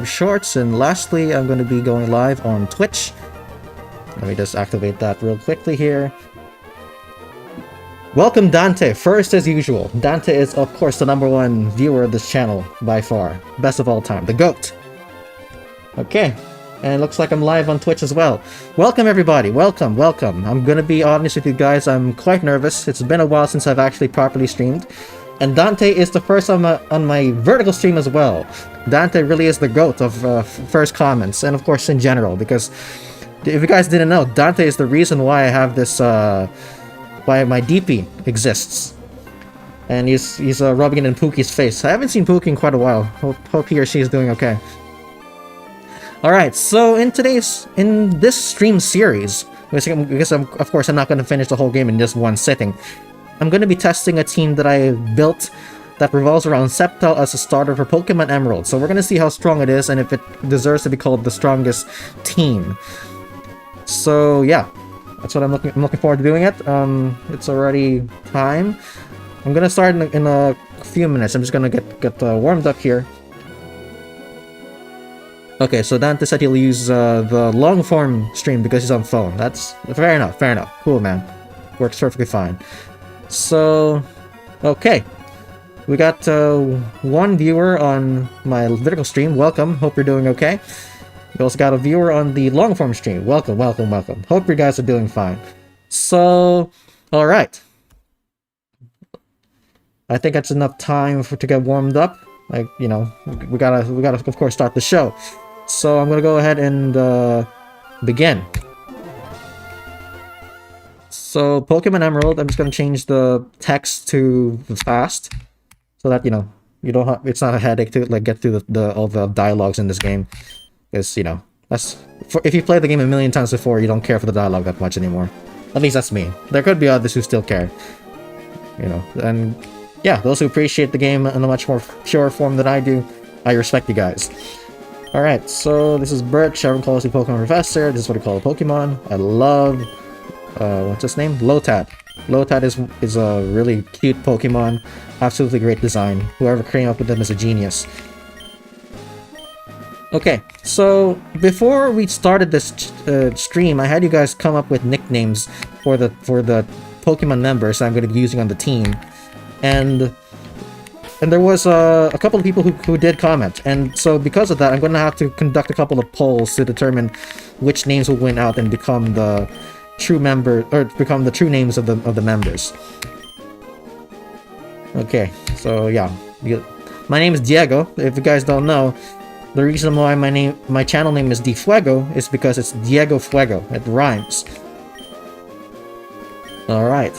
Shorts, and lastly, I'm going to be going live on Twitch. Let me just activate that real quickly here. Welcome, Dante. First, as usual, Dante is, of course, the #1 viewer of this channel by far. Best of all time. The GOAT. Okay. And it looks like I'm live on Twitch as well. Welcome, everybody. Welcome, welcome. I'm going to be honest with you guys. I'm quite nervous. It's been a while since I've actually properly streamed. And Dante is the first on my vertical stream as well. Dante really is the GOAT of first comments, and of course in general, because if you guys didn't know, Dante is the reason why I have this, why my DP exists. And he's rubbing it in Pookie's face. I haven't seen Pookie in quite a while. Hope he or she is doing okay. Alright, so in this stream series, because of course I'm not going to finish the whole game in just one sitting, I'm going to be testing a team that I built that revolves around Sceptile as a starter for Pokémon Emerald. So we're going to see how strong it is and if it deserves to be called the strongest team. So yeah, that's what I'm looking forward to doing it. It's already time. I'm going to start in a few minutes. I'm just going to get warmed up here. Okay, so Dante said he'll use the long form stream because he's on phone. That's fair enough, fair enough. Cool, man. Works perfectly fine. So, okay. We got one viewer on my vertical stream. Welcome. Hope you're doing okay. We also got a viewer on the long form stream. Welcome, welcome, welcome. Hope you guys are doing fine. So, alright. I think that's enough time to get warmed up. Like, you know, we gotta of course start the show. So I'm gonna go ahead and begin. So Pokemon Emerald, I'm just gonna change the text to fast, so that you know it's not a headache to like get through all the dialogues in this game. Because you know if you played the game a million times before, you don't care for the dialogue that much anymore. At least that's me. There could be others who still care. You know, and yeah, those who appreciate the game in a much more pure form than I do, I respect you guys. Alright, so this is Birch, everyone calls me Pokemon Professor. This is what I call a Pokemon. I love, what's his name? Lotad. Lotad is a really cute Pokemon. Absolutely great design. Whoever came up with them is a genius. Okay, so before we started this stream, I had you guys come up with nicknames for the Pokemon members I'm going to be using on the team. And there was a couple of people who did comment, and so because of that, I'm going to have to conduct a couple of polls to determine which names will win out and become the true member, or become the true names of the members. Okay, so yeah, my name is Diego. If you guys don't know, the reason why my channel name is DFuego is because it's Diego Fuego. It rhymes. All right.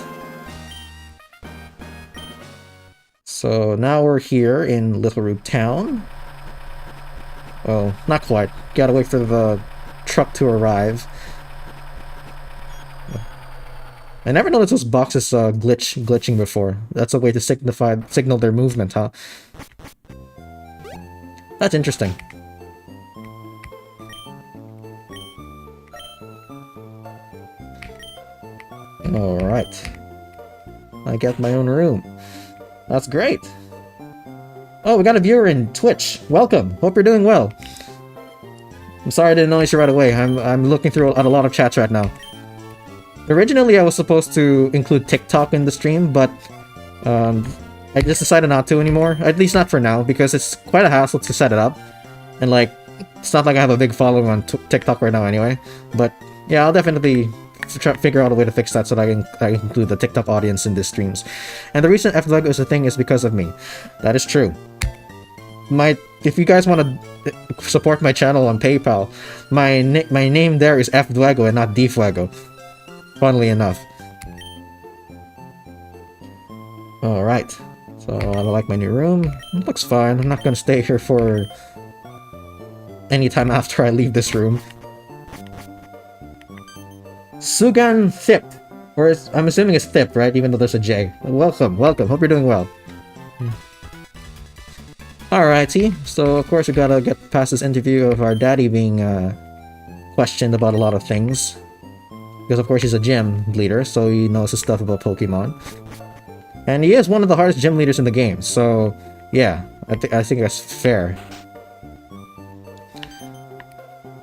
So now we're here in Little Root Town. Well, not quite. Gotta wait for the truck to arrive. I never noticed those boxes glitching before. That's a way to signal their movement, huh? That's interesting. Alright. I get my own room. That's great. Oh, we got a viewer in Twitch. Welcome. Hope you're doing well. I'm sorry I didn't notice you right away. I'm looking through at a lot of chats right now. Originally, I was supposed to include TikTok in the stream, but I just decided not to anymore. At least not for now, because it's quite a hassle to set it up. And like, it's not like I have a big following on TikTok right now anyway. But yeah, I'll definitely try to figure out a way to fix that so that I can include the TikTok audience in these streams. And the reason DFuego is a thing is because of me. That is true. If you guys want to support my channel on PayPal, my name there is DFuego and not DFuego. Funnily enough. Alright. So I like my new room. It looks fine. I'm not going to stay here for any time after I leave this room. Sugan Thip. Or I'm assuming it's Thip, right? Even though there's a J. Welcome, welcome. Hope you're doing well. Alrighty. So, of course, we gotta get past this interview of our daddy being questioned about a lot of things. Because, of course, he's a gym leader, so he knows his stuff about Pokemon. And he is one of the hardest gym leaders in the game, so yeah, I think that's fair.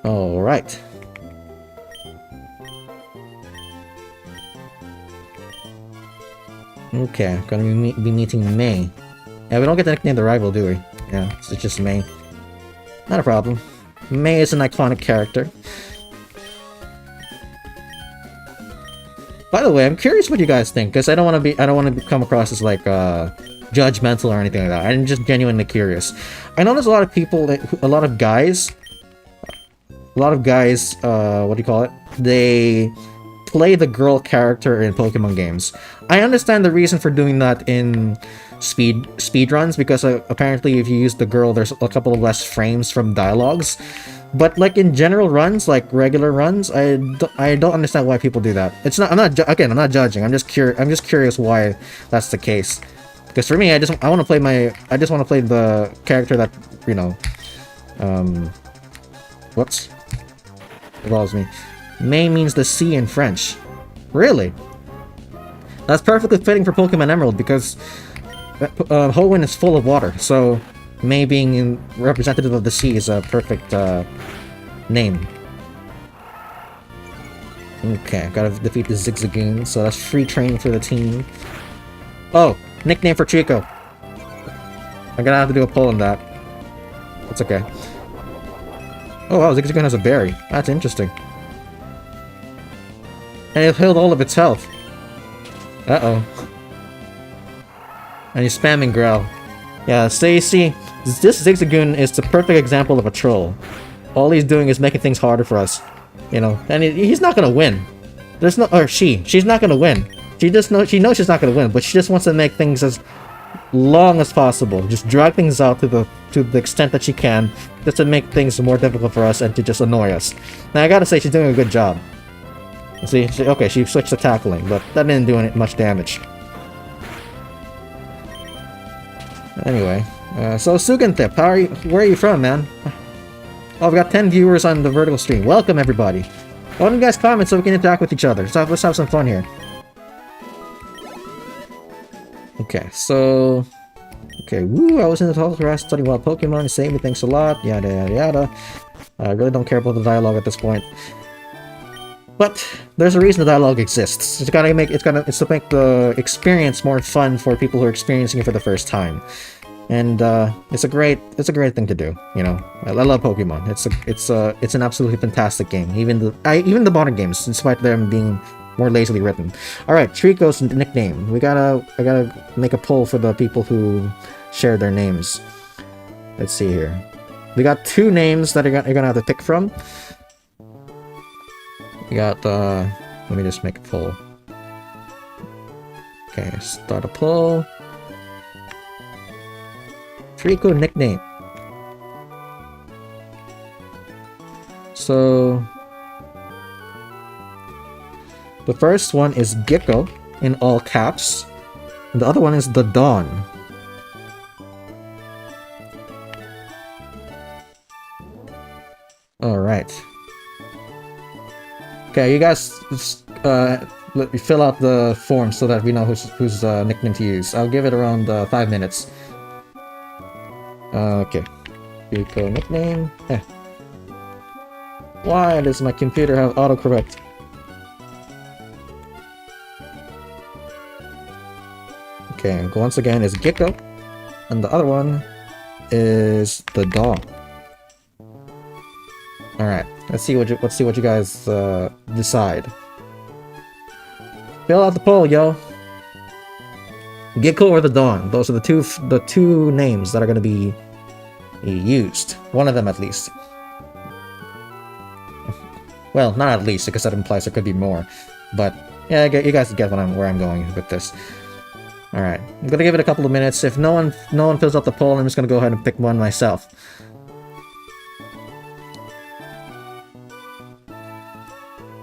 Alright. Okay, gonna be meeting May. Yeah, we don't get to nickname the rival, do we? Yeah, it's just May. Not a problem. May is an iconic character. By the way, I'm curious what you guys think, because I don't want to come across as like judgmental or anything like that. I'm just genuinely curious. I know there's a lot of people, a lot of guys, what do you call it? They play the girl character in Pokemon games. I understand the reason for doing that in speedruns, because apparently if you use the girl, there's a couple of less frames from dialogues. But like in general runs, like regular runs, I don't understand why people do that. It's not. I'm not judging. I'm just curious why that's the case. Because for me, I just want to play the character that, you know, whoops, involves me. May means the sea in French. Really? That's perfectly fitting for Pokemon Emerald, because Hoenn is full of water, so May being representative of the sea is a perfect name. Okay, gotta defeat the Zigzagoon, so that's free training for the team. Oh, nickname for Trico. I'm gonna have to do a poll on that. That's okay. Oh wow, Zigzagoon has a berry. That's interesting. And it healed all of its health. Uh-oh. And he's spamming Growl. Yeah, so you see, this Zigzagoon is the perfect example of a troll. All he's doing is making things harder for us. You know, and he's not gonna win. There's no, or she's not gonna win. She knows she's not gonna win, but she just wants to make things as long as possible. Just drag things out to the extent that she can, just to make things more difficult for us and to just annoy us. Now I gotta say, she's doing a good job. See, okay, she switched to tackling, but that didn't do much damage. Anyway, so Sugantip, where are you from, man? Oh, we've got 10 viewers on the vertical stream. Welcome, everybody. Why don't you guys comment so we can interact with each other? So let's have some fun here. Okay, so... Okay, woo, I was in the talk class studying wild Pokemon, saved me, thanks a lot, yada yada yada. I really don't care about the dialogue at this point. But there's a reason the dialogue exists. It's to make the experience more fun for people who are experiencing it for the first time. And it's a great thing to do, you know. I love Pokemon. It's an absolutely fantastic game. Even the modern games, despite them being more lazily written. All right, Trico's nickname. I gotta make a poll for the people who share their names. Let's see here. We got 2 names that you're gonna have to pick from. We got let me just make a poll. Okay, start a poll. Trico nickname. So the first one is Gecko in all caps, and the other one is the Dawn. All right. Okay, you guys let me fill out the form so that we know whose nickname to use. I'll give it around 5 minutes. Okay. Trico nickname. Why does my computer have autocorrect? Okay, once again is Gecko, and the other one is the Dawn. All right, let's see what you guys decide. Fill out the poll, yo. Gecko or the Dawn? Those are the two names that are going to be used. One of them at least. Well, not at least, because that implies there could be more. But yeah, you guys get where I'm going with this. All right, I'm gonna give it a couple of minutes. If no one fills out the poll, I'm just gonna go ahead and pick one myself.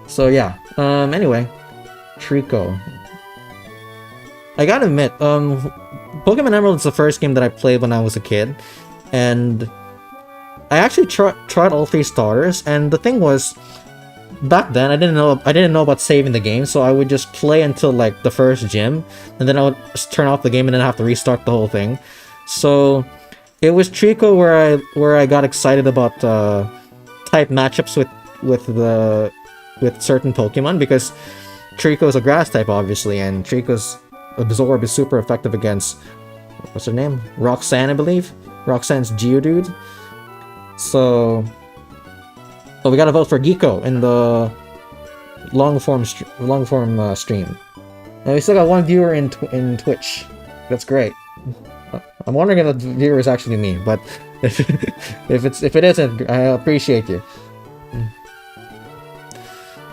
So yeah, anyway, Trico. I gotta admit, Pokemon Emerald is the first game that I played when I was a kid, and I actually tried all 3 starters, and the thing was, back then I didn't know about saving the game, so I would just play until like the first gym, and then I would just turn off the game and then have to restart the whole thing. So it was Trico where I got excited about type matchups with certain Pokemon, because Trico's a grass type, obviously, and Trico's Absorb is super effective against, what's her name? Roxanne, I believe. Roxanne's Geodude. So we gotta vote for Geeko in the long form stream. And we still got one viewer in Twitch. That's great. I'm wondering if the viewer is actually me, but if it isn't, I appreciate you.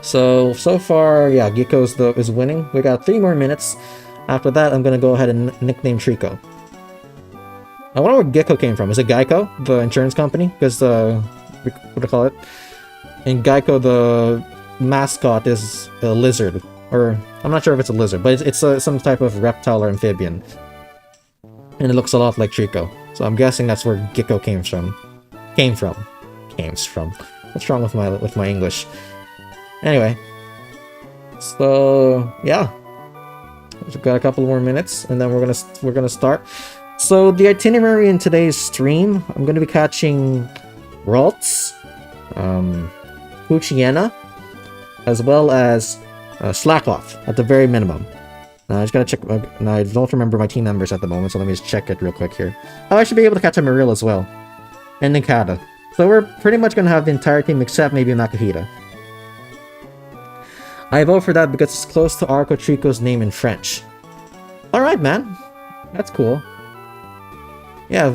So far, yeah, Geeko is winning. We got 3 more minutes. After that, I'm gonna go ahead and nickname Trico. I wonder where Geeko came from. Is it Geico, the insurance company? Because what do you call it? In Geico, the mascot is a lizard, or I'm not sure if it's a lizard, but it's some type of reptile or amphibian, and it looks a lot like Trico. So I'm guessing that's where Geeko came from. What's wrong with my English? Anyway, so yeah, we've got a couple more minutes, and then we're gonna start. So the itinerary in today's stream, I'm gonna be catching Ralts, Poochyena, as well as Slackoff at the very minimum. I just gotta check. Now I don't remember my team members at the moment, so let me just check it real quick here. Oh, I should be able to catch a Marill as well, and Nincada. So we're pretty much gonna have the entire team except maybe Makuhita. I vote for that because it's close to Arco Trico's name in French. Alright, man. That's cool. Yeah,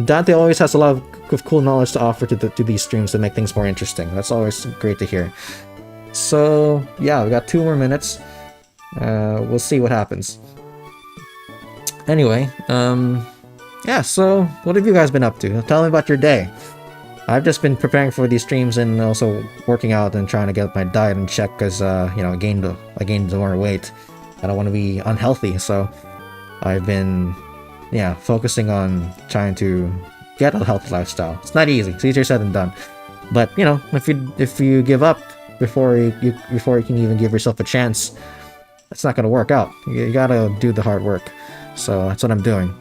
Dante always has a lot of cool knowledge to offer to these streams to make things more interesting. That's always great to hear. So, yeah, we got 2 more minutes. We'll see what happens. Anyway, yeah, so what have you guys been up to? Tell me about your day. I've just been preparing for these streams and also working out and trying to get my diet in check because, you know, I gained more weight. I don't want to be unhealthy, so I've been, yeah, focusing on trying to get a healthy lifestyle. It's not easy. It's easier said than done. But, you know, if you give up before you can even give yourself a chance, it's not going to work out. You gotta do the hard work. So that's what I'm doing.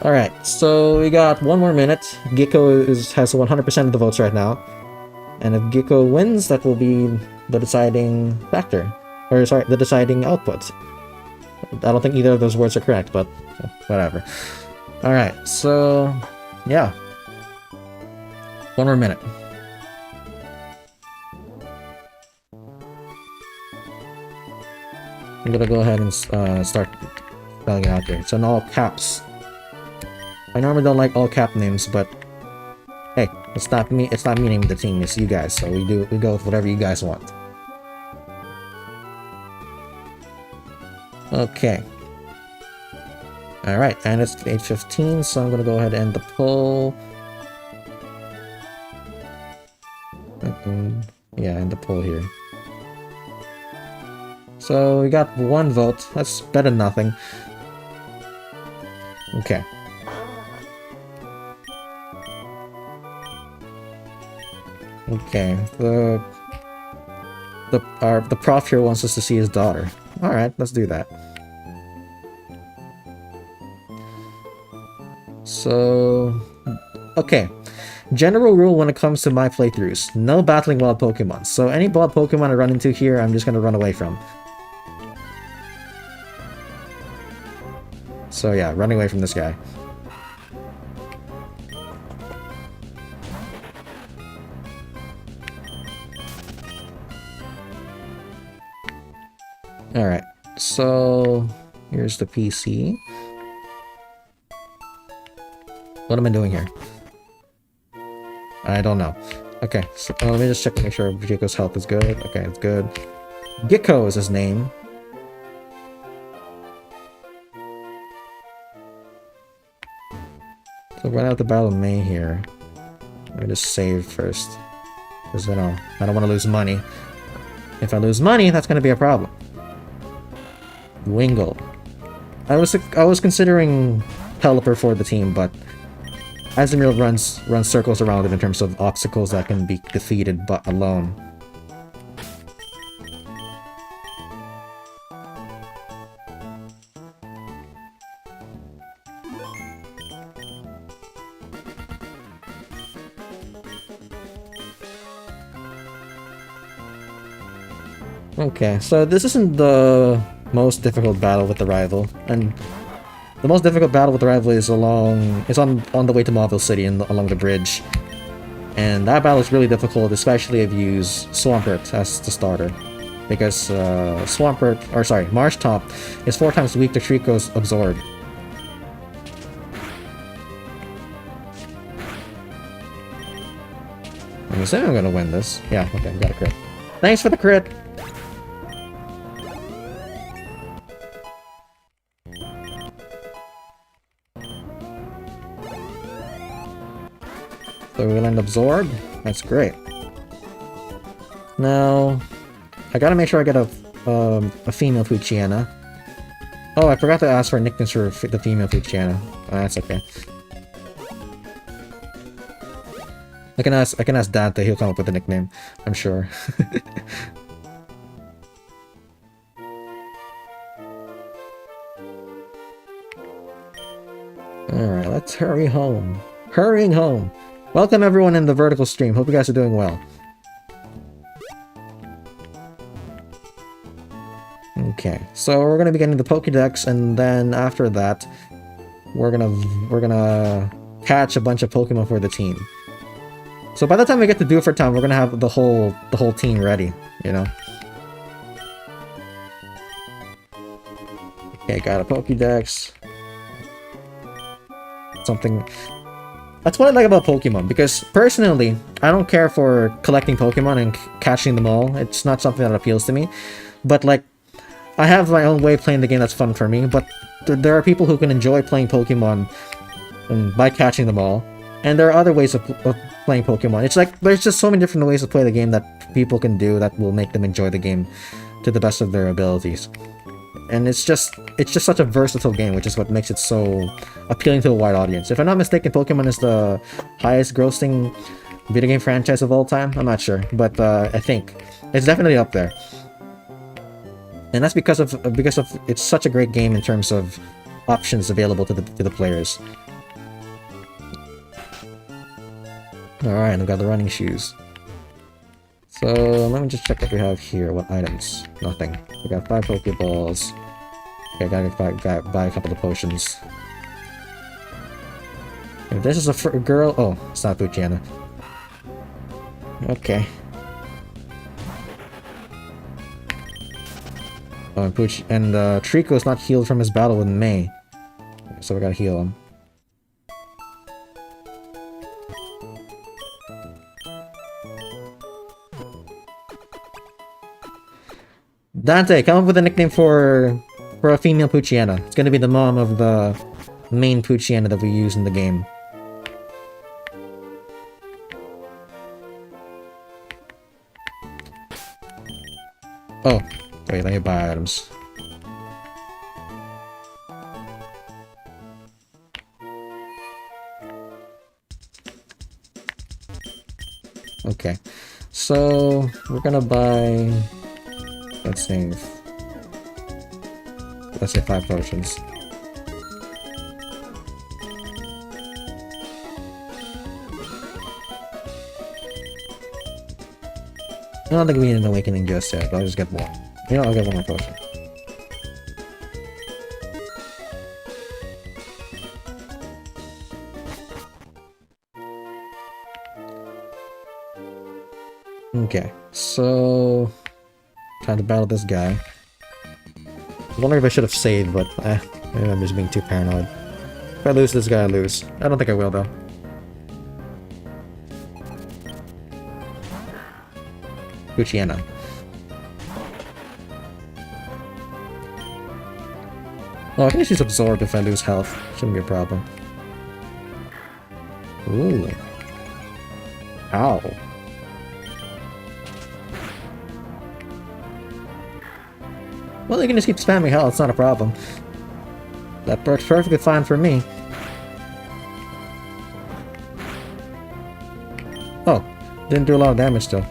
Alright, so we got 1 more minute. Geeko has 100% of the votes right now. And if Geeko wins, that will be the deciding factor. Or, sorry, the deciding output. I don't think either of those words are correct, but whatever. Alright, so yeah. 1 more minute. I'm gonna go ahead and start spelling it out there. It's in all caps. I normally don't like all cap names, but hey, it's not me naming the team, it's you guys, so we go with whatever you guys want. Okay. Alright, and it's 8:15, so I'm gonna go ahead and end the poll. Yeah, end the poll here. So we got 1 vote. That's better than nothing. Okay. Okay, the prof here wants us to see his daughter. Alright, let's do that. So, okay. General rule when it comes to my playthroughs. No battling wild Pokemon. So any wild Pokemon I run into here, I'm just gonna run away from. So yeah, running away from this guy. Alright, so here's the PC. What am I doing here? I don't know. Okay, so let me just check to make sure Geeko's health is good. Okay, it's good. Geeko is his name. So right out the Battle of May here. Let me just save first. Because I don't want to lose money. If I lose money, that's going to be a problem. Wingull. I was considering Pelipper for the team, but Azumarill runs circles around it in terms of obstacles that can be defeated but alone. Okay, so this isn't the most difficult battle with the rival, and the most difficult battle with the rival is on the way to Mauville City and along the bridge. And that battle is really difficult, especially if you use Swampert as the starter. Because Marsh Top is 4 times weak to Trico's Absorb. I'm assuming I'm gonna win this. Yeah, okay, got a crit. Thanks for the crit! So we learned Absorb. That's great. Now, I gotta make sure I get a female Fuchiana. Oh, I forgot to ask for nicknames for the female Fuchiana. Oh, that's okay. I can ask Dante. He'll come up with a nickname, I'm sure. All right, let's hurry home. Hurrying home. Welcome everyone in the vertical stream. Hope you guys are doing well. Okay, so we're gonna be getting the Pokédex, and then after that, we're gonna catch a bunch of Pokemon for the team. So by the time we get to Do It for Town, we're gonna have the whole team ready, you know. Okay, got a Pokédex. Something. That's what I like about Pokemon, because personally, I don't care for collecting Pokemon and catching them all. It's not something that appeals to me. But like, I have my own way of playing the game that's fun for me, but there are people who can enjoy playing Pokemon by catching them all. And there are other ways of playing Pokemon. It's like, there's just so many different ways to play the game that people can do that will make them enjoy the game to the best of their abilities. And it's just such a versatile game, which is what makes it so appealing to a wide audience. If I'm not mistaken, Pokemon is the highest grossing video game franchise of all time. I'm not sure, but I think it's definitely up there. And that's because of it's such a great game in terms of options available to the players. All right, I've got the running shoes. So let me just check what we have here. What items? Nothing. We got 5 Pokeballs. Okay, I gotta buy a couple of potions. If this is a girl, oh, it's not Luciana. Okay. Oh, and Trico's not healed from his battle with May, so we gotta heal him. Dante, come up with a nickname for a female Poochyena. It's gonna be the mom of the main Poochyena that we use in the game. Oh, wait, let me buy items. Okay, so we're gonna buy... Let's say 5 potions. I don't think we need an awakening just yet, but I'll just get one. You know, I'll get one more potion. Okay, so... time to battle this guy. I wonder if I should have saved, but maybe I'm just being too paranoid. If I lose this guy, I lose. I don't think I will, though. Poochyena. Oh, I can just use Absorb if I lose health. Shouldn't be a problem. Ooh. Ow. Well, you can just keep spamming health, it's not a problem. That works perfectly fine for me. Oh, didn't do a lot of damage still.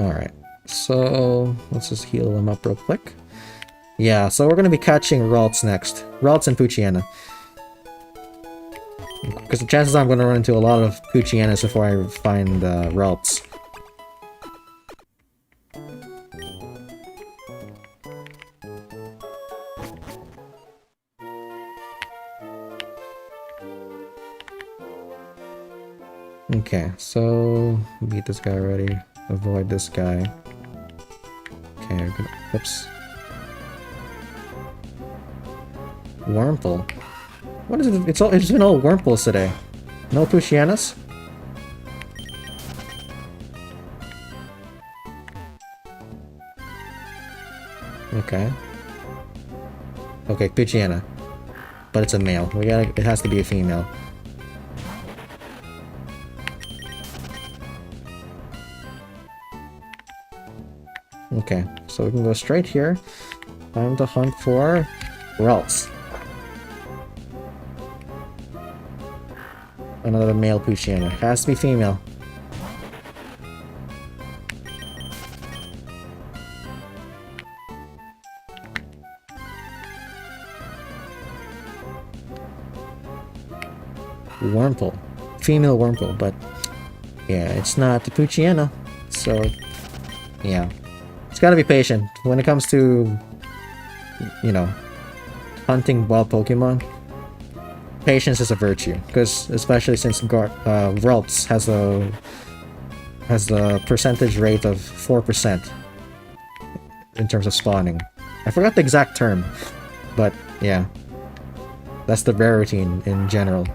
Alright, so let's just heal them up real quick. Yeah, so we're gonna be catching Ralts next. Ralts and Poochyena. Because the chances are I'm gonna run into a lot of Poochyenas before I find Ralts. Okay, so beat this guy already. Avoid this guy. Okay, we're gonna, whoops. Wurmple. What is it? It's been all Wurmples today. No Poochyenas? Okay. Okay, Poochyenna. But it's a male. It has to be a female. Okay, so we can go straight here. Time to hunt for Ralts. Another male Poochyenna. Has to be female. Wurmple. Female Wurmple, but yeah, it's not the Poochyenna. So, yeah. It's gotta be patient. When it comes to, you know, hunting wild Pokemon, patience is a virtue. Because, especially since Ralts has a percentage rate of 4% in terms of spawning. I forgot the exact term, but yeah. That's the rarity in general.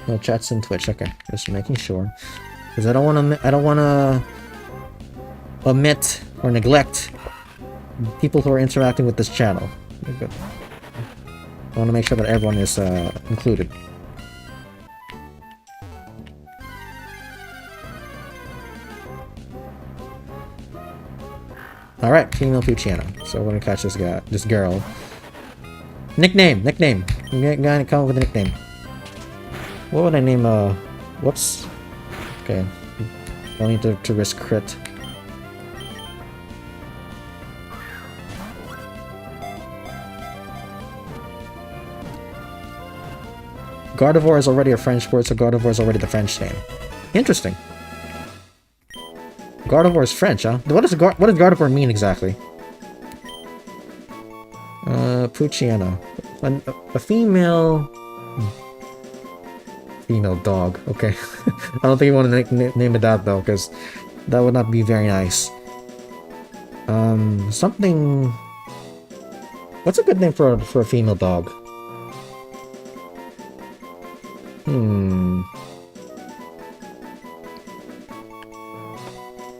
No chats in Twitch. Okay, just making sure, because I don't want to omit or neglect people who are interacting with this channel. I want to make sure that everyone is included. All right, female Poochyenna. So we're gonna catch this girl. Nickname. I'm gonna come up with a nickname. What would I name, whoops. Okay. Don't need to risk crit. Gardevoir is already a French word, so Gardevoir is already the French name. Interesting. Gardevoir is French, huh? What does Gardevoir mean exactly? Poochyenna. A female... Female dog. Okay. I don't think you want to name it that though, because that would not be very nice. Something... What's a good name for a female dog?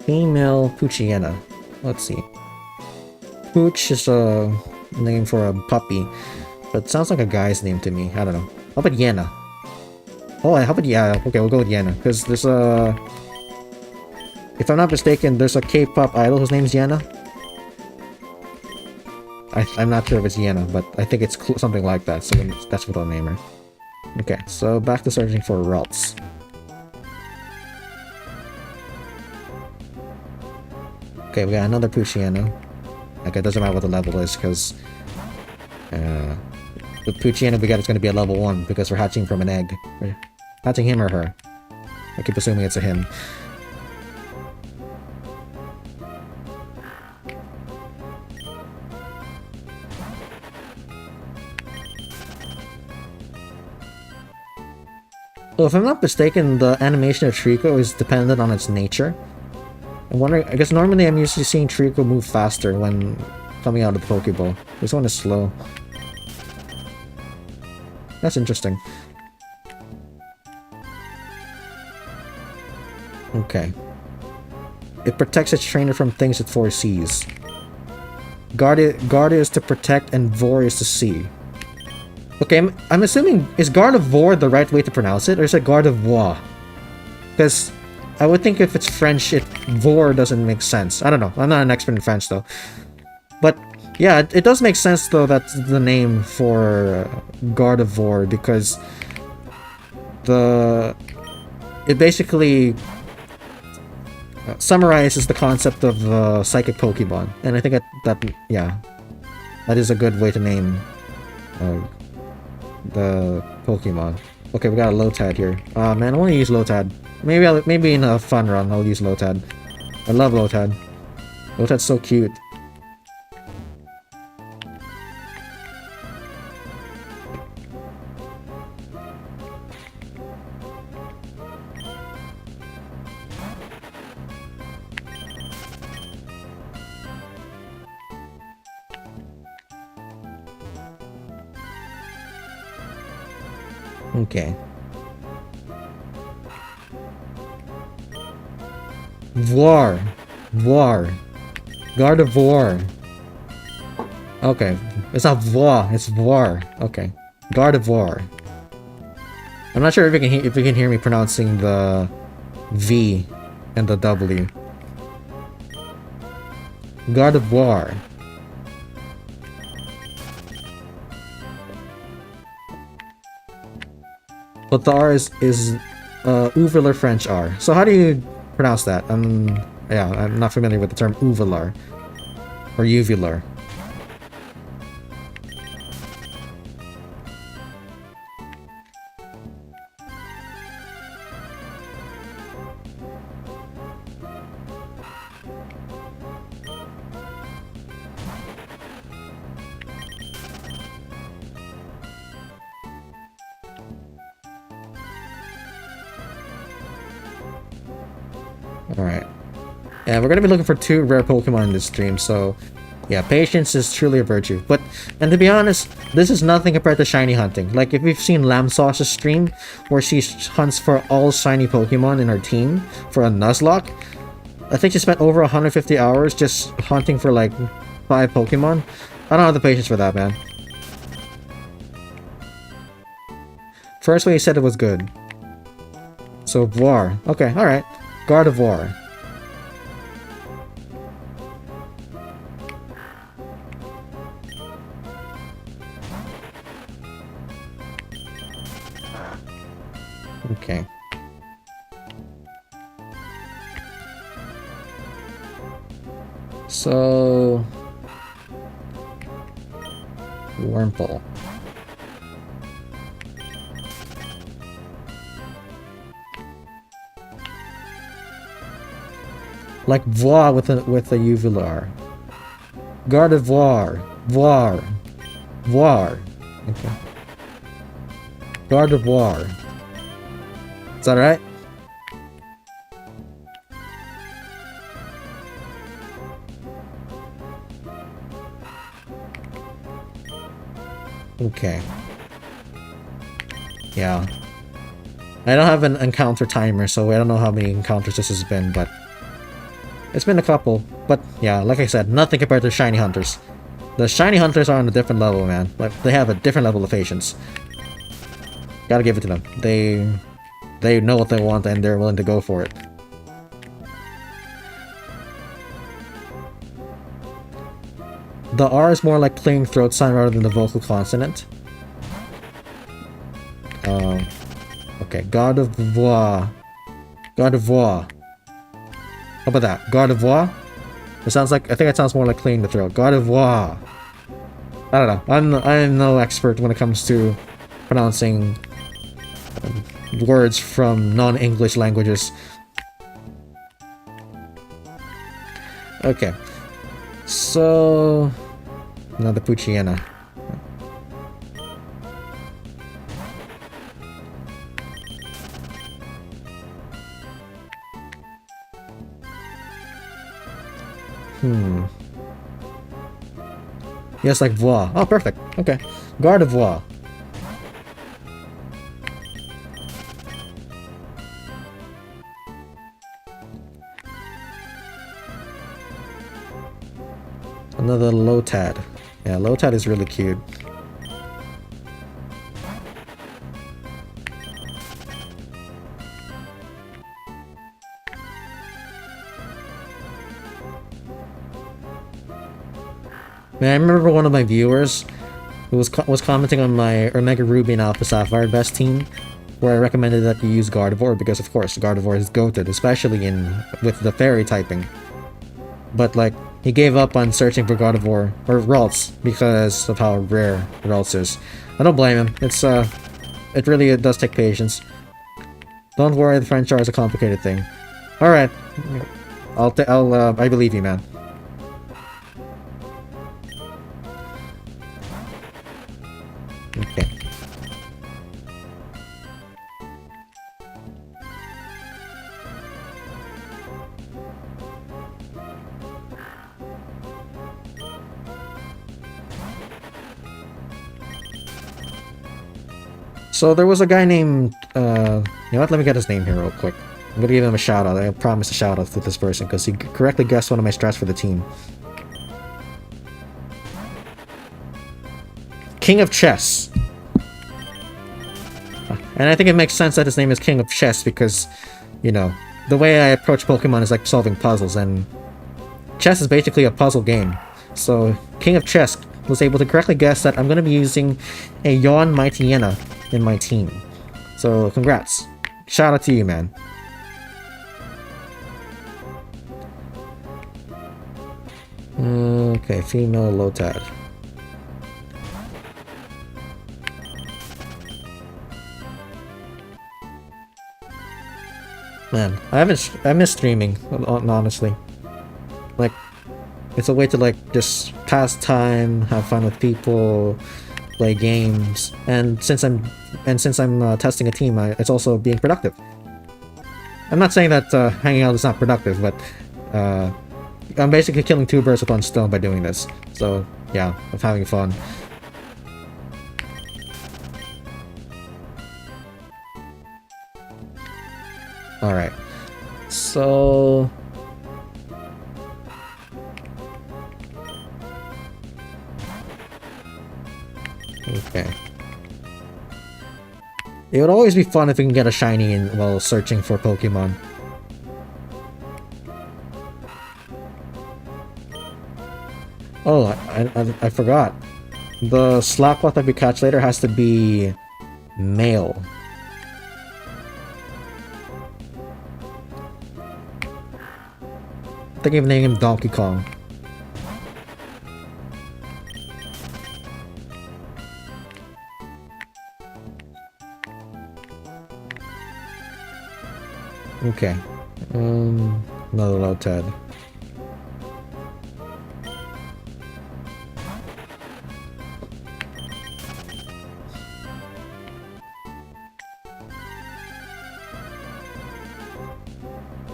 Female Poochyenna. Let's see. Pooch is a name for a puppy, but it sounds like a guy's name to me. I don't know. How about Yenna? Oh, how about yeah? Okay, we'll go with Yenna, because there's a... If I'm not mistaken, there's a K-pop idol whose name's Yenna. I'm not sure if it's Yenna, but I think it's something like that, so that's what I'll name her. Okay, so back to searching for Ralts. Okay, we got another Poochyenna. Okay, it doesn't matter what the level is, because... the Poochyenna we got is going to be a level 1, because we're hatching from an egg. We're hatching him or her. I keep assuming it's a him. So if I'm not mistaken, the animation of Trico is dependent on its nature. I'm wondering, I guess normally I'm used to seeing Trico move faster when coming out of the Pokeball. This one is slow. That's interesting. Okay. It protects its trainer from things it foresees. Guard is to protect and Vor is to see. Okay, I'm assuming, is Gardevoir the right way to pronounce it, or is it Gardevoir? Because I would think if it's French, Vor doesn't make sense. I don't know. I'm not an expert in French, though. But, yeah, it does make sense, though, that's the name for Gardevoir, because It basically summarizes the concept of psychic Pokemon, and I think that is a good way to name the Pokemon. Okay, we got a Lotad here. Man, I want to use Lotad. Maybe in a fun run I'll use Lotad. I love Lotad. Lotad's so cute. Okay. War. God of War. Okay. It's not War, it's War. Okay. God of War. I'm not sure if you can hear me pronouncing the V and the W. God of War. But the R is Uvular French R. So how do you pronounce that? Yeah, I'm not familiar with the term uvular or uvular. Alright. Yeah, we're gonna be looking for 2 rare Pokemon in this stream, so yeah, patience is truly a virtue. And to be honest, this is nothing compared to shiny hunting. Like, if you've seen Lamb Sauce's stream, where she hunts for all shiny Pokemon in her team for a Nuzlocke, I think she spent over 150 hours just hunting for like 5 Pokemon. I don't have the patience for that, man. First when you said it was good. So, War. Okay, alright. God of War. Okay. So... Wurmple. Like Voir with a uvular. God of War. War. Okay. God of War. Is that right? Okay. Yeah. I don't have an encounter timer, so I don't know how many encounters this has been, but it's been a couple. But yeah, like I said, nothing compared to shiny hunters. The shiny hunters are on a different level, man. Like, they have a different level of patience. Gotta give it to them. They know what they want and they're willing to go for it. The R is more like clearing throat sound rather than the vocal consonant. Okay, God of War. God of War. How about that? God of War? It sounds like, I think it sounds more like clearing the throat. God of War. I don't know. I'm no expert when it comes to pronouncing words from non-English languages. Okay. So... Another Poochyena. Yes, like Voir. Oh, perfect. Okay. God of Voir. Another Lotad. Yeah, Lotad is really cute. Man, I remember one of my viewers who was commenting on my Omega Ruby and Alpha Sapphire best team, where I recommended that you use Gardevoir because, of course, Gardevoir is goated, especially with the fairy typing. But, like, he gave up on searching for Gardevoir, or Ralts, because of how rare Ralts is. I don't blame him. It really does take patience. Don't worry, the French are a complicated thing. Alright. I believe you, man. Okay. So there was a guy named, you know what, let me get his name here real quick. I'm gonna give him a shout out. I promise a shout out to this person because he correctly guessed one of my strats for the team. King of Chess. And I think it makes sense that his name is King of Chess because, you know, the way I approach Pokemon is like solving puzzles, and chess is basically a puzzle game. So King of Chess was able to correctly guess that I'm going to be using a Yawn Mightyena in my team. So congrats. Shout out to you, man. Okay, female Lotad. Man, I miss streaming, honestly. Like, it's a way to like just pass time, have fun with people, play games, and since I'm testing a team, it's also being productive. I'm not saying that hanging out is not productive, but I'm basically killing two birds with one stone by doing this. So yeah, I'm having fun. Alright, so... Okay. It would always be fun if we can get a shiny in while searching for Pokemon. Oh, I forgot. The Slaploth that we catch later has to be male. I think I've named him Donkey Kong. Okay. Another Lotad.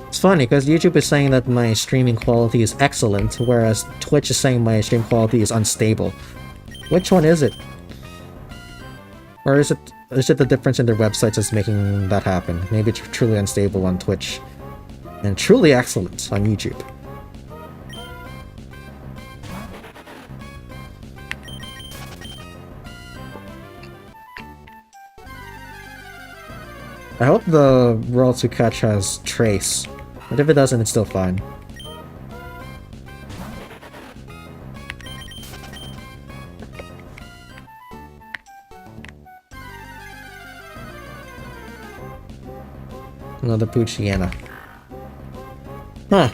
It's funny because YouTube is saying that my streaming quality is excellent, whereas Twitch is saying my stream quality is unstable. Which one is it? Or is it the difference in their websites that's making that happen? Maybe it's truly unstable on Twitch and truly excellent on YouTube. I hope the World to Catch has Trace, but if it doesn't, it's still fine. Another Poochyena. Huh.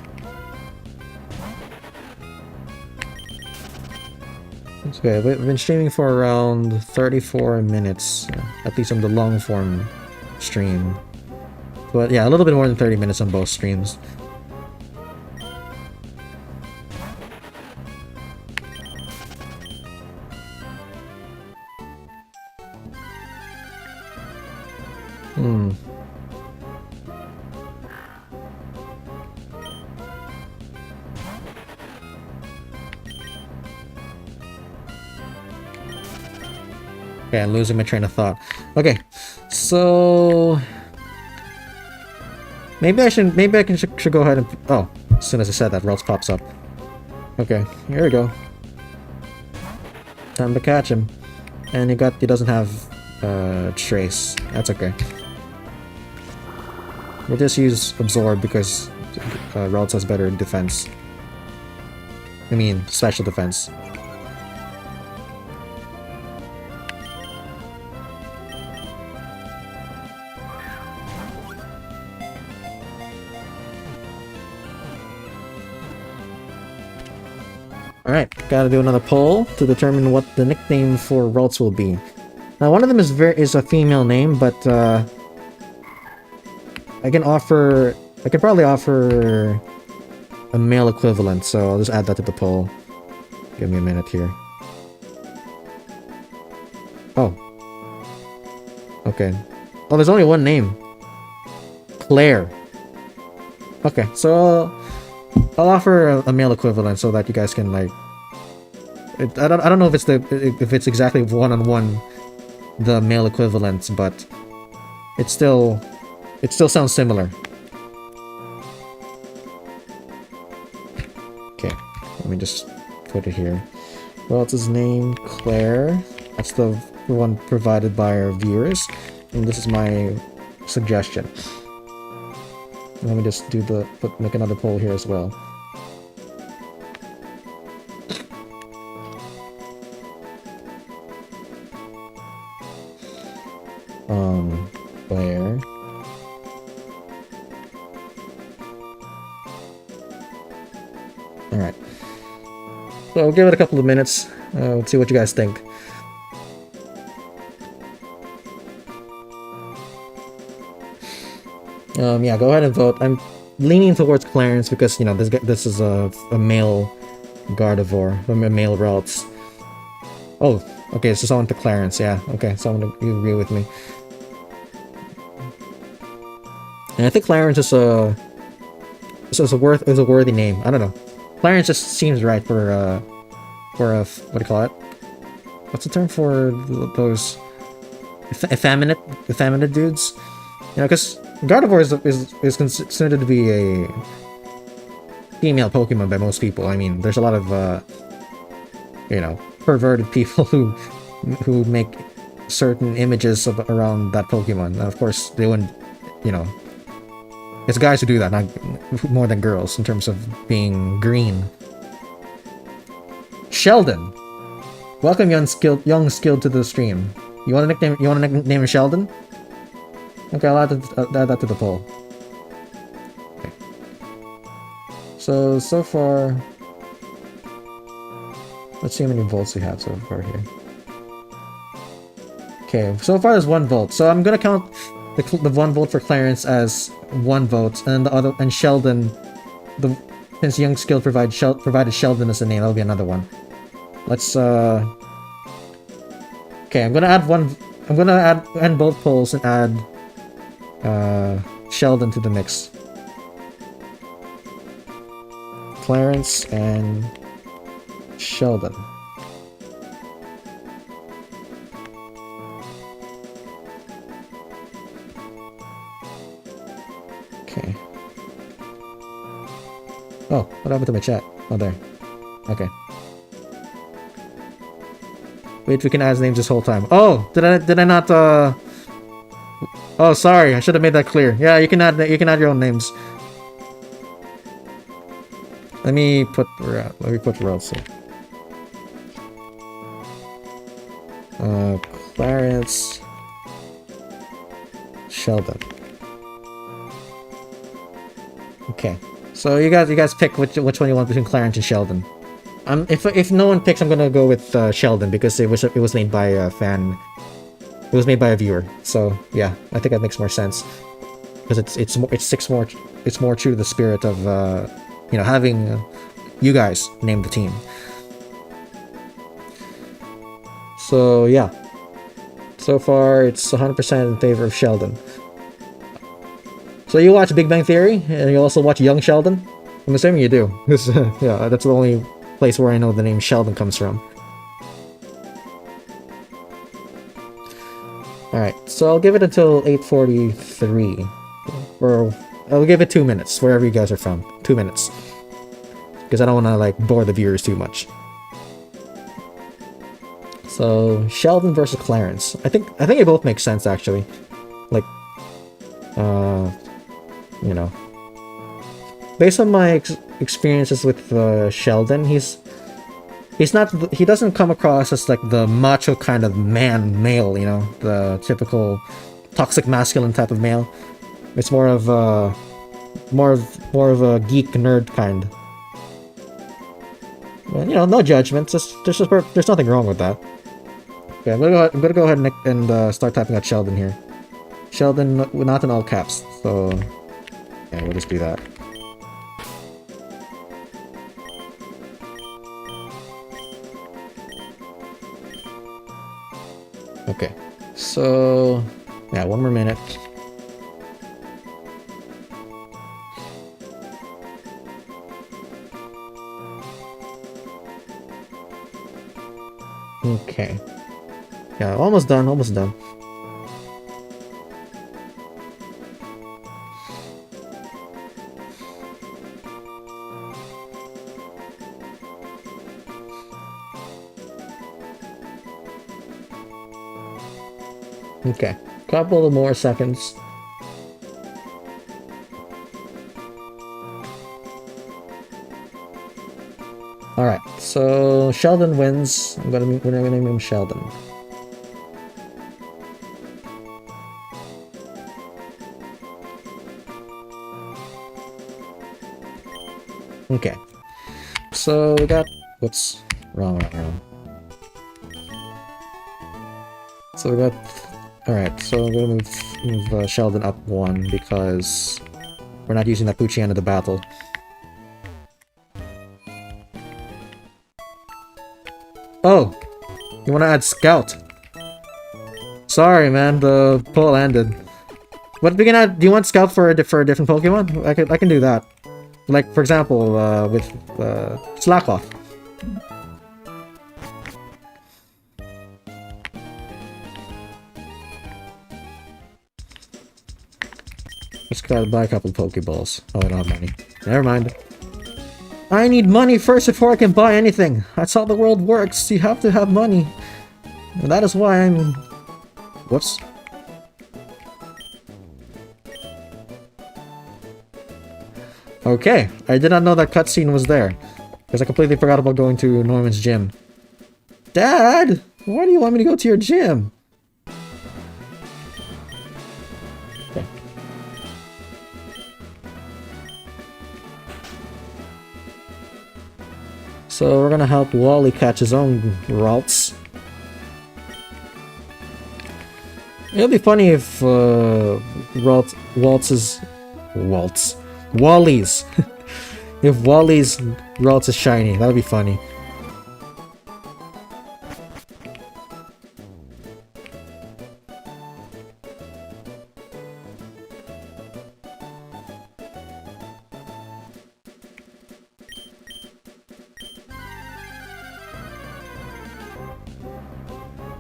Okay, we've been streaming for around 34 minutes, at least on the long form stream. But yeah, a little bit more than 30 minutes on both streams. Okay, I'm losing my train of thought. Okay, so maybe I should go ahead and oh, as soon as I said that, Ralts pops up. Okay, here we go. Time to catch him, and he doesn't have Trace. That's okay. We'll just use Absorb because Ralts has better defense. I mean, special defense. Alright, gotta do another poll to determine what the nickname for Ralts will be. Now, one of them is a female name, but I can probably offer a male equivalent, so I'll just add that to the poll. Give me a minute here. Oh. Okay. Oh, there's only one name. Claire. Okay, so I'll offer a male equivalent so that you guys can like. I don't know if it's exactly one-on-one the male equivalents, but it still sounds similar. Okay, let me just put it here. What's his name? Claire. That's the one provided by our viewers, and this is my suggestion. Let me just make another poll here as well. Where? Alright. So I'll give it a couple of minutes. Let's see what you guys think. Yeah, go ahead and vote. I'm leaning towards Clarence because, you know, this is a male Gardevoir, a male Ralts. Oh, okay, so someone to Clarence, yeah. Okay, someone you agree with me. And I think Clarence is a worthy name. I don't know. Clarence just seems right for a what do you call it? What's the term for those effeminate dudes? You know, because Gardevoir is considered to be a female Pokemon by most people. I mean, there's a lot of you know, perverted people who make certain images around that Pokemon. Now, of course, they wouldn't, you know. It's guys who do that, not more than girls, in terms of being green. Sheldon! Welcome, young skilled to the stream. You want to nickname him Sheldon? Okay, I'll add that to the poll. Okay. So far... Let's see how many votes we have so far here. Okay, so far there's 1 vote. So I'm gonna count the 1 vote for Clarence as 1 vote, and the other, and Sheldon, since Young Skill provided Sheldon as a name, that'll be another one. Let's okay, I'm gonna end both polls and add Sheldon to the mix. Clarence and Sheldon. Okay. Oh, what happened to my chat? Oh, there. Okay. Wait, we can add names this whole time. Oh, did I not? Oh, sorry. I should have made that clear. Yeah, you can add your own names. Let me put Ralts here. Clarence, Sheldon. Okay, so you guys pick which one you want between Clarence and Sheldon. If no one picks, I'm gonna go with Sheldon because it was made by a fan. It was made by a viewer. So yeah, I think that makes more sense because it's more true to the spirit of you know, having you guys name the team. So yeah, so far it's 100% in favor of Sheldon. So you watch Big Bang Theory, and you also watch Young Sheldon? I'm assuming you do. Yeah, that's the only place where I know the name Sheldon comes from. Alright, so I'll give it until 8:43. Or I'll give it 2 minutes, wherever you guys are from. 2 minutes. Because I don't want to, like, bore the viewers too much. So, Sheldon versus Clarence. I think it both makes sense, actually. Like, you know. Based on my experiences with Sheldon, he doesn't come across as like the macho kind of male, you know, the typical toxic masculine type of male. It's more of a geek nerd kind. Well, you know, no judgment. There's nothing wrong with that. Okay, I'm gonna go ahead and start typing out Sheldon here. Sheldon, not in all caps. So, yeah, we'll just do that. Okay, so yeah, one more minute. Okay. Yeah, almost done, almost done. Okay, couple of more seconds. Alright, so Sheldon wins. We're gonna name him Sheldon. Okay. So we got... Whoops. Wrong. So we got... Alright, so I'm gonna move Sheldon up 1 because we're not using that Pucci end of the battle. Oh! You wanna add Scout? Sorry man, the poll ended. What we can add? Do you want Scout for a different Pokemon? I can do that. Like for example, with Slackoff. Just gotta buy a couple Pokeballs. Oh, I don't have money. Never mind. I need money first before I can buy anything. That's how the world works. You have to have money. And that is why I'm... Whoops. Okay, I did not know that cutscene was there. Because I completely forgot about going to Norman's gym. Dad! Why do you want me to go to your gym? Okay. So we're gonna help Wally catch his own Ralts. It'll be funny if Waltz's Wally's if Wally's Ralts is shiny. That would be funny.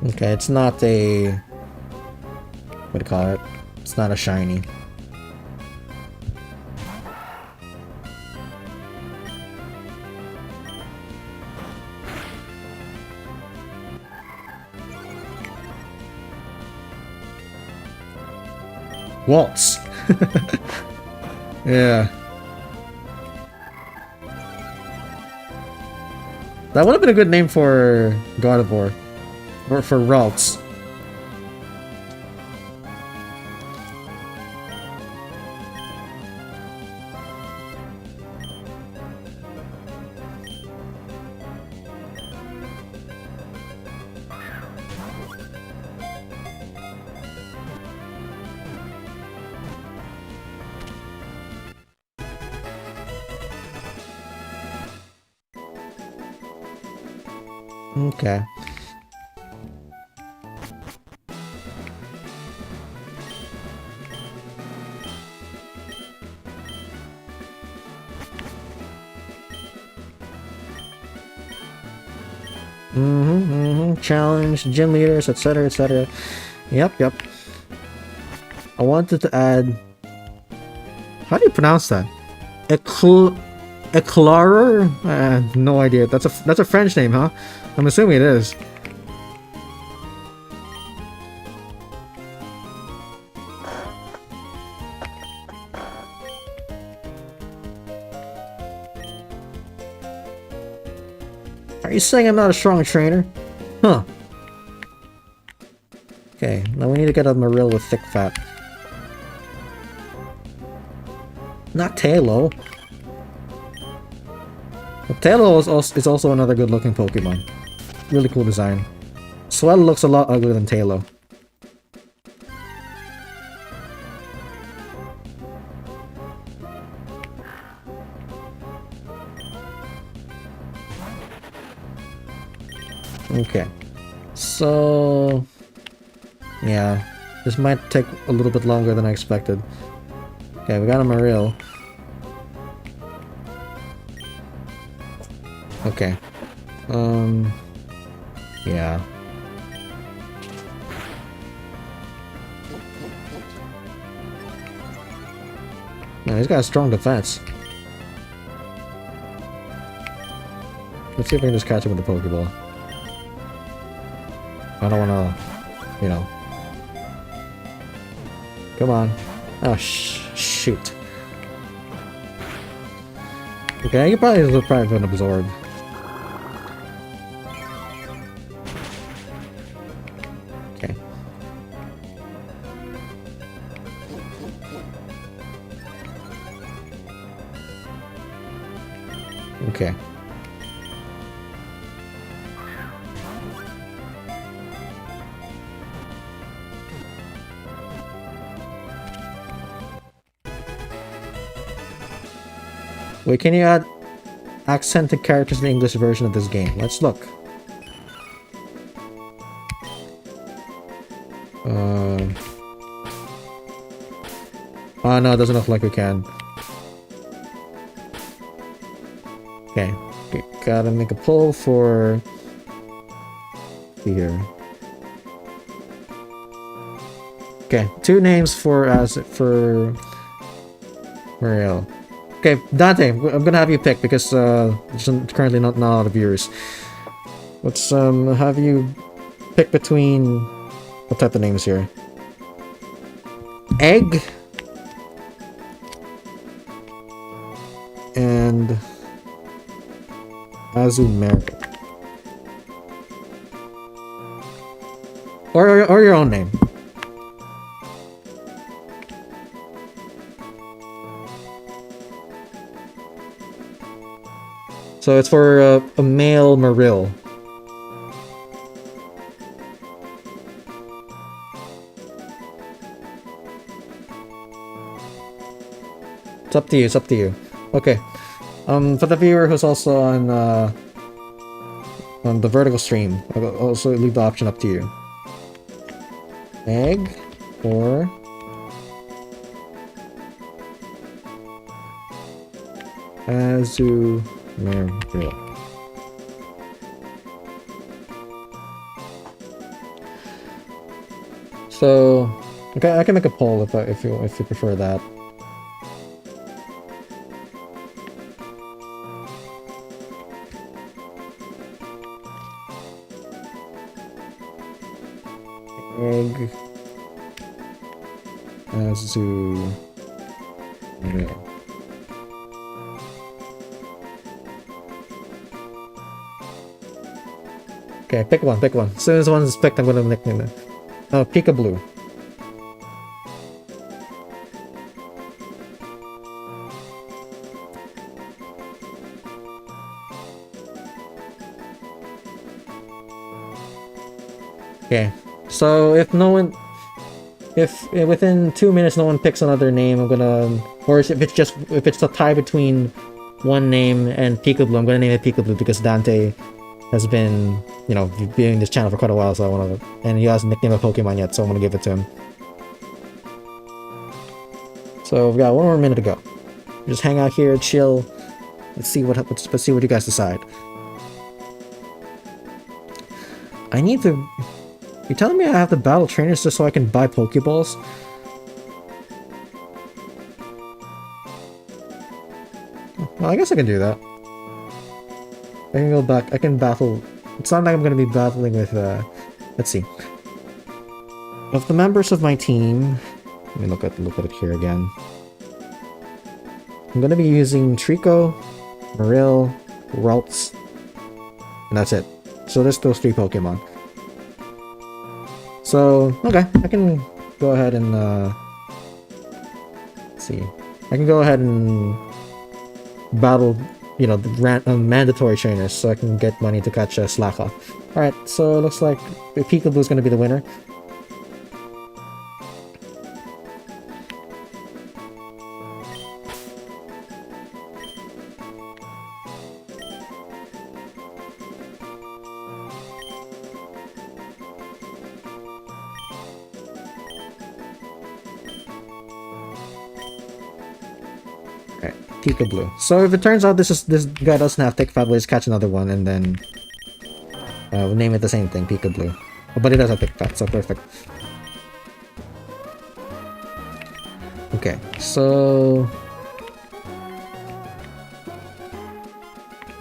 Okay, it's not a... what do you call it? It's not a shiny. Waltz. Yeah. That would have been a good name for Gardevoir. Or for Ralts. Okay. Challenge, gym leaders, etc, etc. Yep. I wanted to add... How do you pronounce that? Eclairer? No idea. That's a French name, huh? I'm assuming it is. Are you saying I'm not a strong trainer? Huh. Okay, now we need to get a Marill with thick fat. Not Talo. Tailo is also another good looking Pokemon. Really cool design. Swell looks a lot uglier than Tailo. Okay. So... yeah. This might take a little bit longer than I expected. Okay, we got a Marill. Okay. Yeah. No, he's got a strong defense. Let's see if I can just catch him with the Pokeball. I don't wanna, you know. Come on. Oh, shoot. Okay, you probably gonna absorb. Okay. Okay. Wait, can you add accented characters in the English version of this game? Let's look. Oh no, it doesn't look like we can. Okay, gotta make a poll for here. Okay, 2 names for Marill. Okay, Dante, I'm gonna have you pick because there's currently not a lot of viewers. Let's have you pick between what type of names here? Egg and Azumarill. Or your own name. So it's for a male Marill. It's up to you, it's up to you. Okay. For the viewer who's also on the vertical stream, I'll also leave the option up to you. Egg or Azumarill. So, okay, I can make a poll if you prefer that. Egg Azumarill. Okay, pick one, pick one. As soon as one is picked, I'm gonna nickname it. Oh, Peekaboo. Okay, so if within 2 minutes no one picks another name, I'm gonna, or if it's a tie between one name and Peekaboo, I'm gonna name it Peekaboo because Dante has been, you know, viewing this channel for quite a while, so I want to, and he hasn't nicknamed a Pokemon yet, so I'm gonna give it to him. So we've got 1 more minute to go. Just hang out here, chill. Let's see what you guys decide. I need to. You're telling me I have to battle trainers just so I can buy Pokeballs? Well, I guess I can do that. I can go back. I can battle. It's not like I'm going to be battling with. Let's see. Of the members of my team, let me look at it here again. I'm going to be using Trico, Marill, Ralts, and that's it. So there's those 3 Pokemon. So okay, I can go ahead and let's see. I can go ahead and battle you know, the mandatory trainers, so I can get money to catch Slakoth. Alright, so it looks like Peekaboo is going to be the winner. Peekaboo. So if it turns out this guy doesn't have Thick Fat, we'll just catch another one and then we'll name it the same thing, Peekaboo. Oh, but it does have Thick Fat, so perfect. Okay, so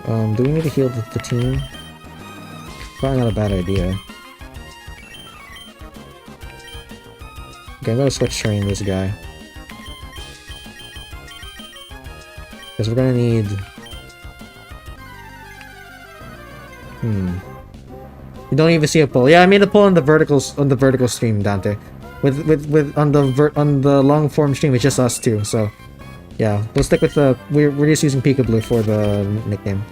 do we need to heal the team? Probably not a bad idea. Okay, I'm gonna switch train this guy. Because we're gonna need... You don't even see a pull. Yeah, I made a pull on the vertical stream, Dante. On the long form stream, it's just us two. So, yeah, we'll stick with the. We're just using Peekaboo for the nickname.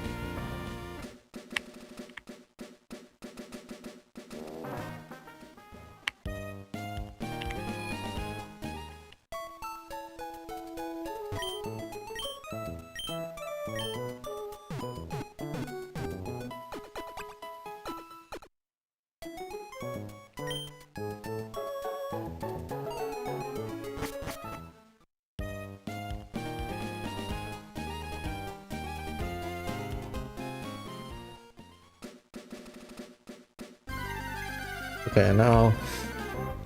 Okay, now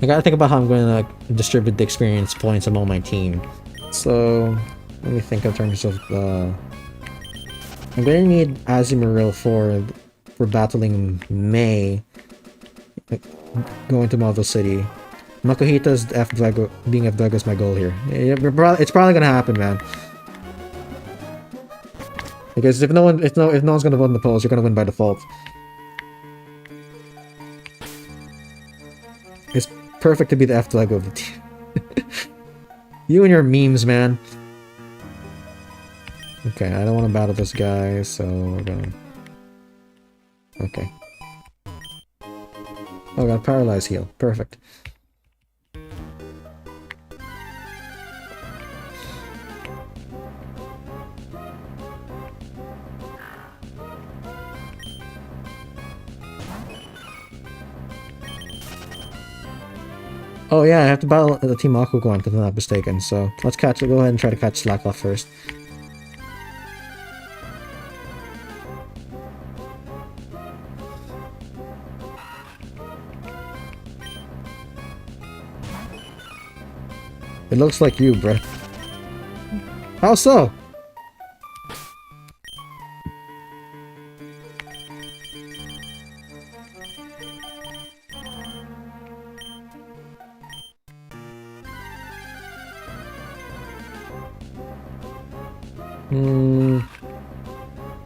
I gotta think about how I'm going to distribute the experience points among my team. So let me think in terms of the. I'm gonna need Azumarill for battling May, going to Marvel City. Makuhita's being FDuego is my goal here. It's probably gonna happen, man. Because if no one's gonna vote in the polls, you're gonna win by default. It's perfect to be the FDuego of the team. You and your memes, man. Okay, I don't want to battle this guy, so we're gonna... Okay. Oh, got Paralyze Heal. Perfect. Oh yeah, I have to battle the Team Akugon if I'm not mistaken, so let's go ahead and try to catch Slakoth first. It looks like you, bruh. How so?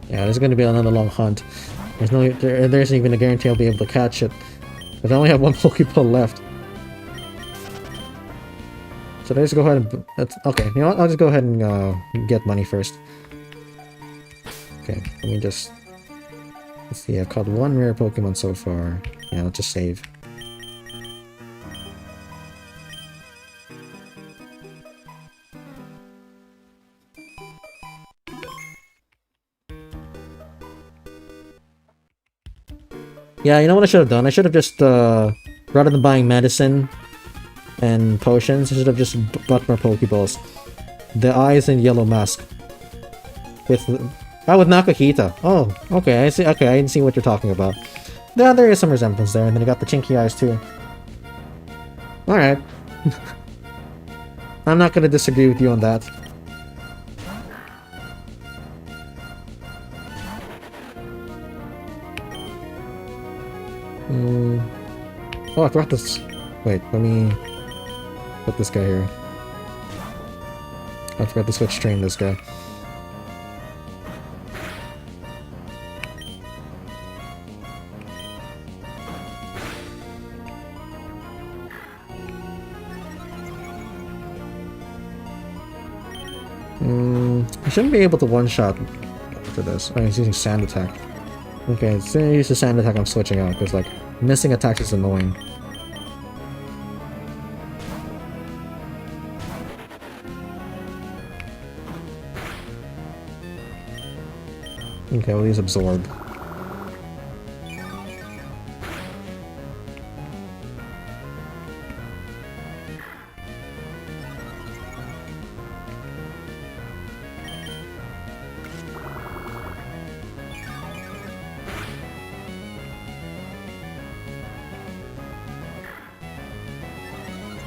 Yeah, there's gonna be another long hunt. There isn't even a guarantee I'll be able to catch it. But I only have one Pokeball left. So let's go ahead and... okay, you know what? I'll just go ahead and get money first. Okay, let me just... Let's see, I've caught one rare Pokemon so far. Yeah, let's just save. Yeah, you know what I should have done? I should have just, rather than buying medicine and potions, I should have just bought more Pokeballs. The eyes and yellow mask. With Nakuhita. Oh, okay, I see. Okay, I didn't see what you're talking about. Yeah, there is some resemblance there, and then you got the chinky eyes too. Alright. I'm not gonna disagree with you on that. Oh, I forgot this. Wait, let me put this guy here. I forgot to switch train this guy. I shouldn't be able to one-shot after this. Oh, he's using sand attack. Okay, as soon as he uses sand attack, I'm switching out, because, like, missing attacks is annoying. Okay, we'll use absorb.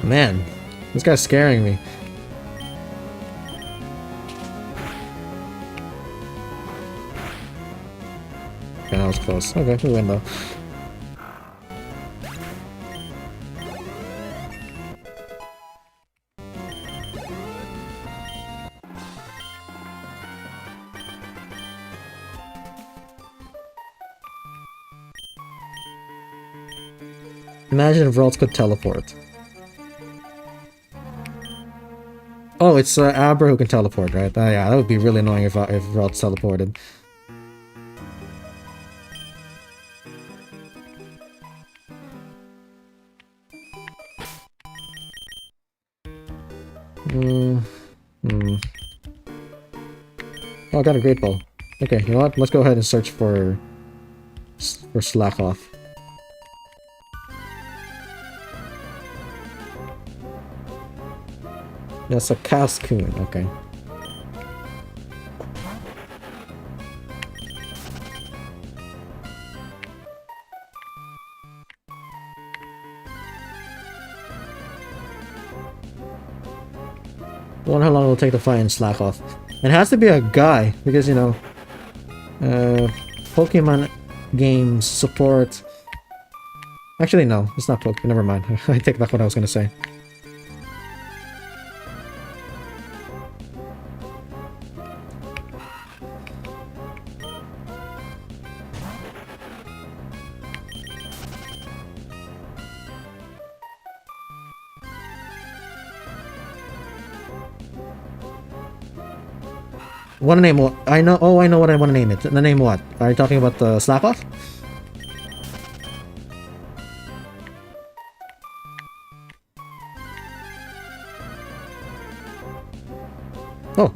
Man, this guy's scaring me. Okay, that was close. Okay, we win though. Imagine if Ralts could teleport. Oh, it's Abra who can teleport, right? Yeah, that would be really annoying if Ralts teleported. Oh, I got a Great Ball. Okay, you know what? Let's go ahead and search for Slack Off. That's a Cascoon, okay. I wonder how long it will take to find Slack Off. It has to be a guy, because, you know, Pokemon games support... Actually, no, it's not Pokemon, never mind. I take back what I was gonna say. Want to name what? I know. Oh, I know what I want to name it. The name what? Are you talking about the Slack Off? Oh,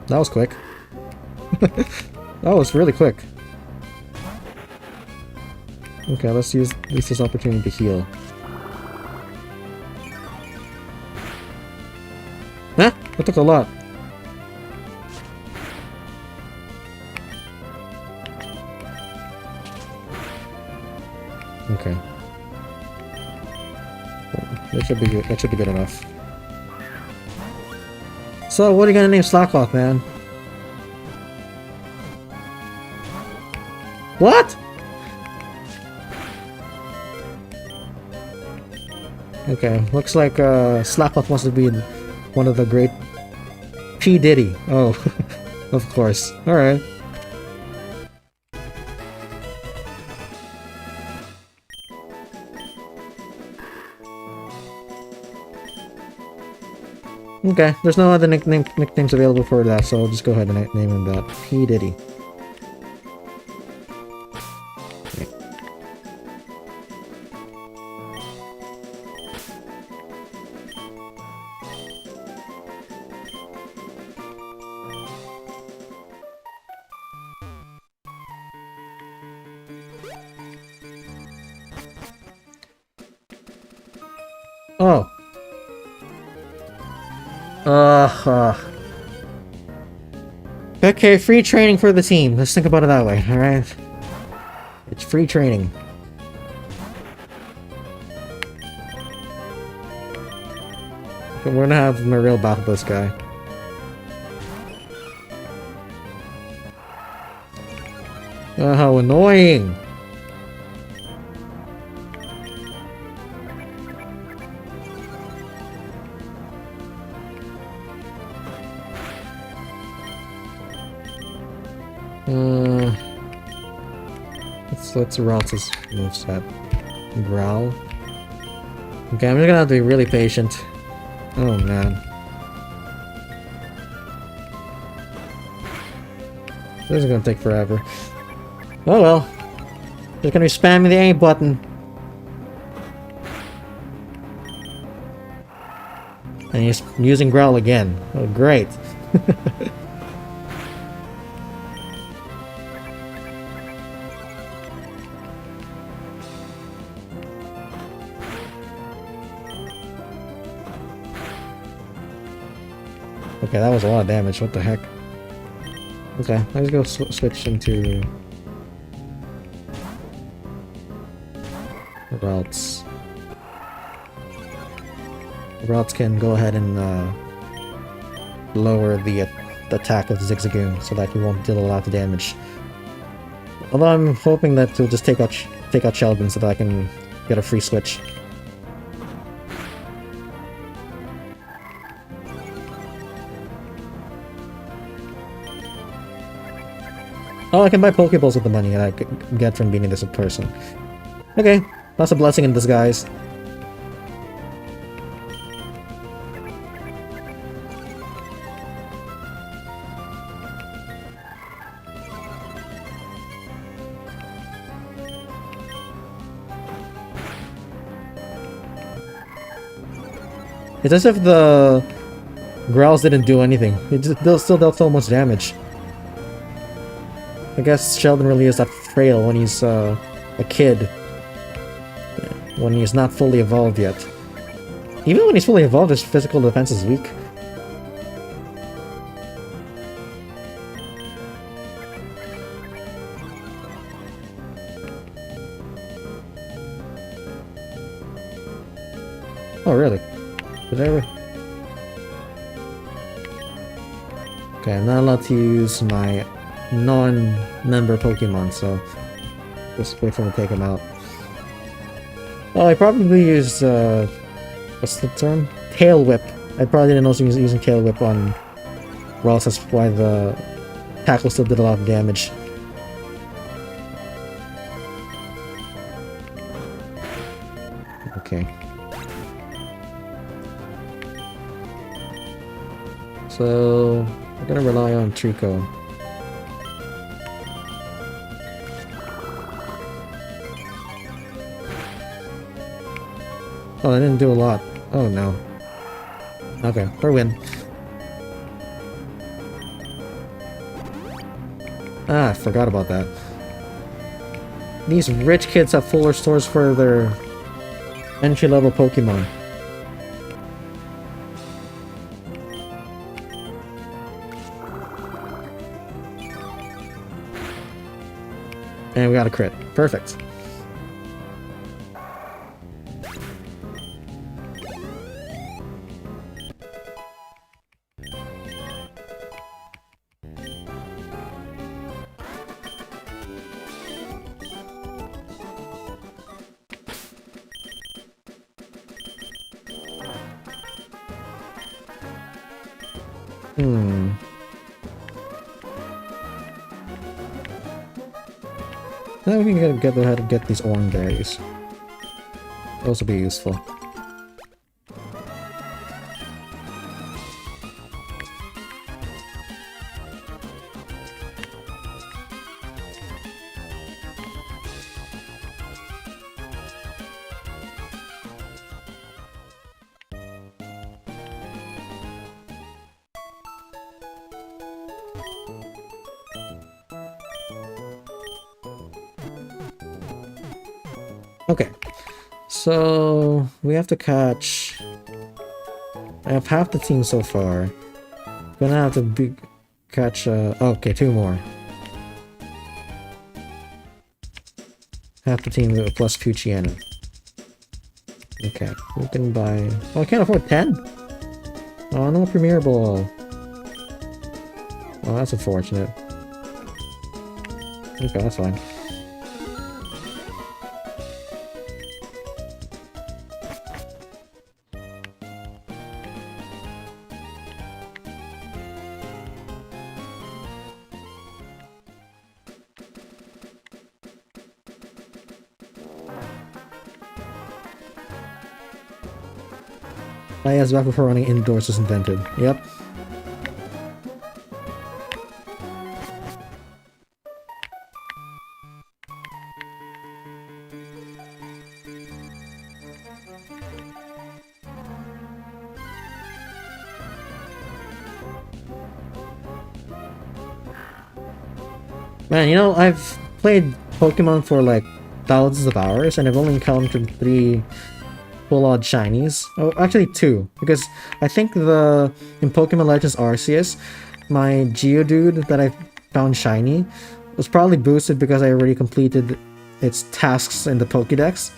that was quick. That was really quick. Okay, let's use this opportunity to heal. Huh? That took a lot. Okay. That should be good. That should be good enough. So, what are you gonna name Slackoff, man? What? Okay, looks like Slackoff wants to be one of the great P. Diddy. Oh, of course. Alright. Okay, there's no other nicknames available for that, so I'll just go ahead and name him that. P. Diddy. Okay. Oh. Okay, free training for the team. Let's think about it that way, alright? It's free training. Okay, we're gonna have a real battle with this guy. Oh, how annoying! Let's Ralts' moveset. Growl. Okay, I'm just gonna have to be really patient. Oh man. This is gonna take forever. Oh well. Just gonna be spamming the A button. And he's using Growl again. Oh, great. Okay, that was a lot of damage. What the heck? Okay, let's go switch into routes. Routes can go ahead and lower the attack of Zigzagoon so that he won't deal a lot of damage. Although I'm hoping that he'll just take out Sheldon so that I can get a free switch. Oh, I can buy Pokeballs with the money that I get from beating this in person. Okay, that's a blessing in disguise. It's as if the Growls didn't do anything. They'll still dealt so much damage. I guess Sheldon really is that frail when he's a kid. When he's not fully evolved yet. Even when he's fully evolved, his physical defense is weak. Oh, really? Did I ever... Okay, I'm not allowed to use my non-member Pokemon, so just wait for him to take him out. Oh, I probably used, what's the term? Tail Whip. I probably didn't know he was using Tail Whip on Ross, that's why the tackle still did a lot of damage. Okay. So, we're gonna rely on Trico. Oh, I didn't do a lot. Oh no. Okay, for win. Ah, I forgot about that. These rich kids have fuller stores for their entry-level Pokemon. And we got a crit. Perfect. Now we can get ahead and get these orange berries. Those will be useful. Okay, so we have to catch... I have half the team so far. Gonna have to catch, okay, 2 more. Half the team plus Puchiana. Okay, we can buy... Oh, I can't afford 10? Oh, no Premier Ball. Oh, that's unfortunate. Okay, that's fine. Yes, back before running indoors was invented. Yep. Man, you know, I've played Pokemon for like thousands of hours and I've only encountered 3 full-odd shinies. Oh, actually 2, because I think in Pokemon Legends Arceus, my Geodude that I found shiny was probably boosted because I already completed its tasks in the Pokédex.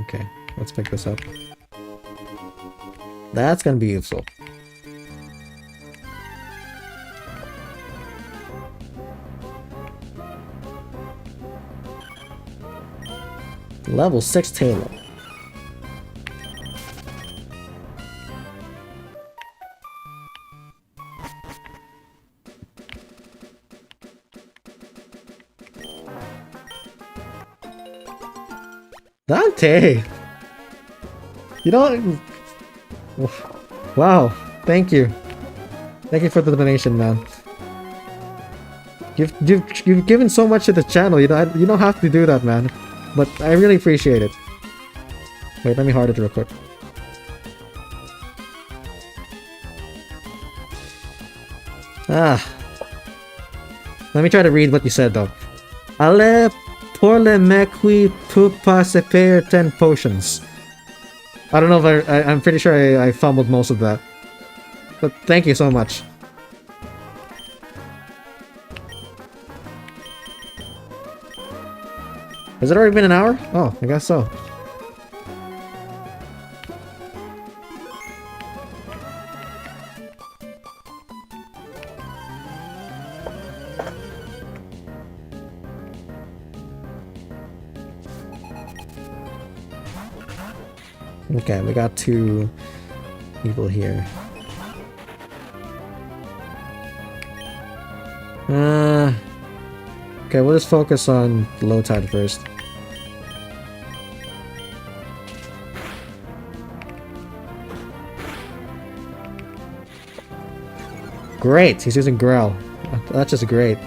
Okay, let's pick this up. That's gonna be useful. Level 6 Taylor. Dante! You know... Wow, thank you. Thank you for the donation, man. You've given so much to the channel, you don't have to do that, man. But I really appreciate it. Wait, let me heart it real quick. Ah. Let me try to read what you said, though. Ale pour le mequi pour pas se payer 10 potions. I don't know if I'm pretty sure I fumbled most of that. But thank you so much. Has it already been an hour? Oh, I guess so. Okay, we got 2 people here. Okay, we'll just focus on low tide first. Great! He's using Growl. That's just great.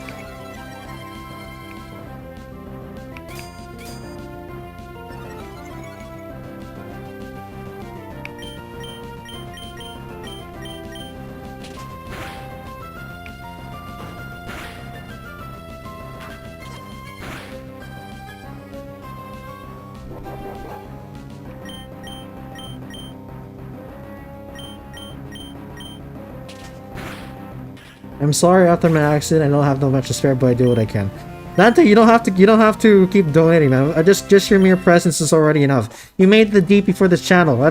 I'm sorry after my accident. I don't have no much to spare, but I do what I can. Dante, you don't have to keep donating, man. Just your mere presence is already enough. You made the DP for this channel.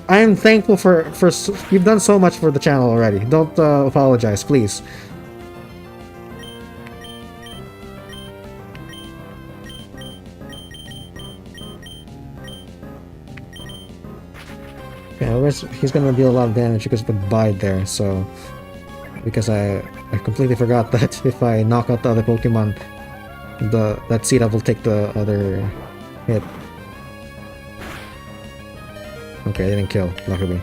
I am thankful for you've done so much for the channel already. Don't apologize, please. Okay, he's gonna deal a lot of damage because of the bide there, so... Because I completely forgot that if I knock out the other Pokemon, that Seed will take the other hit. Okay, I didn't kill, luckily.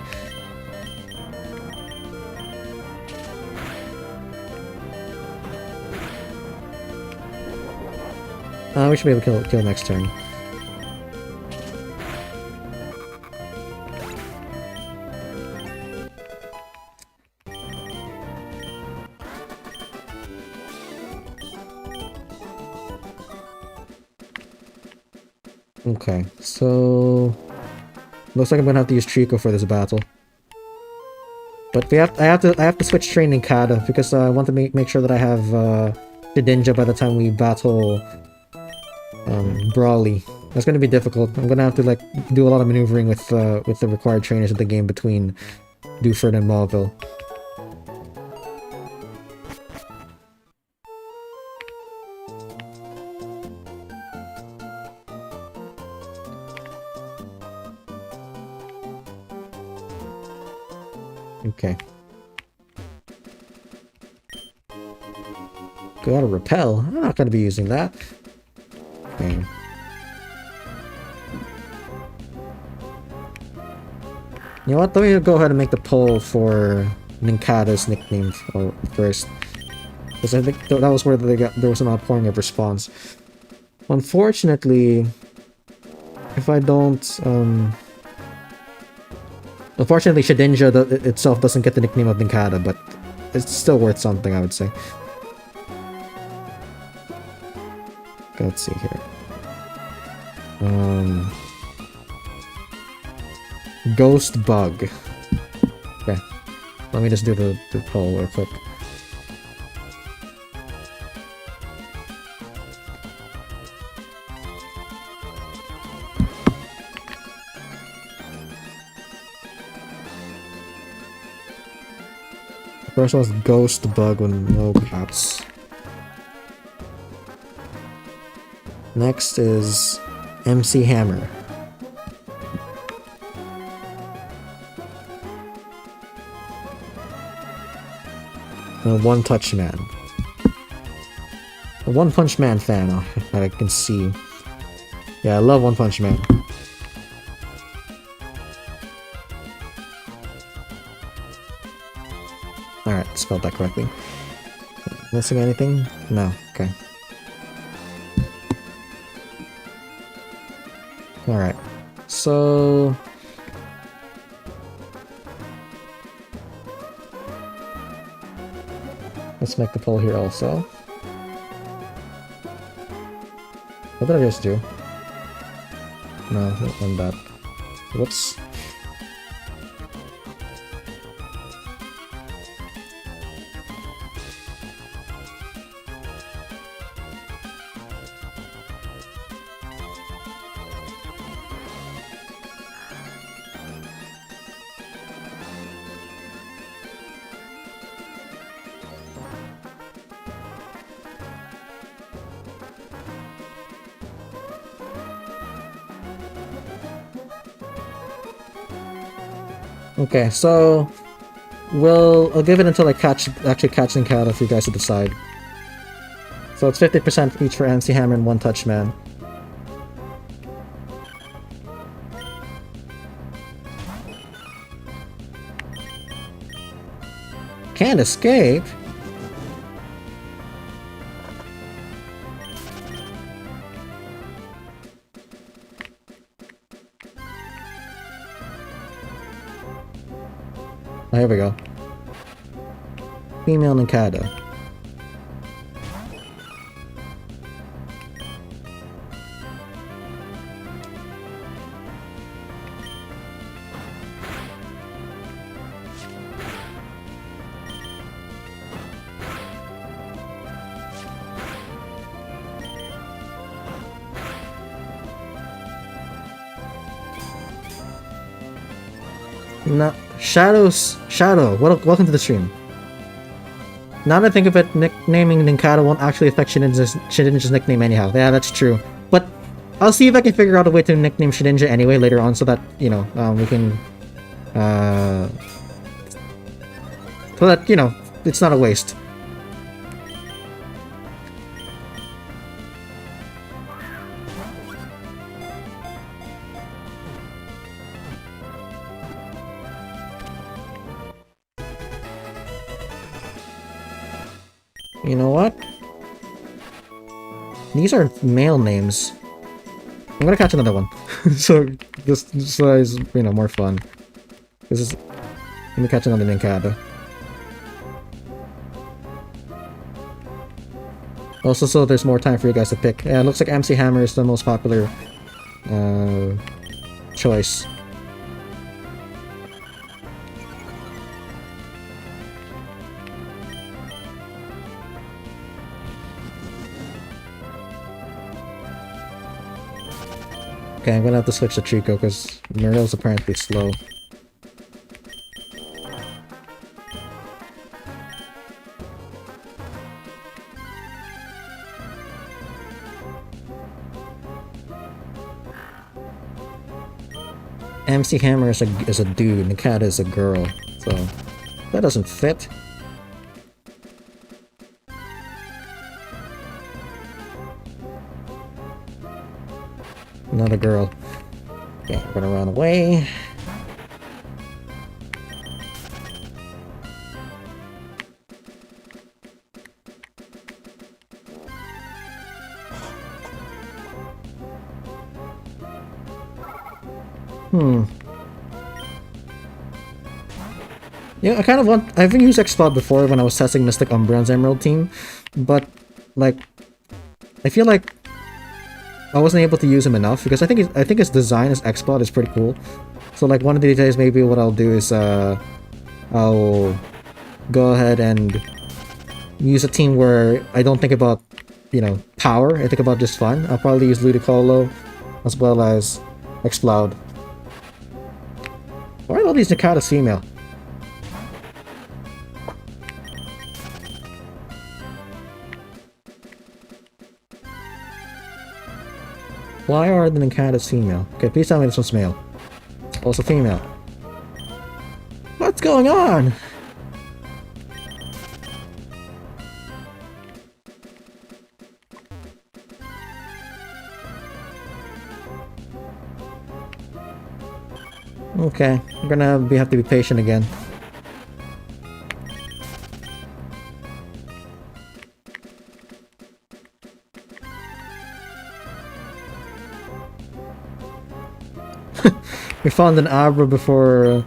We should be able to kill next turn. Okay, so looks like I'm gonna have to use Trico for this battle. But I have to switch train Nincada because I want to make sure that I have Shedinja by the time we battle Brawly. That's gonna be difficult. I'm gonna have to like do a lot of maneuvering with the required trainers in the game between Dewford and Mauville. Okay. Gotta repel. I'm not gonna be using that. Okay. You know what? Let me go ahead and make the poll for Nincada's nickname first. Because I think that was where there was an outpouring of response. Unfortunately, if I don't, unfortunately, Shedinja itself doesn't get the nickname of Ninkata, but it's still worth something, I would say. Okay, let's see here. Ghost Bug. Okay, let me just do the poll real quick. First one was Ghost Bug with no caps. Next is MC Hammer. And One Touch Man. A One Punch Man fan that I can see. Yeah, I love One Punch Man. Alright, spelled that correctly. Missing anything? No, okay. Alright, so... let's make the poll here also. What did I just do? No, not that. Whoops. Okay, so I'll give it until I actually catch Ninkata for you guys to decide. So it's 50% each for MC Hammer and One Touch Man. Can't escape? Oh, here we go. Female Ninkata. No, Shadow, welcome to the stream. Now that I think of it, nicknaming Ninkata won't actually affect Shedinja's nickname anyhow. Yeah, that's true. But I'll see if I can figure out a way to nickname Shedinja anyway later on so that, you know, we can... so that, you know, it's not a waste. You know what? These are male names. I'm gonna catch another one. so is, you know, more fun. This is... let me catch another Ninkata. Also, so there's more time for you guys to pick. Yeah, it looks like MC Hammer is the most popular choice. Okay, I'm gonna have to switch to Trico because Muriel's apparently slow. MC Hammer is a dude, Ninkata is a girl, so that doesn't fit. Not a girl. Okay, we're gonna run away. Hmm. Yeah, I kind of want... I haven't used X-Spot before when I was testing Mystic Umbreon's Emerald team, but, like, I feel like I wasn't able to use him enough, because I think his design as X-Spot is pretty cool. So, like, one of these days, maybe what I'll do is, I'll go ahead and use a team where I don't think about, you know, power, I think about just fun. I'll probably use Ludicolo, as well as Explode. Why are all these Nakatas female? Why are the Nakatas female? Okay, please tell me this one's male. Also female. What's going on? Okay, we're gonna have to be patient again. We found an Abra before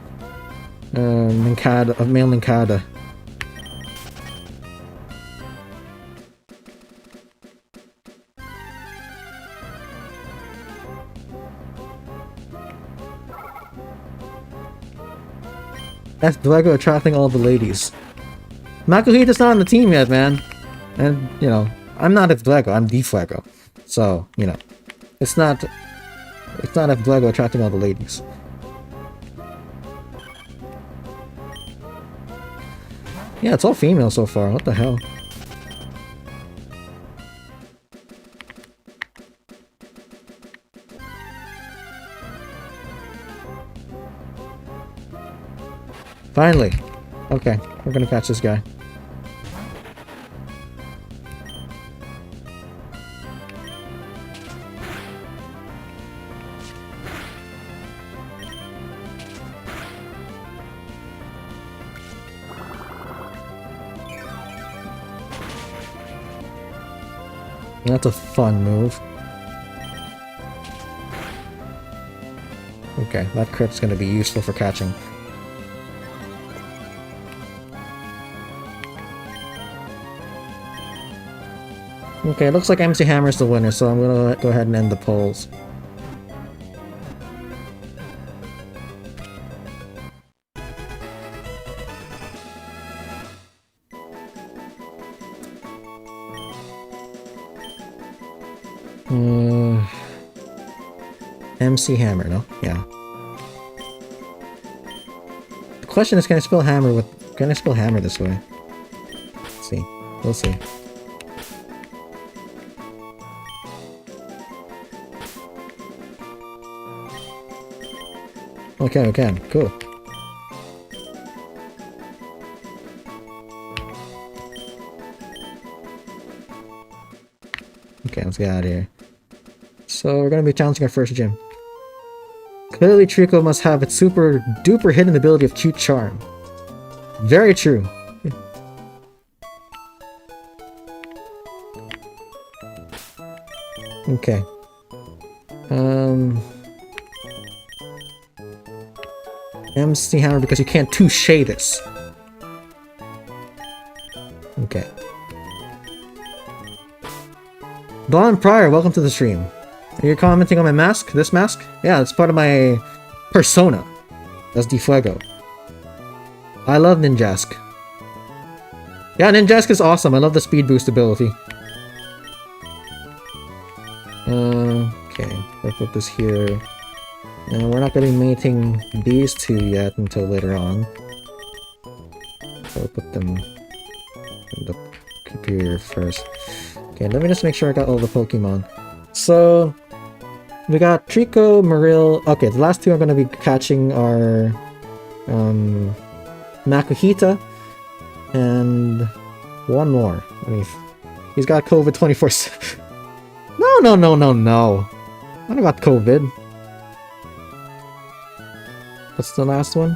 Nincada, a male Nincada. That's DFuego attracting all the ladies. Makuhita's not on the team yet, man. And, you know, I'm not DFuego, I'm DFuego. So, you know, it's not DFuego attracting all the ladies. Yeah, it's all female so far, what the hell? Finally! Okay, we're gonna catch this guy. That's a fun move. Okay, that crit's gonna be useful for catching. Okay, it looks like MC Hammer's the winner, so I'm gonna go ahead and end the polls. MC Hammer, no? Yeah. The question is, can I spell hammer this way? Let's see. We'll see. Okay, we can. Cool. Okay, let's get out of here. So we're gonna be challenging our first gym. Clearly Trico must have its super duper hidden ability of cute charm. Very true. Okay. MC Hammer because you can't touche this. Okay. Don Pryor, welcome to the stream. Are you commenting on my mask? This mask? Yeah, it's part of my persona. That's DFuego. I love Ninjask. Yeah, Ninjask is awesome. I love the speed boost ability. Okay, let's put this here. And we're not going to be mating these two yet until later on. So I'll put them in the computer first. Okay, let me just make sure I got all the Pokemon. So, we got Trico, Marill. Okay, the last two are going to be catching are Makuhita and one more. I mean, he's got COVID 24/7. No. I don't got COVID. What's the last one?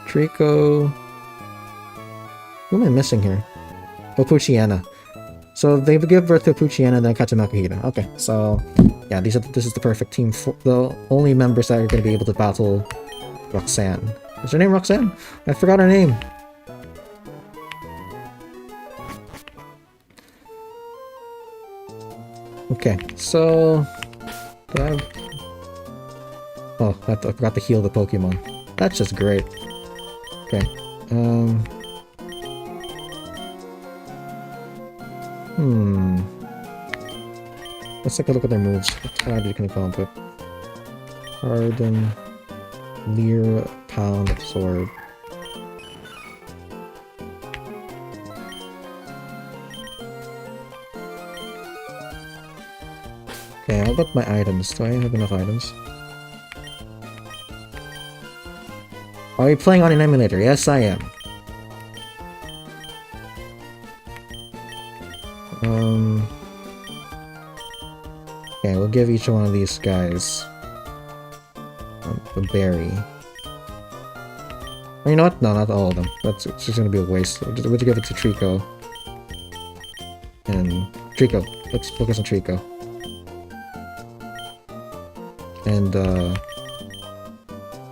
Trico. Who am I missing here? Oh, Poochyena. So they give birth to Poochyena and then Katamakahita. Okay, so yeah, this is the perfect team for the only members that are going to be able to battle Roxanne. Is her name Roxanne? I forgot her name. Okay, so oh, I forgot to heal the Pokemon. That's just great. Okay, let's take a look at their moves. What kind can we come up with? Harden, Leer, Pound, Absorb. Okay, how about my items? Do I have enough items? Are you playing on an emulator? Yes, I am. Okay, we'll give each one of these guys a berry. Or you know what? No, not all of them. It's just gonna be a waste. We'll just give it to Trico. And Trico. Let's focus on Trico. And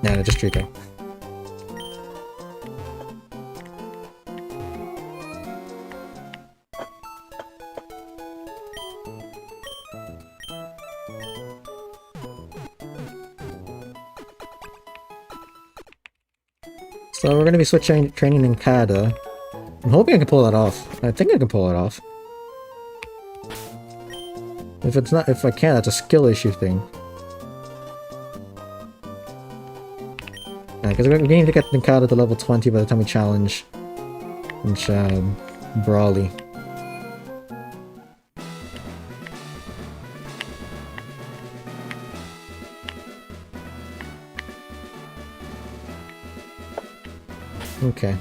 nah, just Trico. So we're gonna be switching training in Kada. I'm hoping I can pull that off. I think I can pull it off. If I can't, that's a skill issue thing. Because we need to get Ninkata to level 20 by the time we challenge Brawly. Okay.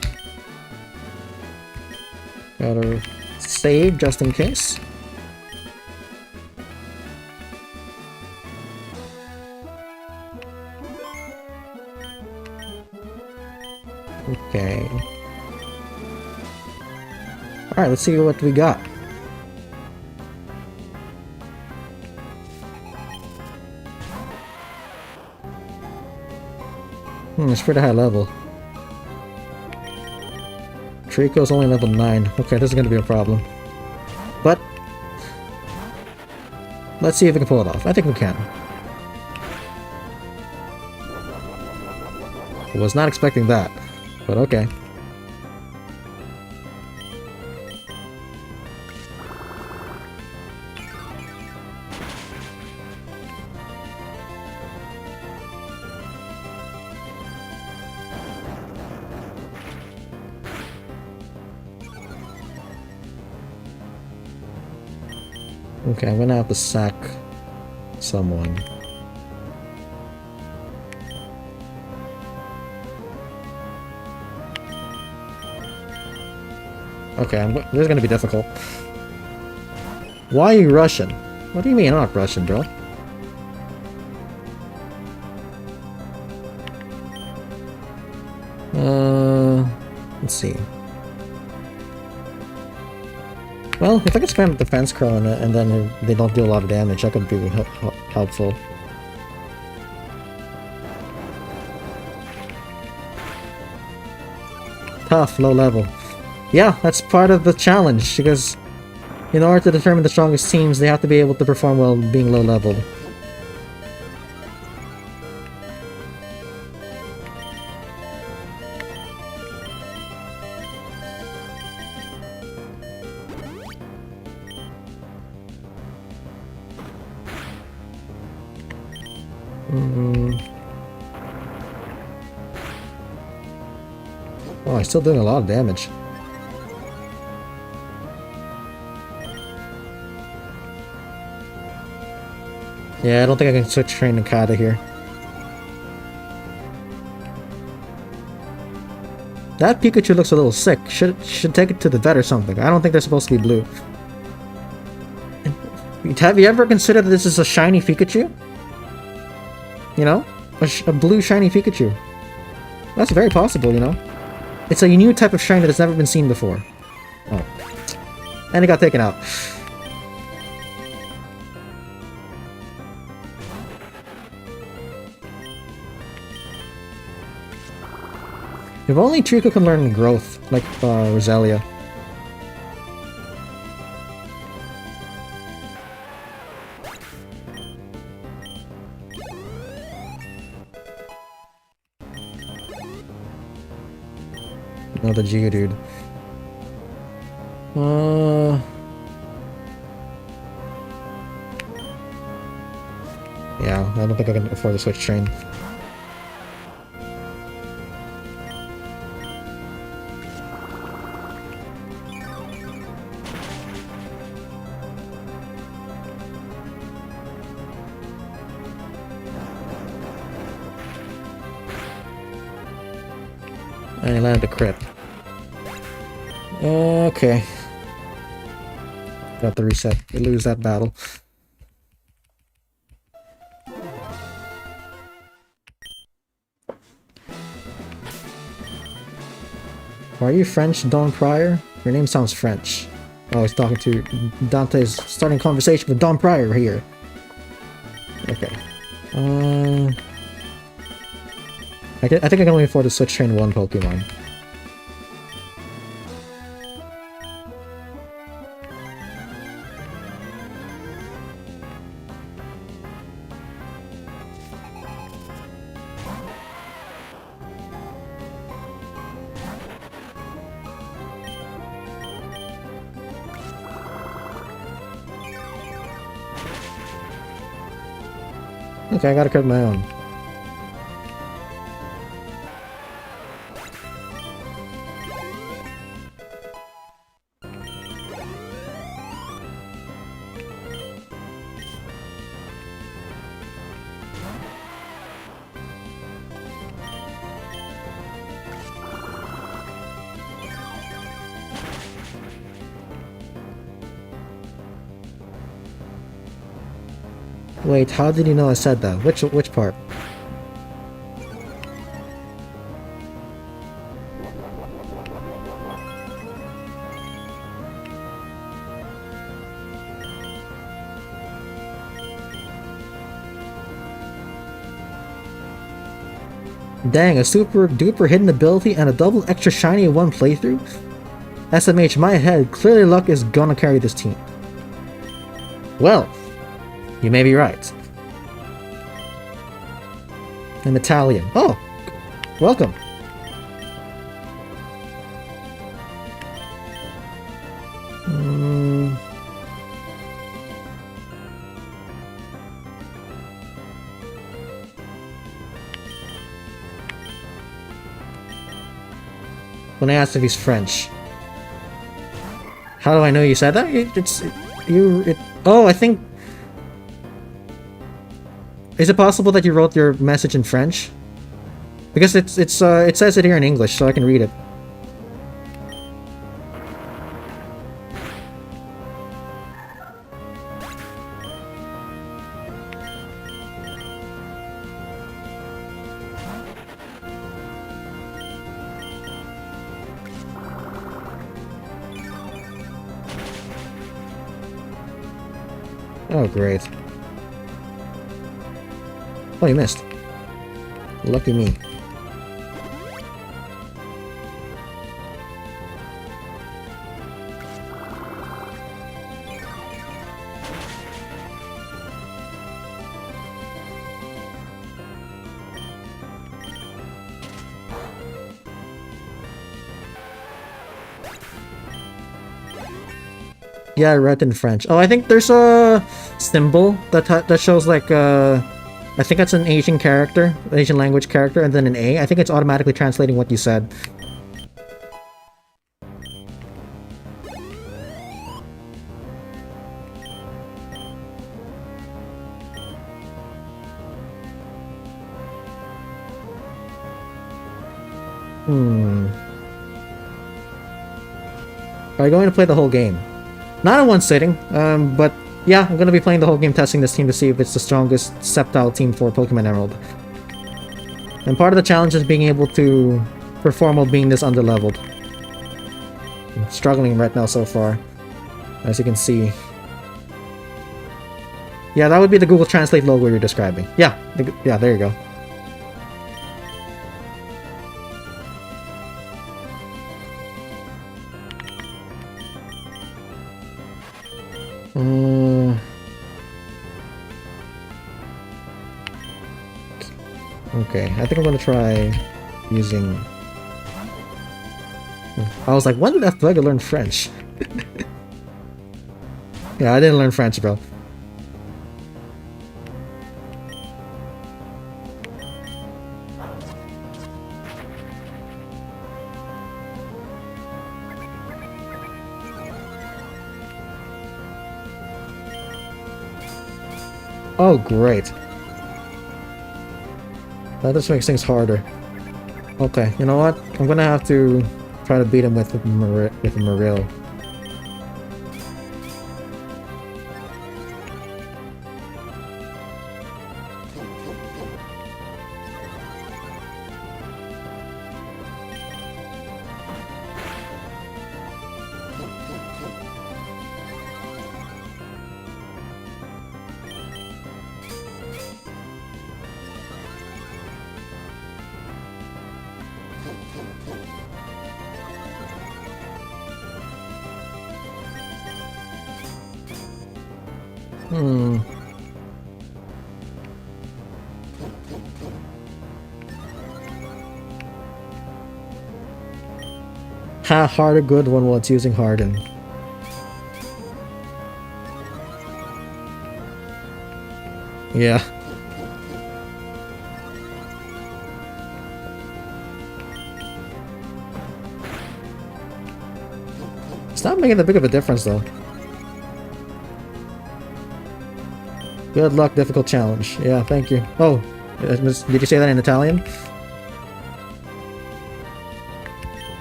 Gotta save just in case. Okay. Alright, let's see what we got. It's pretty high level. Trico's only level 9. Okay, this is gonna be a problem. But let's see if we can pull it off. I think we can. I was not expecting that. But okay. Okay, I'm gonna have to sack someone. Okay, this is gonna be difficult. Why are you Russian? What do you mean I'm not Russian, bro? Let's see. Well, if I could spam defense curl in it and then they don't do a lot of damage, that could be helpful. Tough, low level. Yeah, that's part of the challenge, because in order to determine the strongest teams, they have to be able to perform well being low level. Oh, I'm still doing a lot of damage. Yeah, I don't think I can switch train to Kata here. That Pikachu looks a little sick. Should take it to the vet or something. I don't think they're supposed to be blue. Have you ever considered that this is a shiny Pikachu? You know? A blue shiny Pikachu. That's very possible, you know? It's a new type of shiny that's never been seen before. Oh. And it got taken out. If only Trico can learn growth, like Roselia. No, the Geodude. Yeah, I don't think I can afford to switch train. And he landed a crit. Okay. Got the reset. We lose that battle. Are you French, Don Pryor? Your name sounds French. Oh, he's talking to... Dante's starting a conversation with Don Pryor here. Okay. I think I can only afford to switch train one Pokemon. Okay, I gotta cut my own. Wait, how did you know I said that? Which part? Dang, a super duper hidden ability and a double extra shiny in one playthrough? SMH, my head, clearly luck is gonna carry this team. Well, you may be right. I'm Italian. Oh! Welcome! When I asked if he's French. How do I know you said that? Oh, I think... Is it possible that you wrote your message in French? Because it says it here in English, so I can read it. Oh, great. Oh, you missed. Lucky me. Yeah, I read in French. Oh, I think there's a symbol that shows like I think that's an Asian character, Asian language character, and then an A. I think it's automatically translating what you said. Are you going to play the whole game? Not in one sitting, but yeah, I'm going to be playing the whole game, testing this team to see if it's the strongest Sceptile team for Pokémon Emerald. And part of the challenge is being able to perform while being this underleveled. I'm struggling right now so far. as you can see. Yeah, that would be the Google Translate logo you're describing. Yeah, yeah, there you go. Okay, I think I'm gonna try using... I was like, when did DFuego learn French? Yeah, I didn't learn French, bro. Oh, great. That just makes things harder. Okay, you know what? I'm gonna have to try to beat him with Marill. Ha, harder good one while it's using Harden. Yeah. It's not making that big of a difference though. Good luck, difficult challenge. Yeah, thank you. Oh, did you say that in Italian?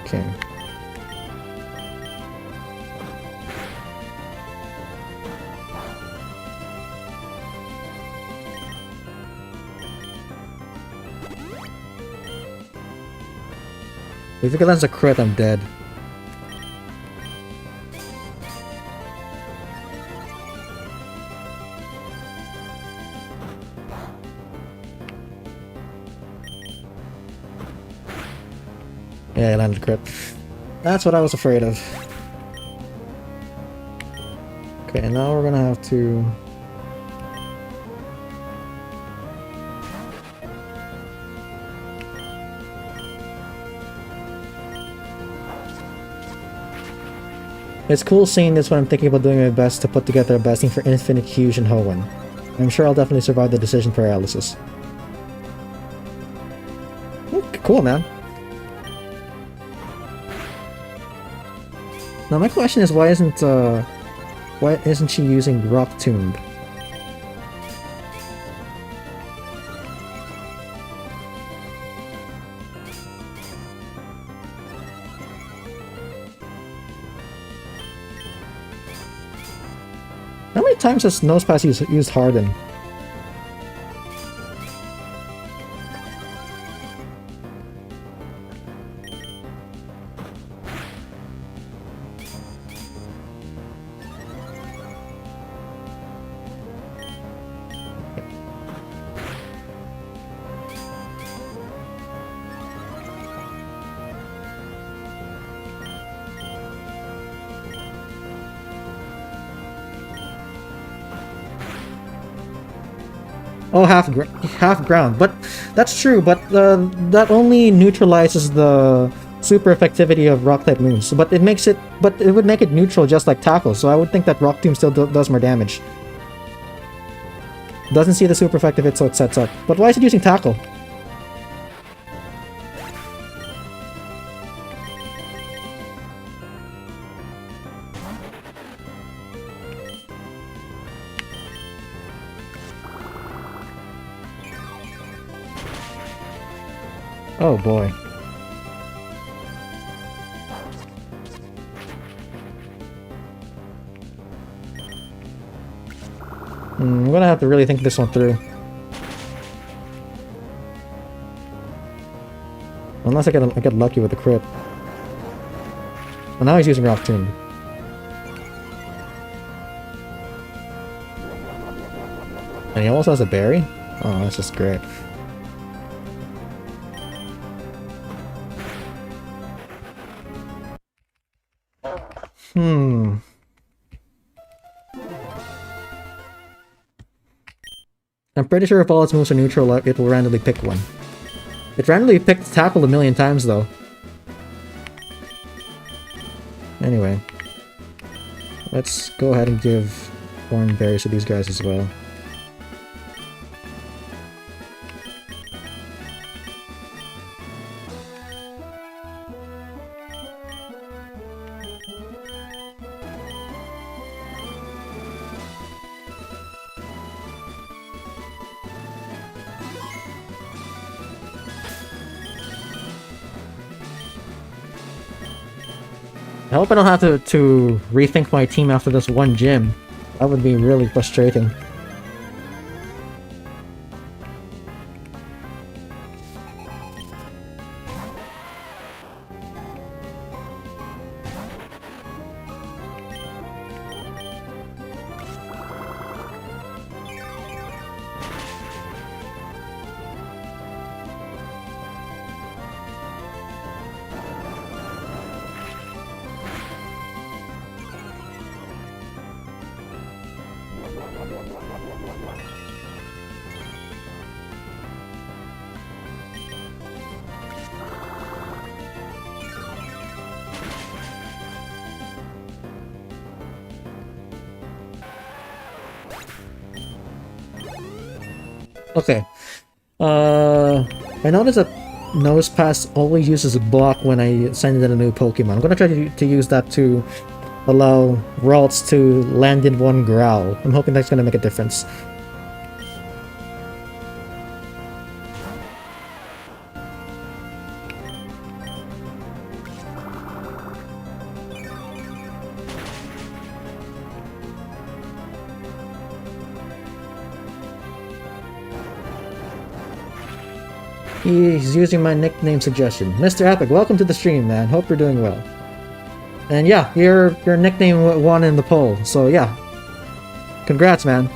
Okay. If it lands a crit, I'm dead. Yeah, I landed a crit. That's what I was afraid of. Okay, now we're gonna have to... It's cool seeing this when I'm thinking about doing my best to put together a best team for Infinite Huge and Hoenn. I'm sure I'll definitely survive the decision paralysis. Okay, cool, man. Now my question is, why isn't she using Rock Tomb? How many times has Nosepass used Harden? Oh, half ground, but that's true. But that only neutralizes the super effectivity of rock type moves. But it makes it, but it would make it neutral just like Tackle. So I would think that Rock Tomb still does more damage. Doesn't see the super effective hit, so it sets up. But why is it using Tackle? Oh boy. I'm gonna have to really think this one through. Unless I get lucky with the crit. Well, now he's using Rock Tomb. And he also has a berry? Oh, that's just great. I'm pretty sure if all its moves are neutral, it will randomly pick one. It randomly picked Tackle a million times, though. Anyway. Let's go ahead and give Horn Berries to these guys as well. I hope I don't have to rethink my team after this one gym. That would be really frustrating. Okay. I noticed that Nosepass always uses a block when I send in a new Pokemon. I'm gonna try to use that to allow Ralts to land in one growl. I'm hoping that's gonna make a difference. He's using my nickname suggestion. Mr. Epic, welcome to the stream, man. Hope you're doing well. And yeah, your nickname won in the poll, so yeah. Congrats, man.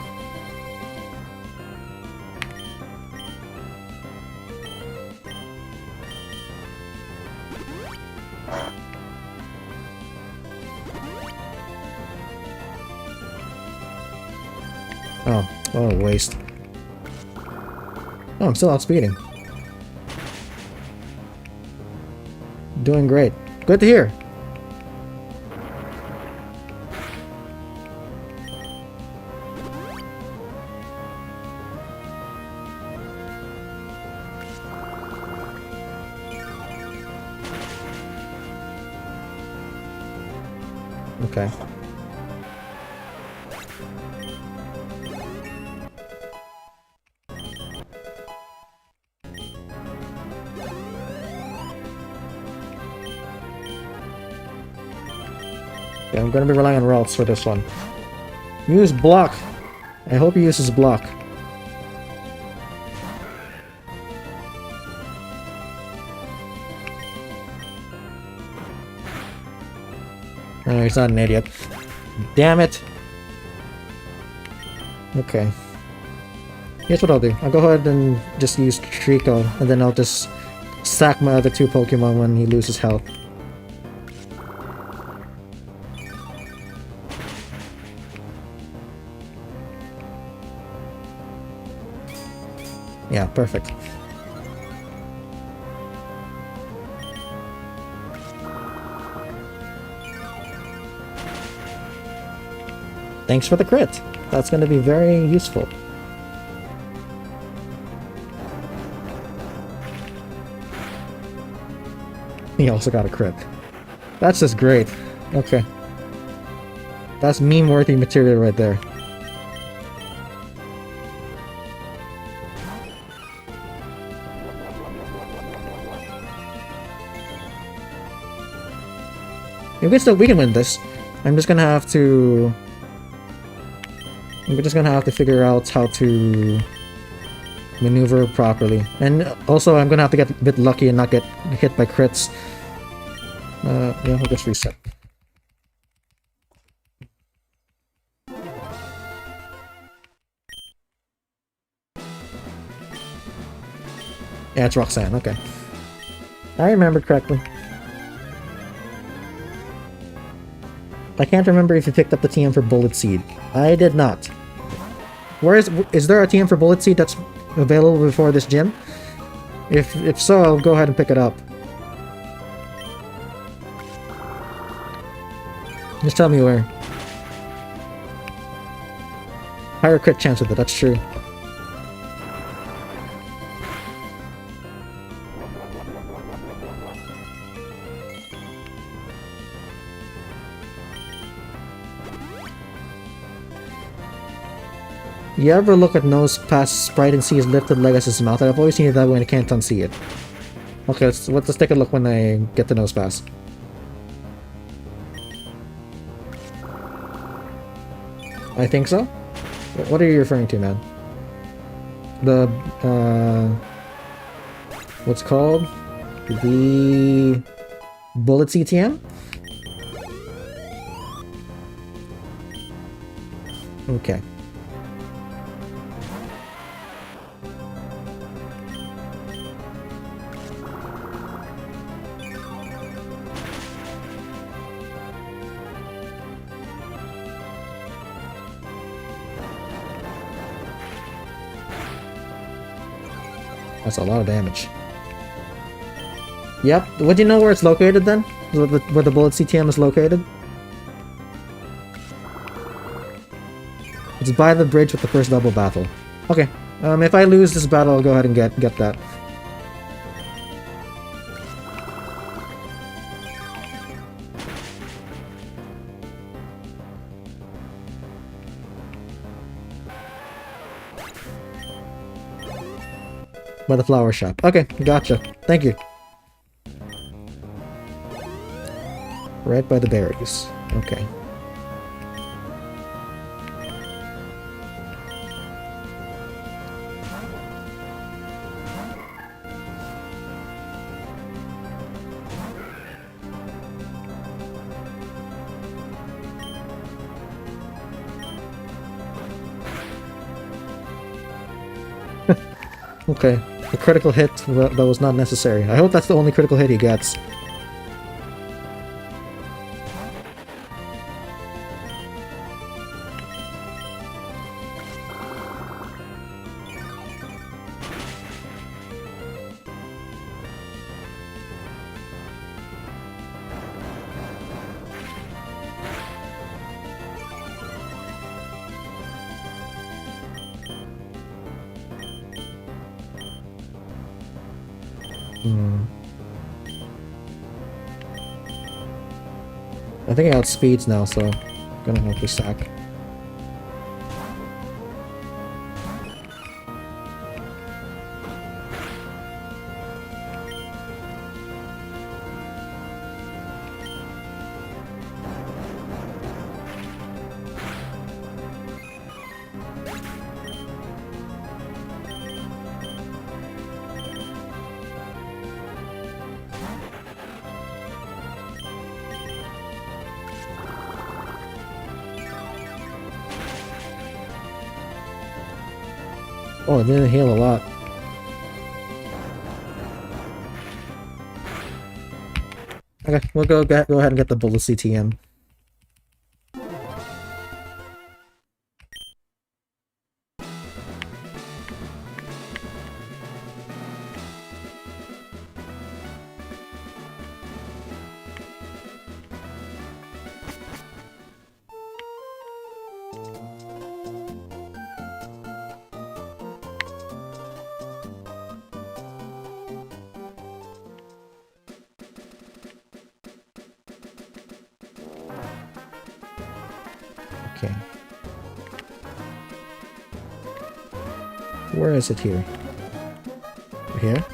Oh, waste. Oh, I'm still outspeeding. Doing great. Good to hear. Okay. Yeah, I'm gonna be relying on Ralts for this one. Use block. I hope he uses block. Oh, he's not an idiot. Damn it. Okay. Here's what I'll do. I'll go ahead and just use Trico, and then I'll just sack my other two Pokemon when he loses health. Yeah, perfect. Thanks for the crit. That's going to be very useful. He also got a crit. That's just great. Okay. That's meme-worthy material right there. We can win this. I'm just gonna have to figure out how to maneuver properly. And also I'm gonna have to get a bit lucky and not get hit by crits. Yeah, we'll just reset. Yeah, it's Roxanne, okay. I remember correctly. I can't remember if you picked up the TM for Bullet Seed. I did not. Is there a TM for Bullet Seed that's available before this gym? If so, I'll go ahead and pick it up. Just tell me where. Higher crit chance with it, that's true. You ever look at nose past Sprite and see his lifted leg as his mouth? I've always seen it that way and I can't unsee it. Okay, let's take a look when I get the nose pass. I think so? What are you referring to, man? The, what's called? The Bullet CTM? Okay. That's a lot of damage. Yep. Would you know where it's located then? Where the Bullet CTM is located? It's by the bridge with the first double battle. Okay. If I lose this battle, I'll go ahead and get that. By the flower shop. Okay, gotcha. Thank you. Right by the berries. Okay. Okay. A critical hit that was not necessary. I hope that's the only critical hit he gets. I think I outspeeds now, so I'm gonna have to sack. Oh, it didn't heal a lot. Okay, we'll go ahead and get the Bullet CTM. Okay. Where is it here? Here?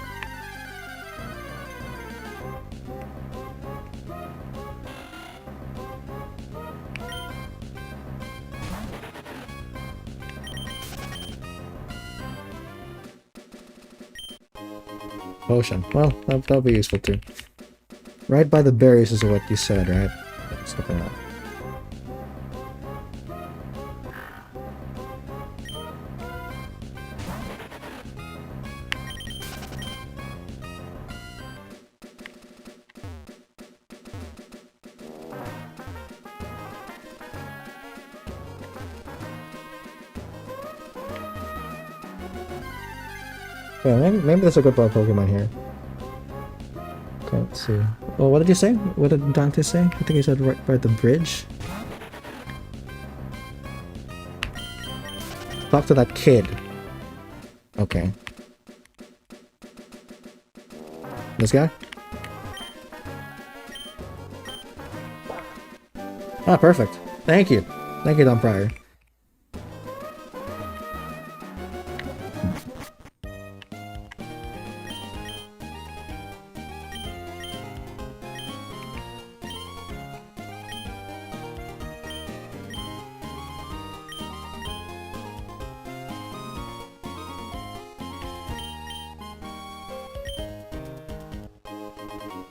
Potion. Well, that'll be useful too. Right by the berries is what you said, right? Let's look it up. Yeah, maybe there's a good Pokemon here. Okay, let's see. Well, what did you say? What did Dante say? I think he said right by the bridge. Talk to that kid. Okay. This guy? Ah, perfect. Thank you. Thank you, Don Pryor.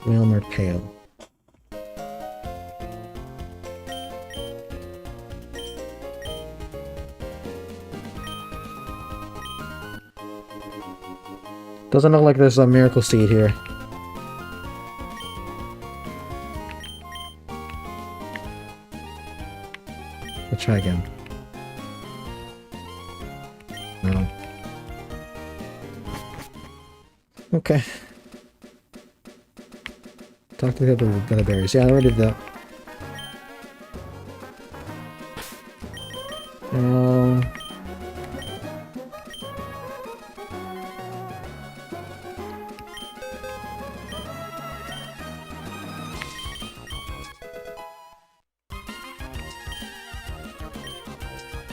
Wilmer Pale. Doesn't look like there's a miracle seed here. Let's try again. No. Okay. Talk to the other berries. Yeah, I already did that.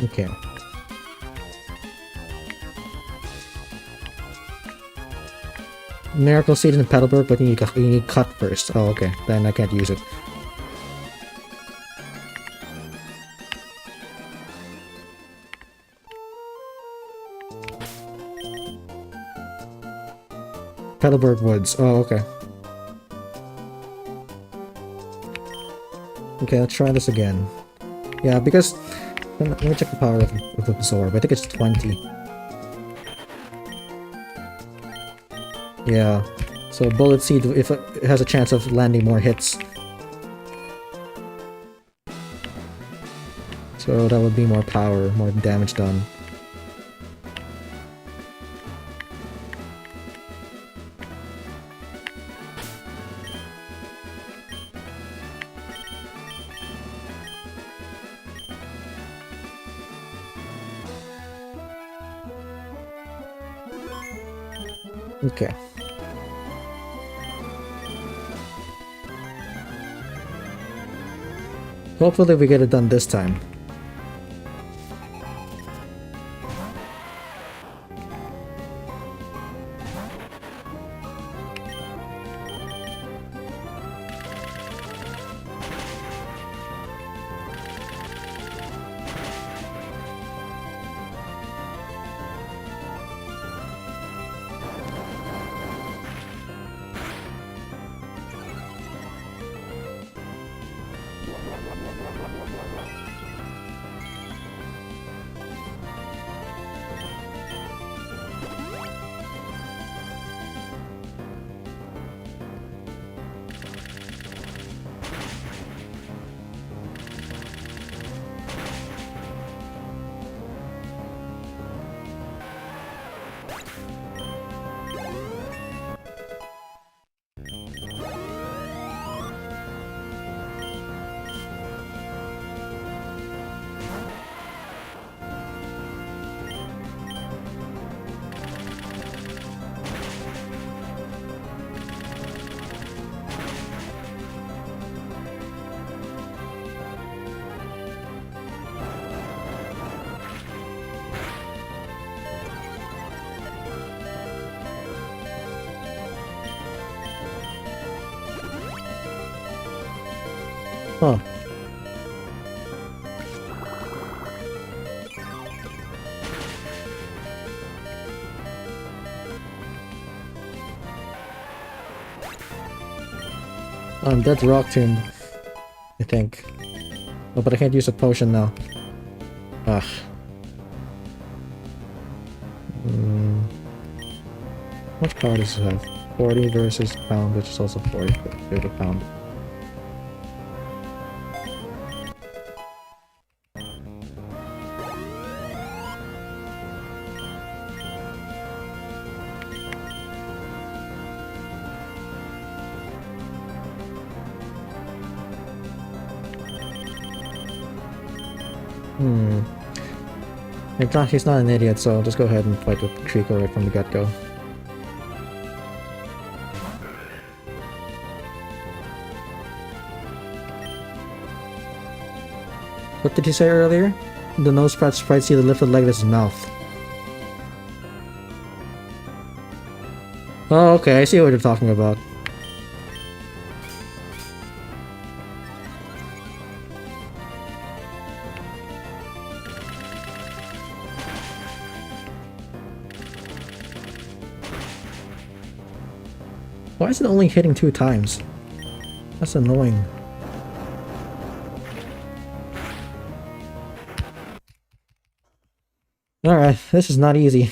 Okay. Miracle Seed in Petalburg, but you need cut first. Oh, okay. Then I can't use it. Petalburg Woods. Oh, okay. Okay, let's try this again. Yeah, because... Let me check the power of Absorb. I think it's 20. Yeah. So Bullet Seed, if it has a chance of landing more hits. So that would be more power, more damage done. Okay. Hopefully we get it done this time. Huh. I'm dead rock tomb, I think. Oh, but I can't use a potion now. Ah. How much power does it have? 40 versus pound, which is also 40 for the pound. Hmm. He's not an idiot, so I'll just go ahead and fight with Trico right from the get-go. What did he say earlier? The nose sprites see the lifted leg of his mouth. Oh, okay, I see what you're talking about. Why is it only hitting 2 times? That's annoying. Alright, this is not easy.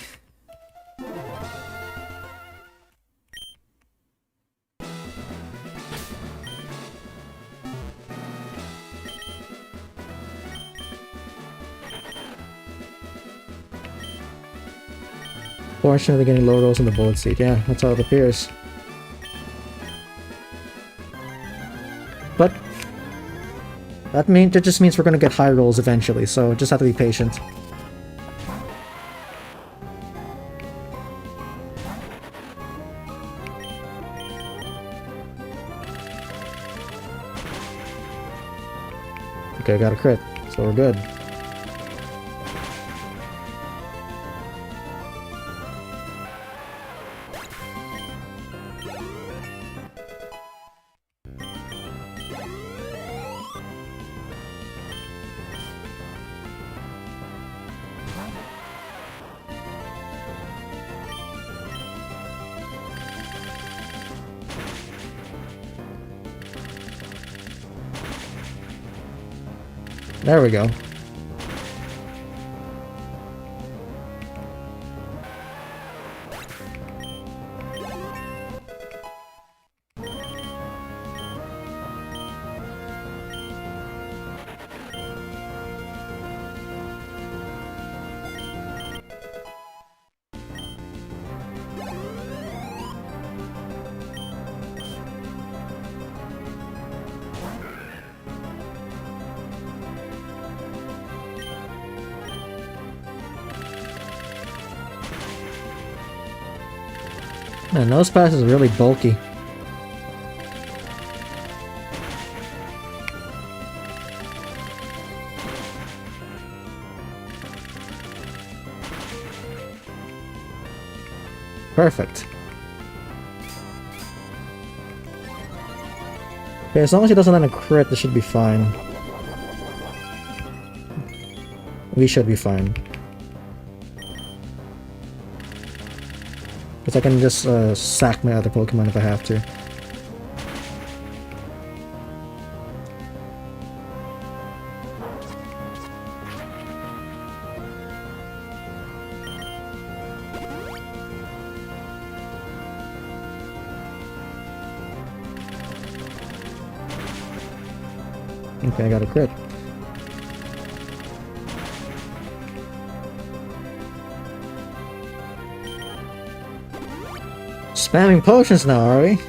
Fortunately, getting low rolls in the bullet seat. Yeah, that's how it appears. But that just means we're gonna get high rolls eventually, so just have to be patient. Okay, I got a crit, so we're good. There we go. Man, Nose Pass is really bulky. Perfect. Okay, as long as he doesn't land a crit, this should be fine. We should be fine. Because I can just sack my other Pokemon if I have to. Okay, I got a crit. Spamming potions now, are we?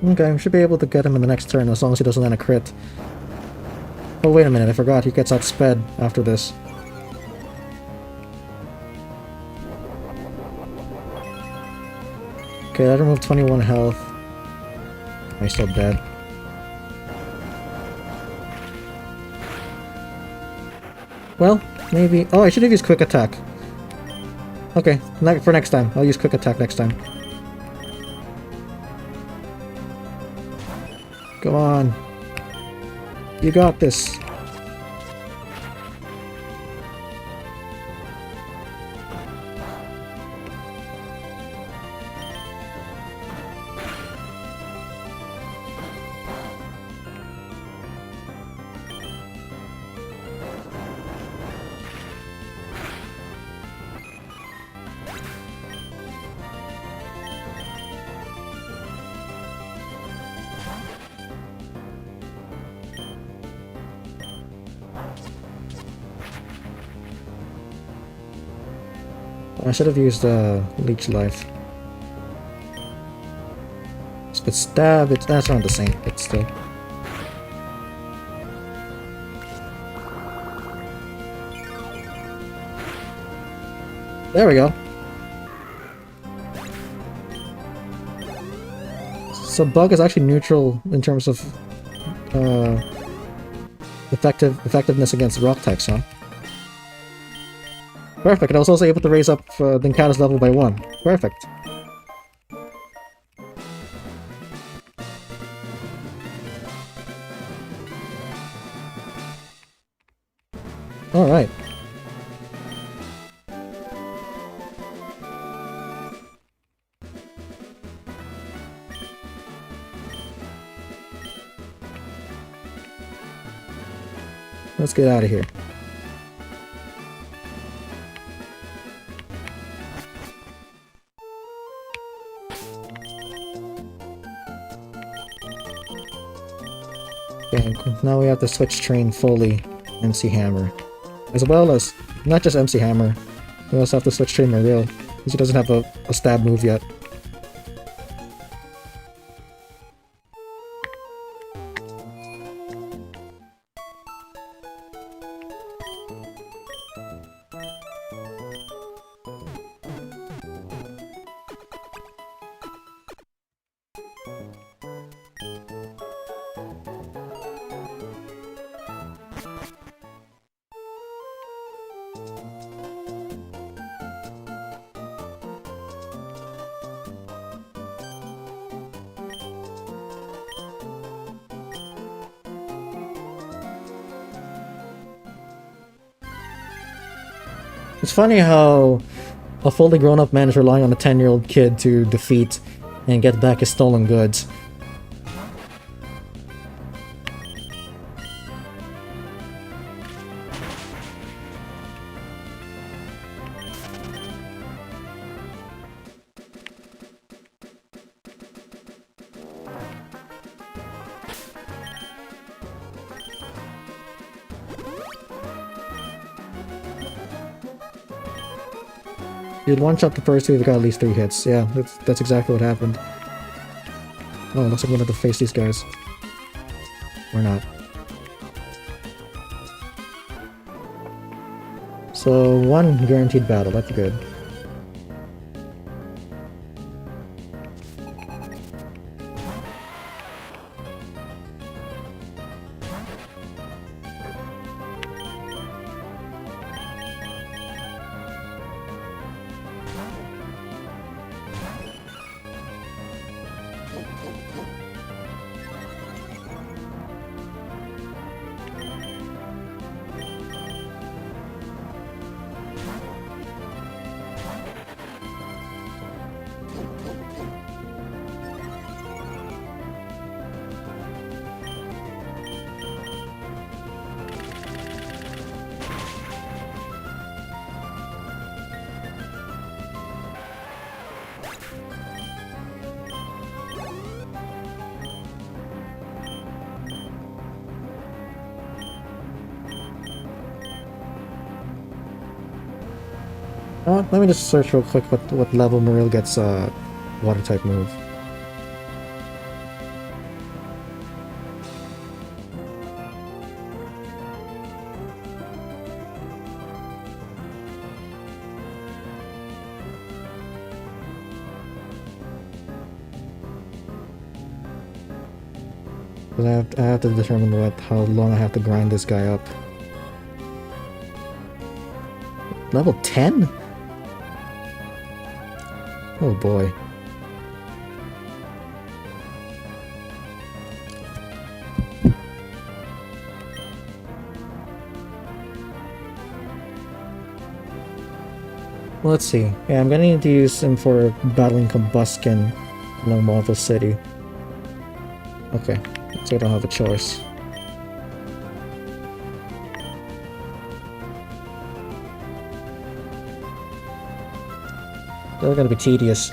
Okay, we should be able to get him in the next turn as long as he doesn't land a crit. Oh, wait a minute, I forgot. He gets outsped after this. Okay, that removed 21 health. He's still dead. Well, maybe... Oh, I should have used Quick Attack. Okay, for next time. I'll use Quick Attack next time. Come on. You got this. I should have used Leech Life. But Stab, that's not the same, but still. There we go. So Bug is actually neutral in terms of effectiveness against rock types, huh? Perfect, and I was also able to raise up the Nincada's level by 1. Perfect. Alright. Let's get out of here. Okay, now we have to switch train fully MC Hammer. As well as, not just MC Hammer, we also have to switch train Marill, because he doesn't have a stab move yet. It's funny how a fully grown-up man is relying on a 10-year-old kid to defeat and get back his stolen goods. You'd one-shot the first two if you got at least 3 hits. Yeah, that's exactly what happened. Oh, looks like I'm gonna have to face these guys. Or not. So, 1 guaranteed battle, that's good. Let me just search real quick what level Marill gets water type move. Because I have to determine how long I have to grind this guy up. Level 10? Oh boy. Let's see. Yeah, I'm gonna need to use him for battling Combuskin along Marvel City. Okay, so I don't have a choice. They're gonna be tedious.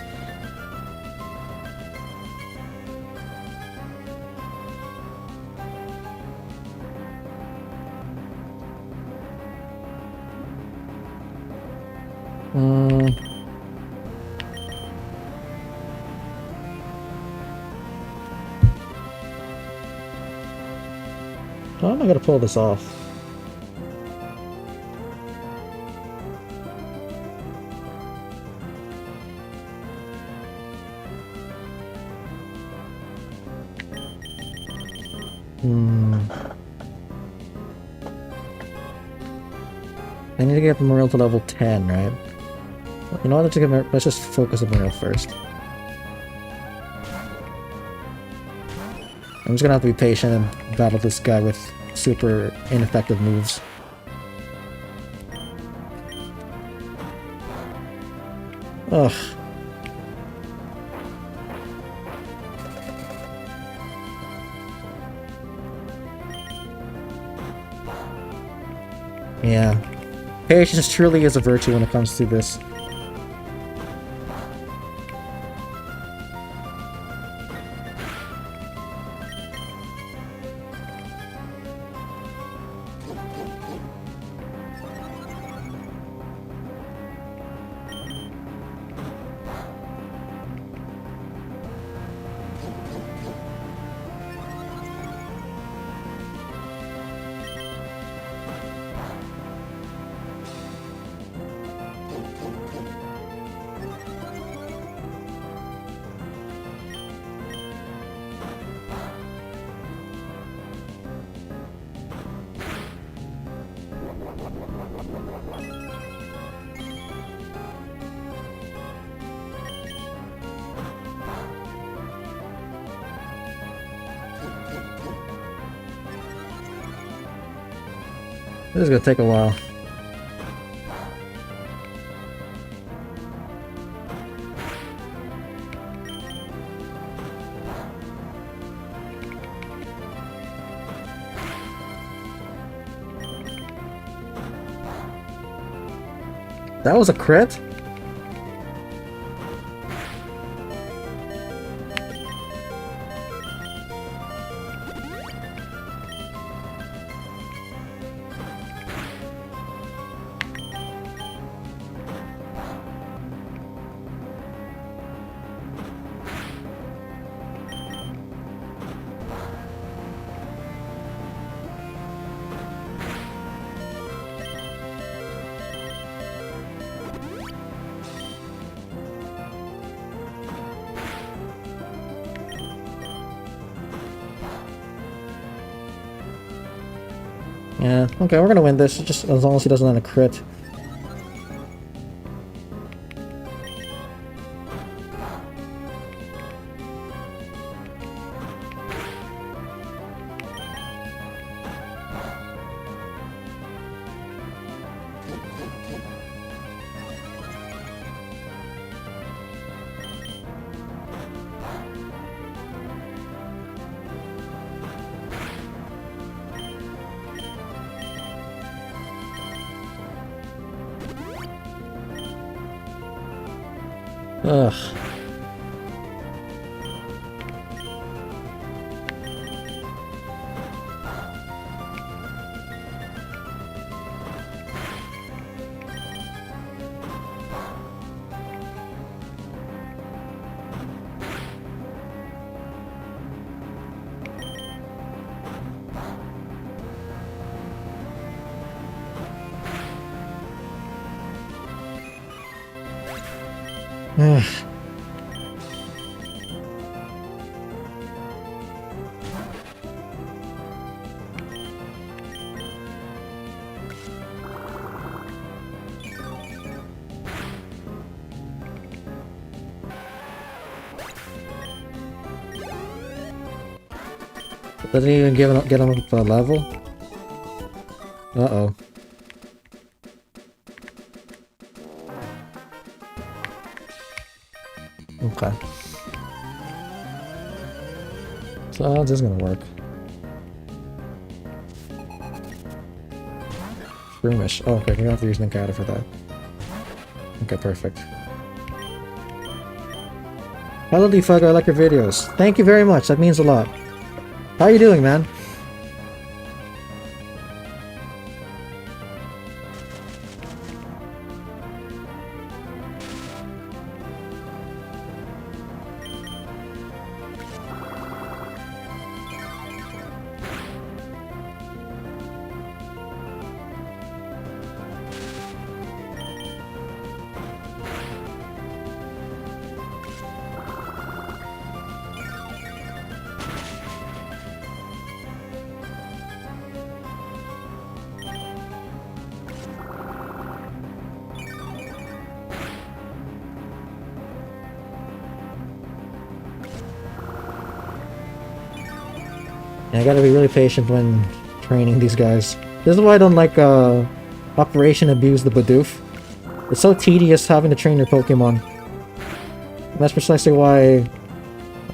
How am I gonna pull this off? I need to get Emerald to level 10, right? You know what? Let's just focus on Emerald first. I'm just gonna have to be patient and battle this guy with super ineffective moves. Ugh. Yeah. Patience truly is a virtue when it comes to this. This is gonna take a while. That was a crit? Yeah, okay, we're gonna win this, just as long as he doesn't land a crit. Ugh. Ugh. Doesn't even get him up a level? Uh-oh. Okay. So how's this gonna work? Shroomish. Oh, okay, we're gonna have to use Ninkata for that. Okay, perfect. Hello DFuego, I like your videos. Thank you very much, that means a lot. How are you doing, man? And I gotta be really patient when training these guys. This is why I don't like Operation Abuse the Bidoof. It's so tedious having to train your Pokemon. And that's precisely why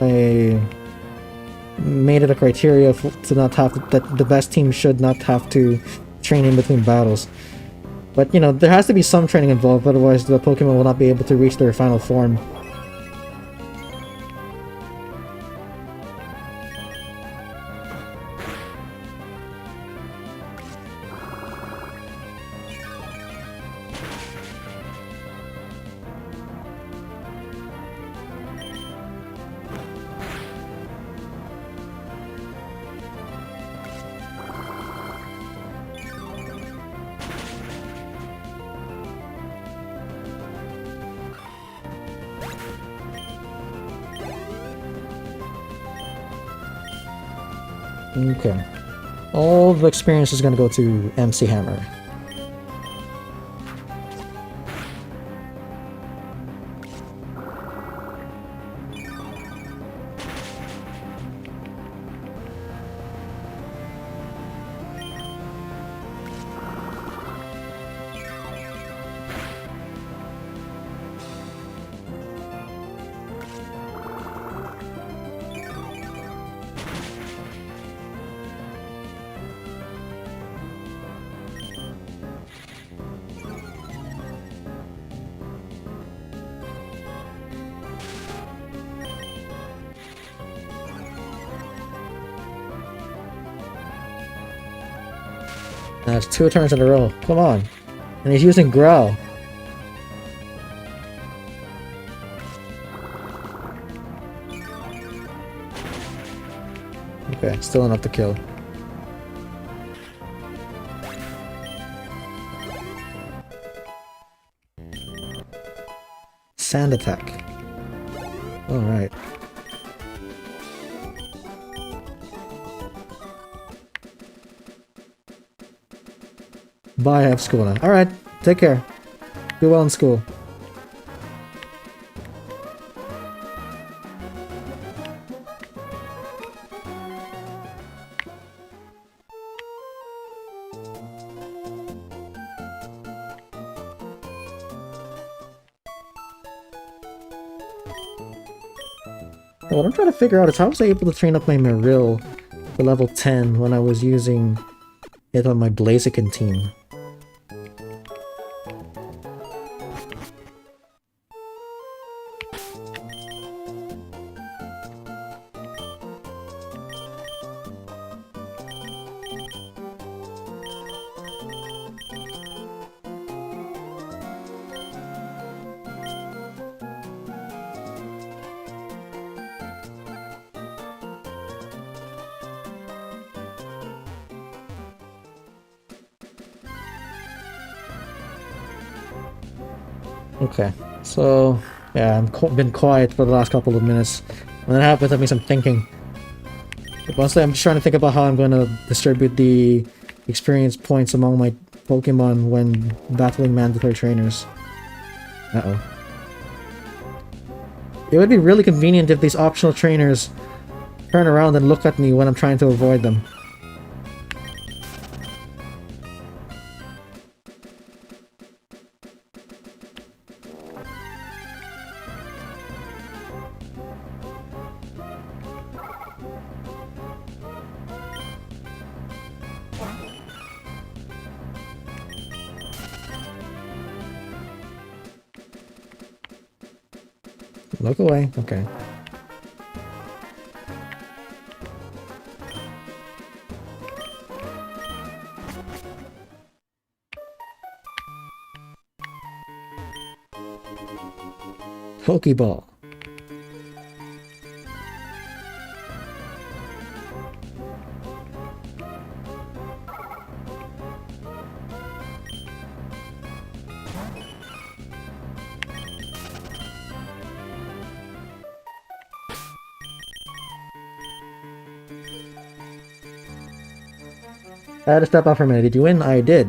I made it a criteria to not have to, that the best team should not have to train in between battles. But you know, there has to be some training involved, otherwise the Pokemon will not be able to reach their final form. Okay. All the experience is gonna go to MC Hammer. That's 2 turns in a row. Come on. And he's using Growl. Okay, still enough to kill. Sand attack. Alright. Bye, I have school now. Alright, take care. Do well in school. What I'm trying to figure out is how was I able to train up my Marill to level 10 when I was using it on my Blaziken team. Okay, so yeah, I've been quiet for the last couple of minutes. When that happens, that means I'm thinking. But mostly, I'm just trying to think about how I'm going to distribute the experience points among my Pokemon when battling mandatory trainers. Uh-oh. It would be really convenient if these optional trainers turn around and look at me when I'm trying to avoid them. Look away. Okay. Pokeball. I had to step out for a minute. Did you win? I did.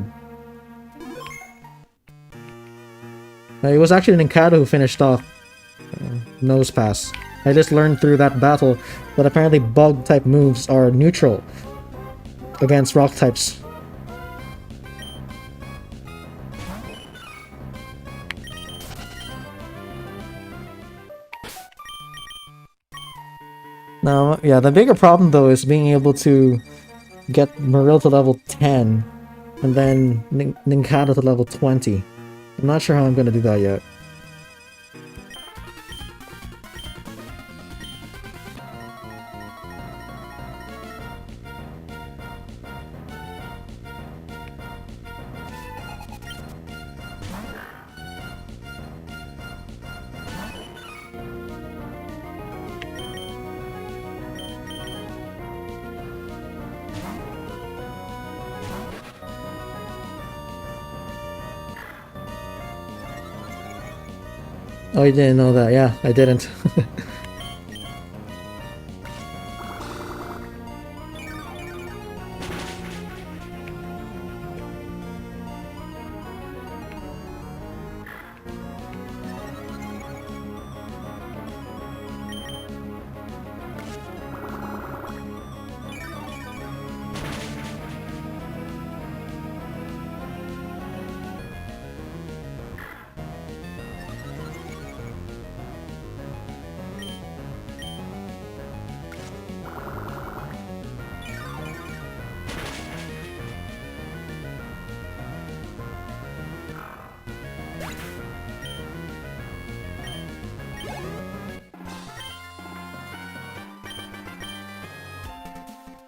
It was actually Ninkado who finished off Nose Pass. I just learned through that battle that apparently bug-type moves are neutral against rock types. Now, yeah, the bigger problem though is being able to get Marill to level 10 and then Nincada to level 20. I'm not sure how I'm gonna do that yet. Oh, you didn't know that? Yeah, I didn't.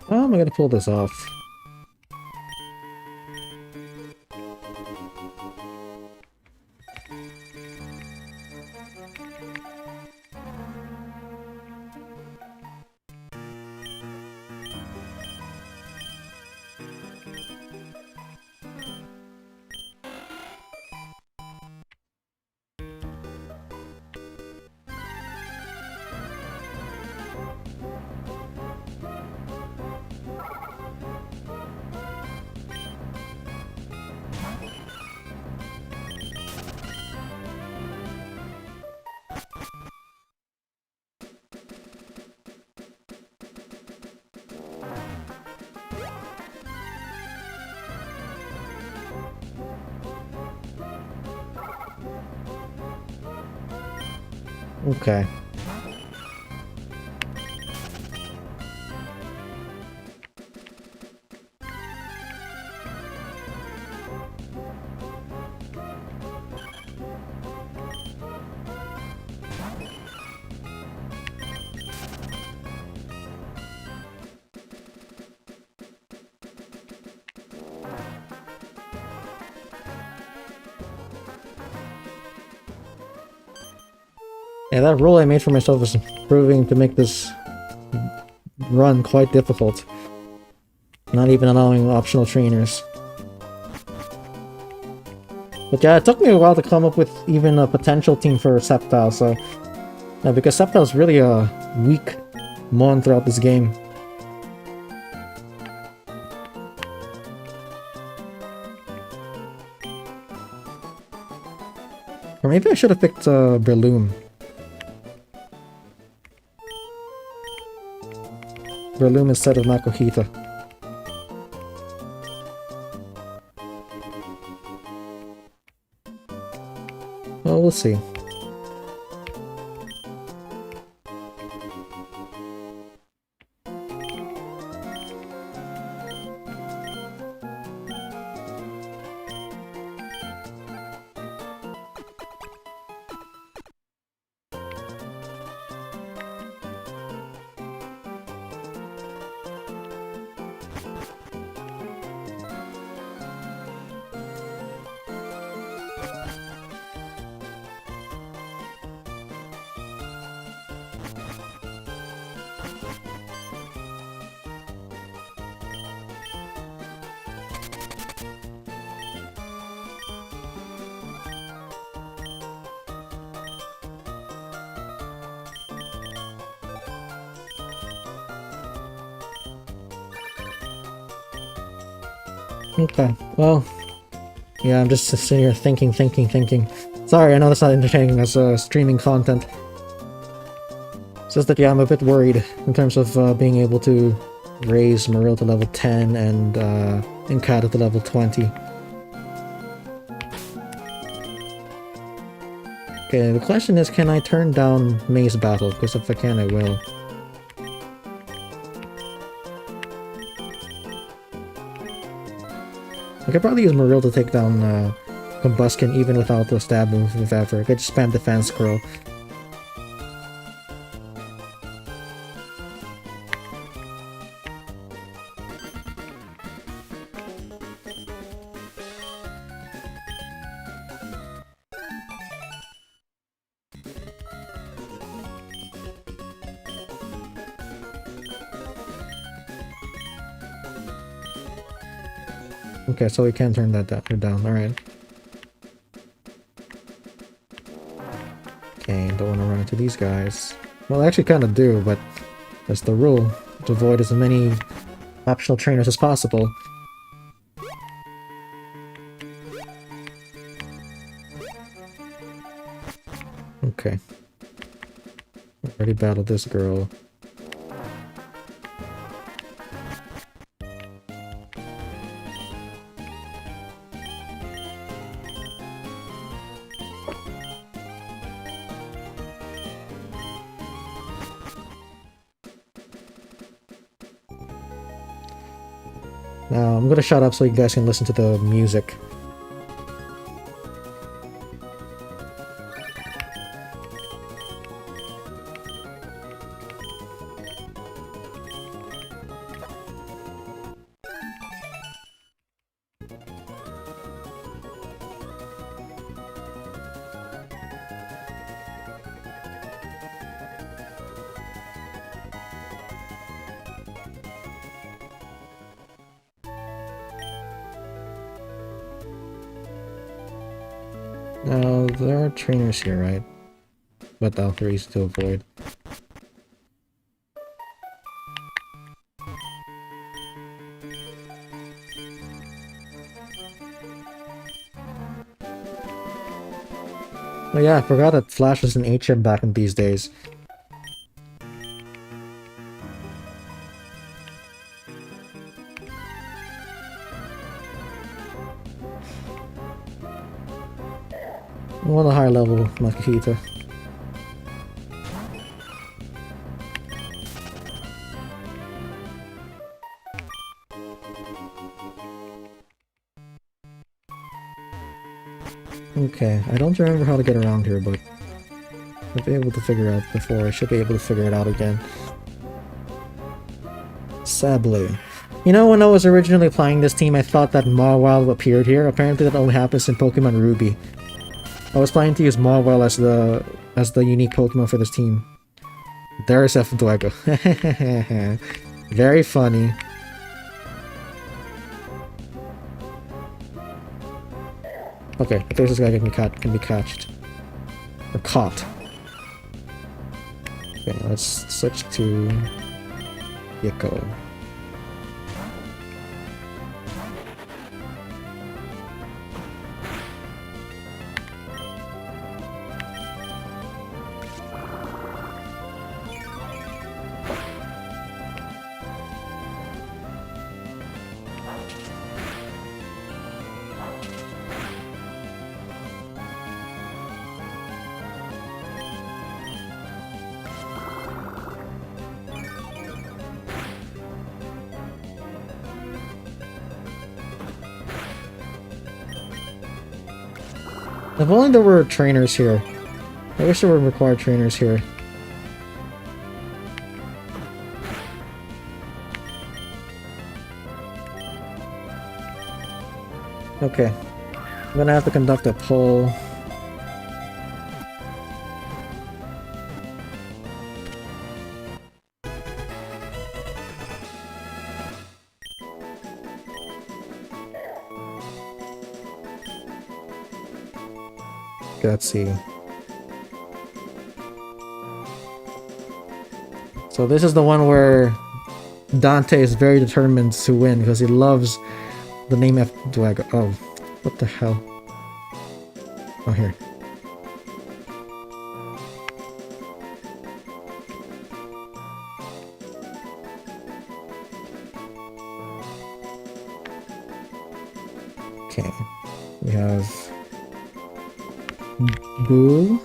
How am I gonna pull this off? Okay. Yeah, that rule I made for myself is proving to make this run quite difficult. Not even allowing optional trainers. But yeah, it took me a while to come up with even a potential team for Sceptile, so... Yeah, because Sceptile is really a weak mon throughout this game. Or maybe I should have picked Breloom. Breloom instead of Makuhita. Well, we'll see. Okay, well, yeah, I'm just sitting here thinking. Sorry, I know that's not entertaining as streaming content. It's just that, yeah, I'm a bit worried in terms of being able to raise Marill to level 10 and Inkata to level 20. Okay, the question is, can I turn down Maze Battle? Because if I can, I will. I could probably use Marill to take down Combuskin even without the stab move if ever. I could just spam Defense Scroll. Okay, so we can turn that down, alright. Okay, don't want to run into these guys. Well, I actually kind of do, but that's the rule. To avoid as many optional trainers as possible. Okay. Already battled this girl. Now, I'm gonna shut up so you guys can listen to the music. Now, there are trainers here, right? But they're easy to avoid. Oh yeah, I forgot that Flash was an HM back in these days. I want a higher level Makihita. Okay, I don't remember how to get around here, but I'll be able to figure it out before. I should be able to figure it out again. Sablé. You know, when I was originally playing this team, I thought that Mawile appeared here. Apparently that only happens in Pokemon Ruby. I was planning to use Mawile as the unique Pokemon for this team. There's DFuego. Very funny. Okay, I think this guy can be catched. Or caught. Okay, let's switch to Yeko. If only there were trainers here. I wish there were required trainers here. Okay. I'm gonna have to conduct a poll. Let's see. So this is the one where Dante is very determined to win because he loves the name DFuego. Oh, what the hell? Oh, here. Okay. We have Boo,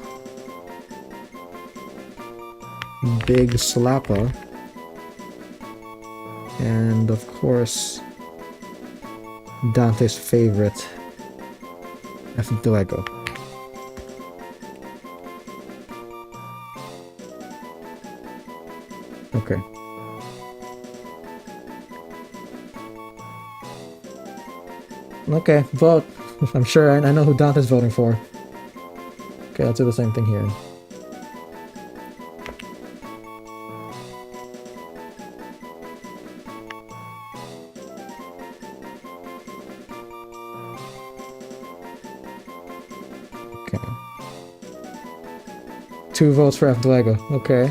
Big Slappa, and of course Dante's favorite, DFuego. Okay. Okay, vote. I'm sure I know who Dante's voting for. Okay, let's do the same thing here. Okay. 2 votes for DFuego. Okay.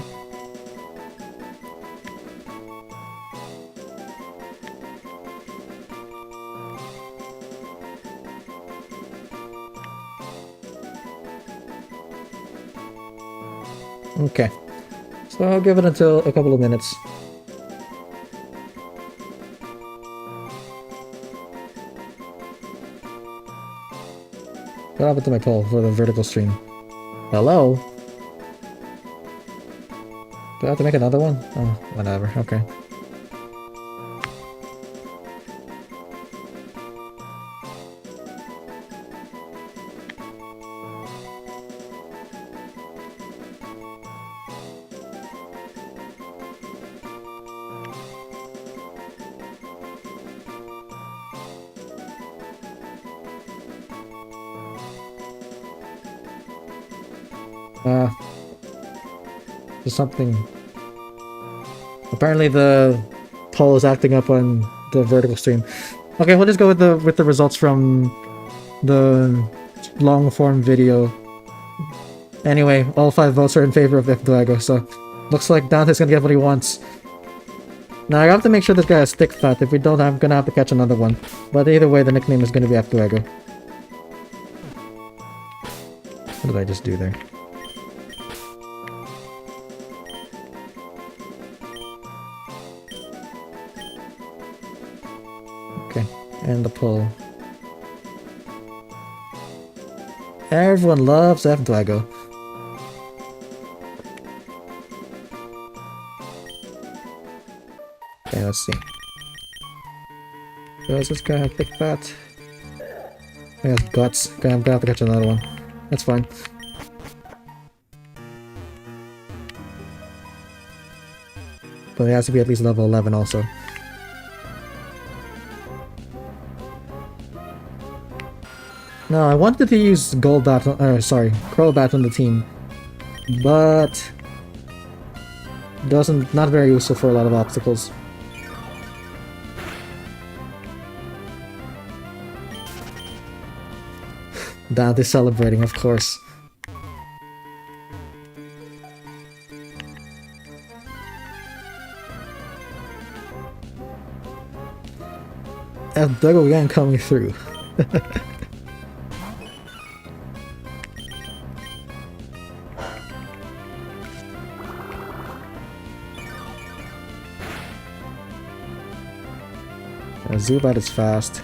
Okay. So I'll give it until a couple of minutes. What happened to my poll for the vertical stream? Hello? Do I have to make another one? Oh, whatever. Okay. There's something. Apparently the poll is acting up on the vertical stream. Okay, we'll just go with the results from the long form video. Anyway, all 5 votes are in favor of DFuego, so looks like Dante's gonna get what he wants. Now I have to make sure this guy has thick fat. If we don't, I'm gonna have to catch another one. But either way, the nickname is gonna be DFuego. What did I just do there? Okay, and the poll. Everyone loves DFuego. Okay, let's see. Does this guy have thick fat? He has guts. Okay, I'm gonna have to catch another one. That's fine. But it has to be at least level 11 also. No, I wanted to use Crobat on the team, but not very useful for a lot of obstacles. Dante's celebrating, of course. DFuego again coming through. Zubat is fast.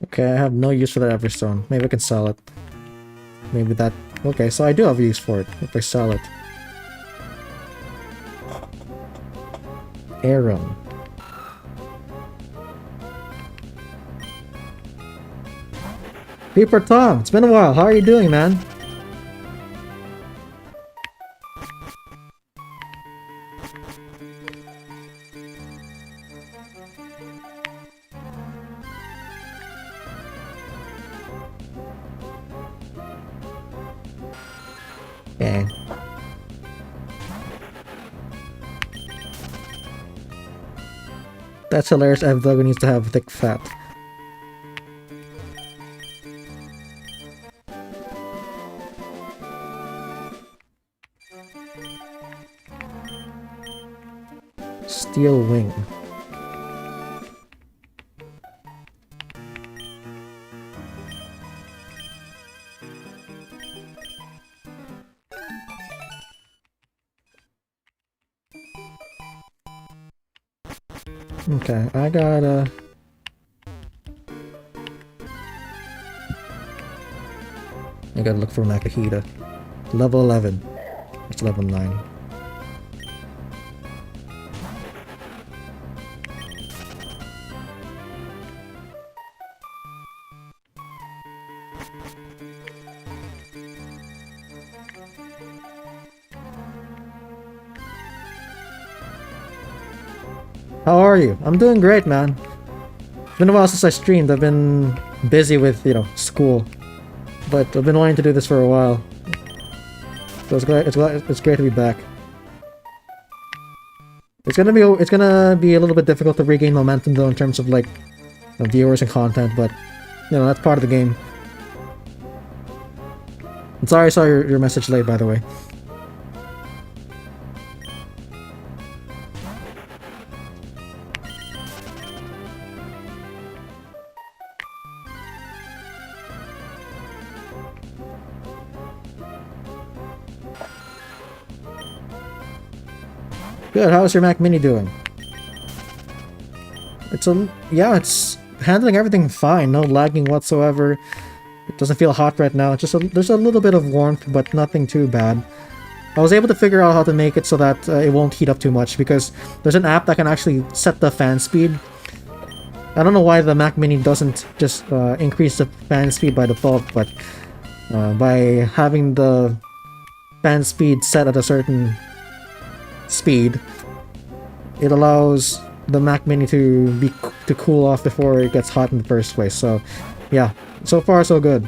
Okay, I have no use for that Everstone. Maybe I can sell it. Maybe that... Okay, so I do have use for it if I sell it. Arum. Peeper Tom, it's been a while. How are you doing, man? Okay. That's hilarious. DFuego needs to have thick fat. Steel Wing. Okay, I gotta look for Makahita. Level 11. It's level 9. How are you? I'm doing great, man. It's been a while since I streamed. I've been busy with, school. But I've been wanting to do this for a while. So it's great to be back. It's gonna be a little bit difficult to regain momentum though in terms of like viewers and content, but that's part of the game. I'm sorry I saw your message late, by the way. Good, how's your Mac Mini doing? It's handling everything fine, no lagging whatsoever. It doesn't feel hot right now. There's a little bit of warmth, but nothing too bad. I was able to figure out how to make it so that it won't heat up too much because there's an app that can actually set the fan speed. I don't know why the Mac Mini doesn't just increase the fan speed by default, but by having the fan speed set at a certain speed, it allows the Mac Mini to cool off before it gets hot in the first place. So yeah, so far so good.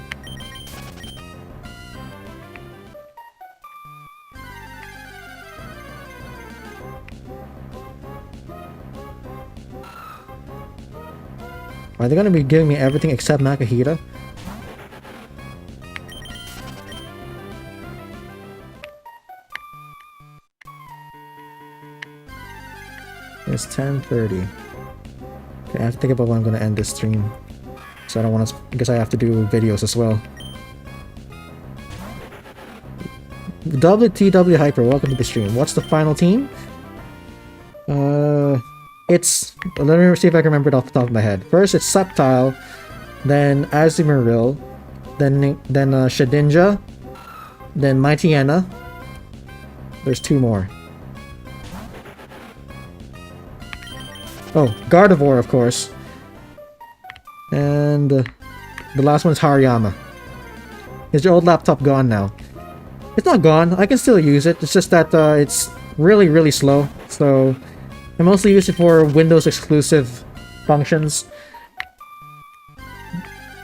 Are they gonna be giving me everything except Makahita? It's 10:30. Okay, I have to think about when I'm gonna end this stream. So I don't want to, because I have to do videos as well. WTW Hyper, welcome to the stream. What's the final team? Let me see if I can remember it off the top of my head. First, it's Sceptile, then Azumarill, then Shedinja, then Mightyena. There's 2 more. Oh, Gardevoir, of course. And the last one is Hariyama. Is your old laptop gone now? It's not gone. I can still use it. It's just that it's really, really slow. So I mostly use it for Windows exclusive functions.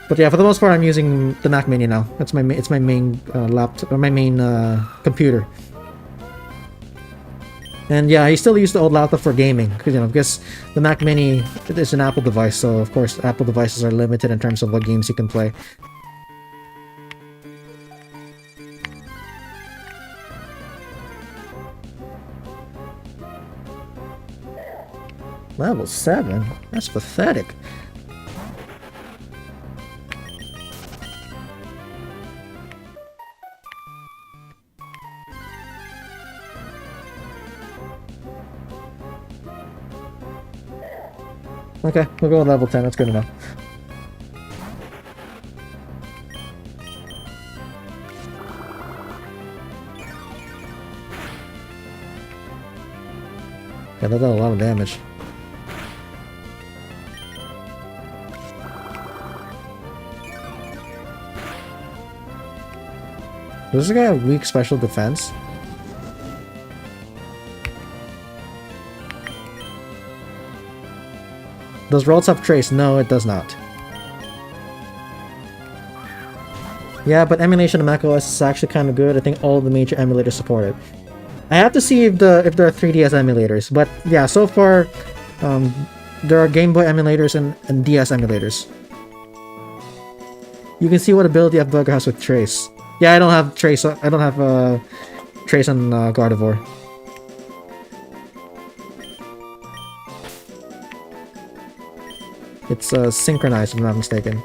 But yeah, for the most part, I'm using the Mac Mini now. It's my main laptop, or my main computer. And yeah, I still use the old laptop for gaming, because the Mac Mini is an Apple device, so of course Apple devices are limited in terms of what games you can play. Level 7? That's pathetic. Okay, we'll go with level 10, that's good enough. Yeah, that did a lot of damage. Does this guy have weak special defense? Does Rolls have Trace? No, it does not. Yeah, but emulation of macOS is actually kind of good. I think all the major emulators support it. I have to see if there are 3DS emulators, but yeah, so far there are Game Boy emulators and DS emulators. You can see what ability DFuego has with Trace. Yeah, I don't have Trace. I don't have Trace on Gardevoir. It's synchronized, if I'm not mistaken.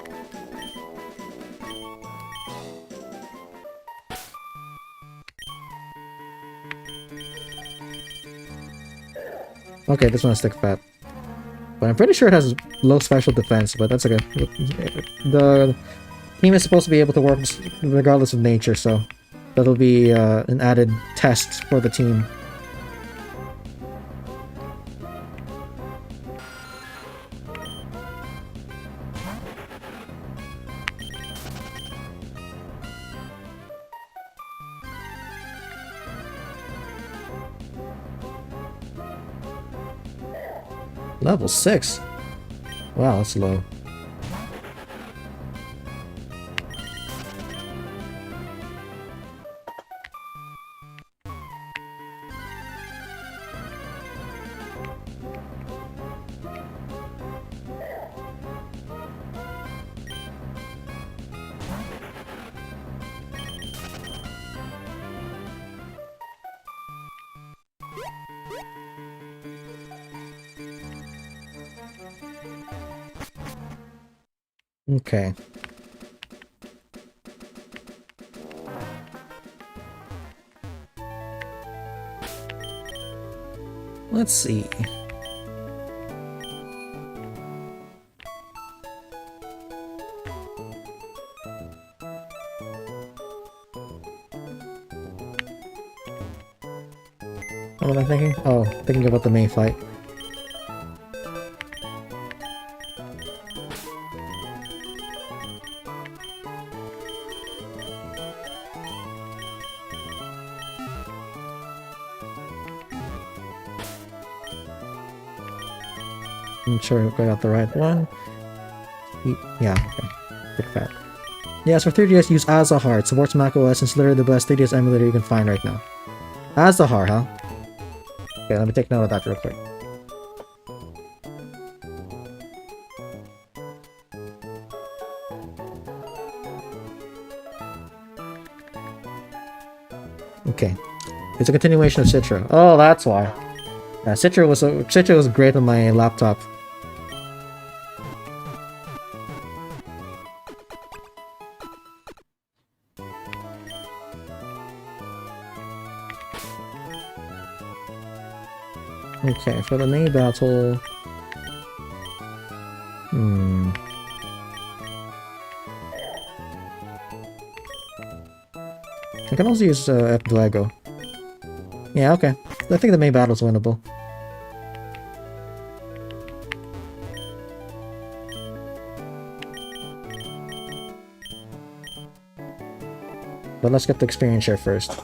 Okay, this one's stick fat. but I'm pretty sure it has low special defense, but that's okay. The team is supposed to be able to work regardless of nature, so that'll be an added test for the team. Level 6? Wow, that's low. Okay. Let's see. What am I thinking? Oh, thinking about the main fight. I'm sure I got the right one. Yeah, okay. Big fat. Yes, for 3DS, use Azahar. It supports macOS and it's literally the best 3DS emulator you can find right now. Azahar, huh? Okay, let me take note of that real quick. Okay. It's a continuation of Citra. Oh, that's why. Yeah, Citra was great on my laptop. Okay, for the main battle... I can also use DFuego. Yeah, okay. I think the main battle's winnable. But let's get the experience share first.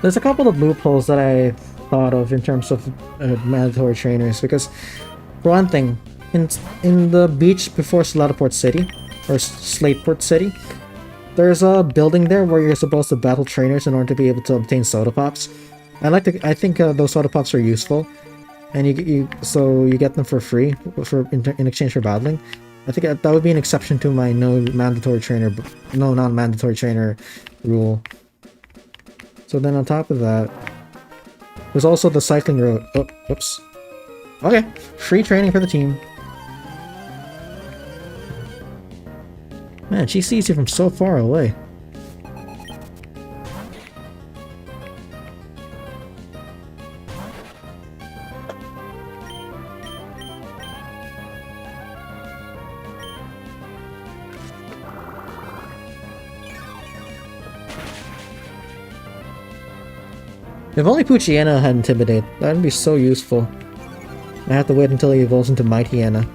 There's a couple of loopholes that I thought of in terms of mandatory trainers, because for one thing, in the beach before Slateport City, or Slateport City, there's a building there where you're supposed to battle trainers in order to be able to obtain soda pops. I think those soda pops are useful, and so you get them for free in exchange for battling. I think that would be an exception to my no non-mandatory trainer rule. So then on top of that, there's also the cycling road. Oh, whoops. Okay, free training for the team. Man, she sees you from so far away. If only Poochyena had Intimidate, that would be so useful. I have to wait until he evolves into Mightyena.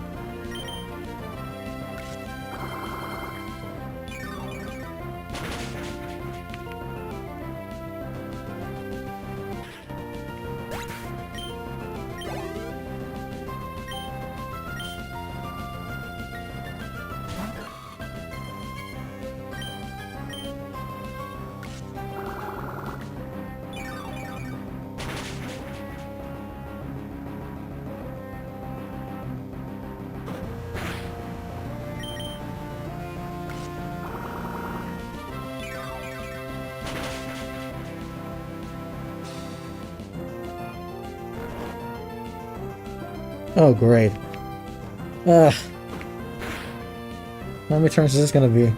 Oh, great. Ugh. How many turns is this gonna be?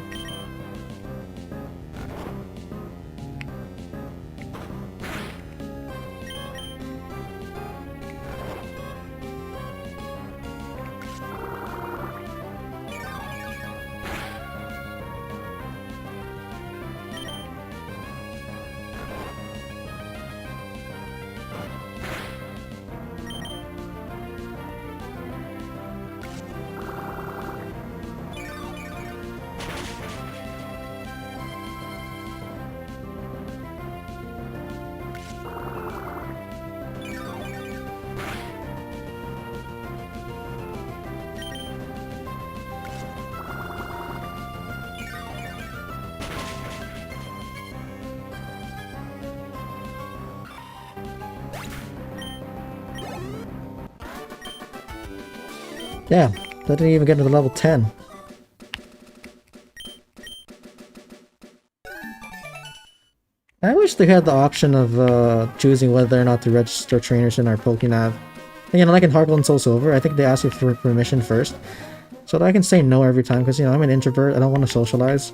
Yeah, that didn't even get to the level 10. I wish they had the option of choosing whether or not to register trainers in our Pokénav. You know, like in Heart Gold and Soul Silver, I think they ask you for permission first. So that I can say no every time, because, you know, I'm an introvert, I don't want to socialize.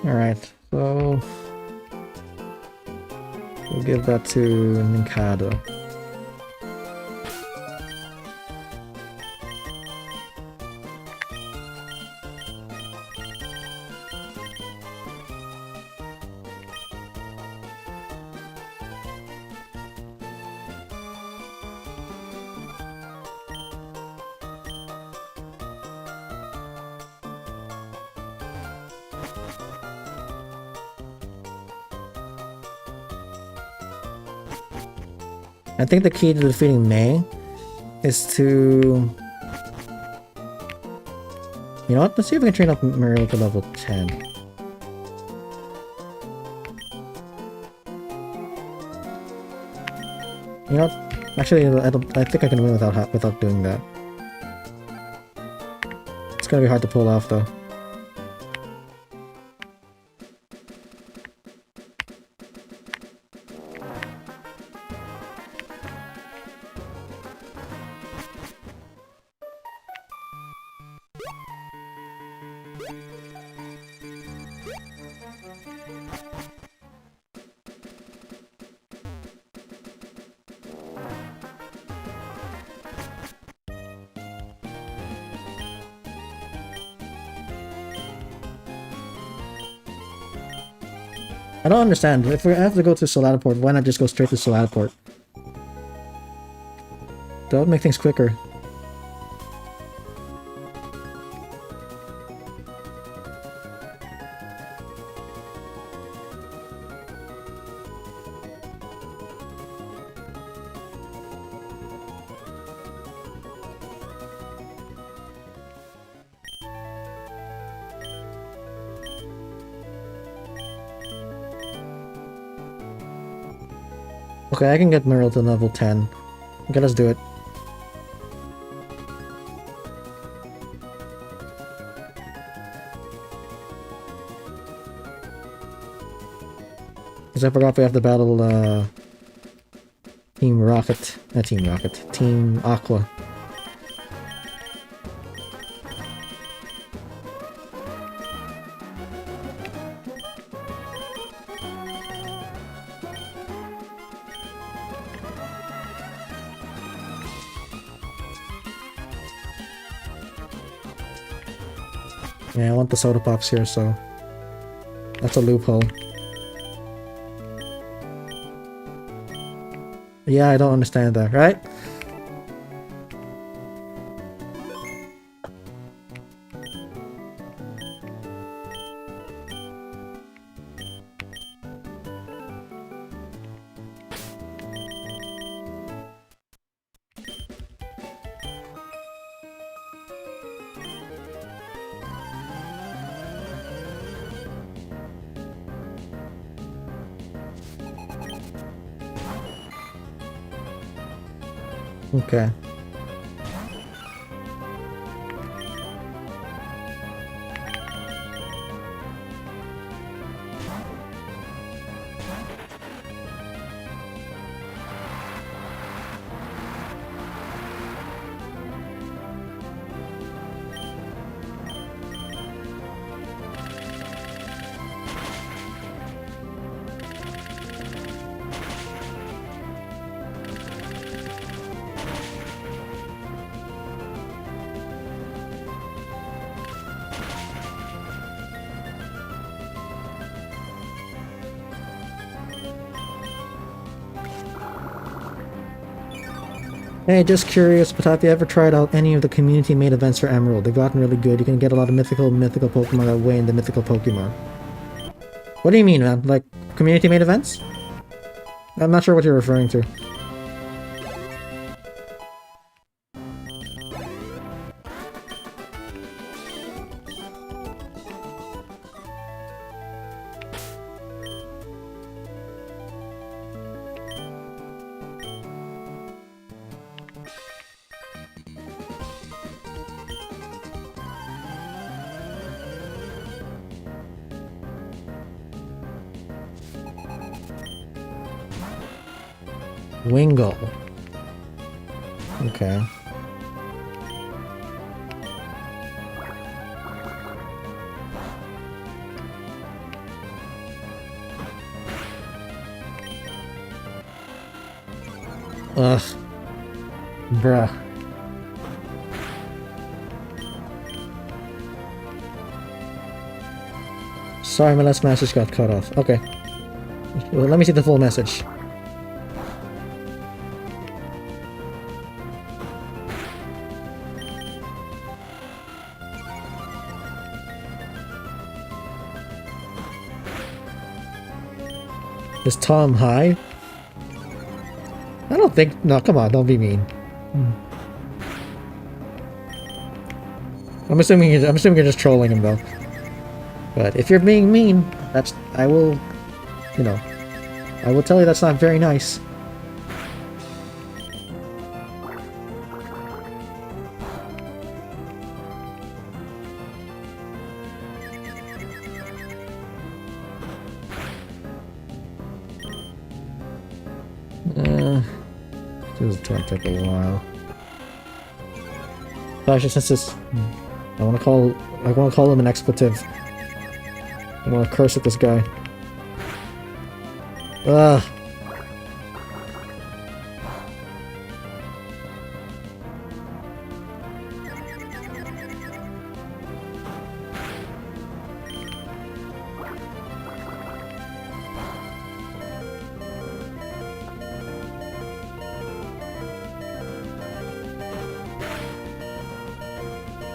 Alright, so we'll give that to Ninkado. I think the key to defeating May is to... You know what? Let's see if we can train up Muriel to level 10. You know what? Actually, I think I can win without doing that. It's gonna be hard to pull off, though. I don't understand. If we have to go to Solataport, why not just go straight to Solataport? That would make things quicker. Okay, I can get Meryl to level 10. Okay, let's do it. Because I forgot we have to battle, Team Rocket. Not Team Rocket. Team Aqua. Yeah, I want the soda pops here, so that's a loophole. Yeah, I don't understand that, right? Okay. Hey, just curious, but have you ever tried out any of the community-made events for Emerald? They've gotten really good. You can get a lot of mythical Pokemon that way in the mythical Pokemon. What do you mean, man? Like, community-made events? I'm not sure what you're referring to. Wingull. Okay. Ugh. Bruh. Sorry, my last message got cut off. Okay. Well, let me see the full message. Is Tom high? I don't think. No, come on, don't be mean. I'm assuming you're just trolling him though. But if you're being mean, I will tell you that's not very nice. This is going to take a while. Actually, since this, I want to call him an expletive. I want to curse at this guy. Ugh.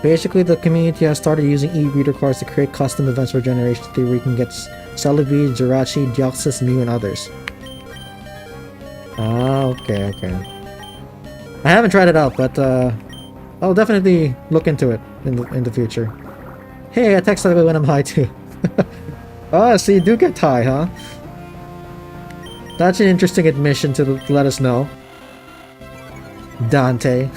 Basically, the community has started using e-reader cards to create custom events for Generation 3 where you can get Celebi, Jirachi, Deoxys, Mew, and others. Ah, okay. I haven't tried it out, but I'll definitely look into it in the future. Hey, I text Celebi when I'm high too. Ah, so you do get high, huh? That's an interesting admission to let us know. Dante.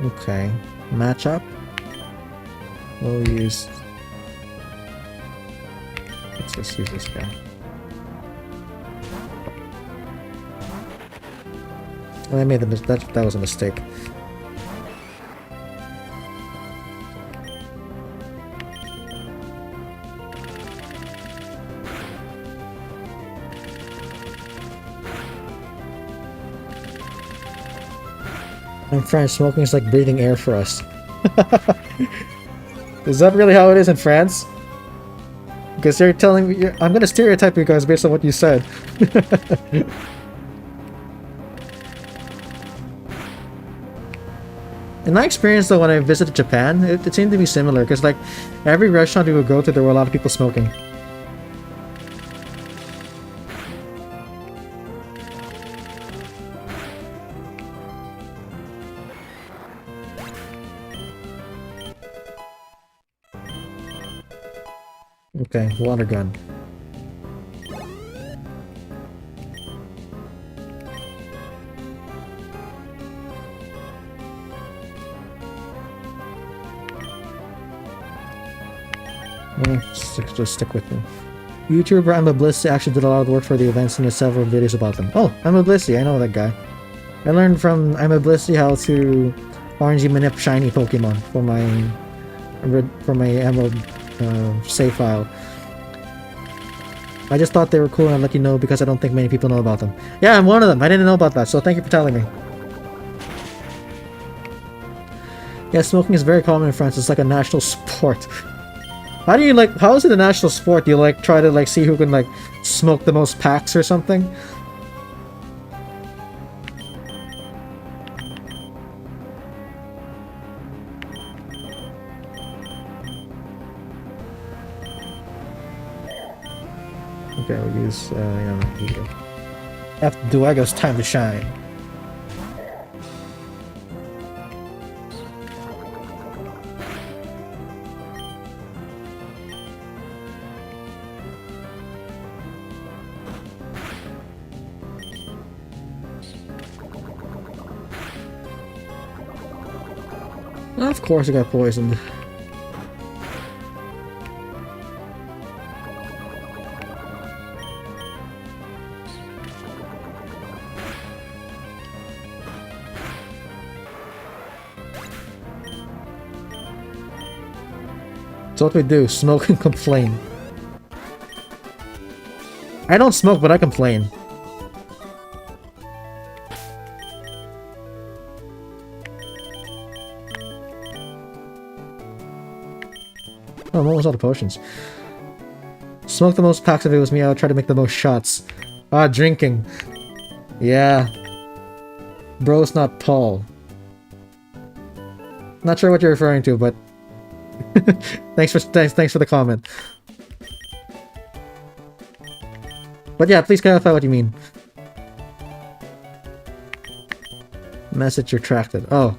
Okay, matchup. We'll use. Let's just use this guy. Oh, I made that was a mistake. I'm French, smoking is like breathing air for us. Is that really how it is in France? Because you're telling me... I'm gonna stereotype you guys based on what you said. In my experience though, when I visited Japan, it seemed to be similar. Because like, every restaurant we would go to, there were a lot of people smoking. Okay, water gun. Just stick with me. YouTuber I'm a Blissey actually did a lot of work for the events and there's several videos about them. Oh, I'm a Blissey, I know that guy. I learned from I'm a Blissey how to orangey manip shiny Pokemon for my Emerald save file. I just thought they were cool and I'd let you know because I don't think many people know about them. Yeah, I'm one of them. I didn't know about that, so thank you for telling me. Yeah, smoking is very common in France. It's like a national sport. How do you like, how is it a national sport? Do you like try to like see who can like smoke the most packs or something? Okay, we'll use, after DFuego-H's time to shine. Of course I got poisoned. So what we do, smoke and complain. I don't smoke, but I complain. Oh, I'm almost out of potions. Smoke the most packs if it was me, I would try to make the most shots. Ah, drinking. Yeah. Bro's not Paul. Not sure what you're referring to, but thanks for the comment. But yeah, please clarify what you mean. Message retracted. Oh,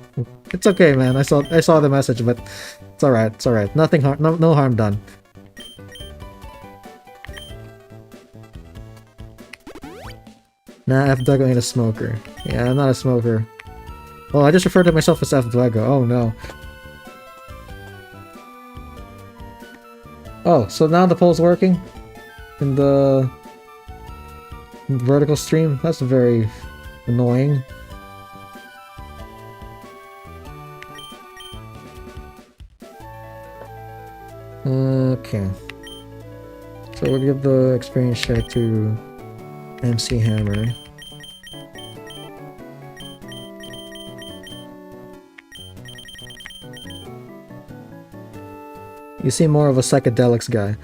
it's okay, man. I saw the message, but it's alright. It's alright. Nothing no harm done. Nah, FDuego ain't a smoker. Yeah, I'm not a smoker. Oh, I just referred to myself as FDuego. Oh no. Oh, so now the poll's working? In the vertical stream? That's very annoying. Okay. So we'll give the experience share to MC Hammer. You seem more of a psychedelics guy.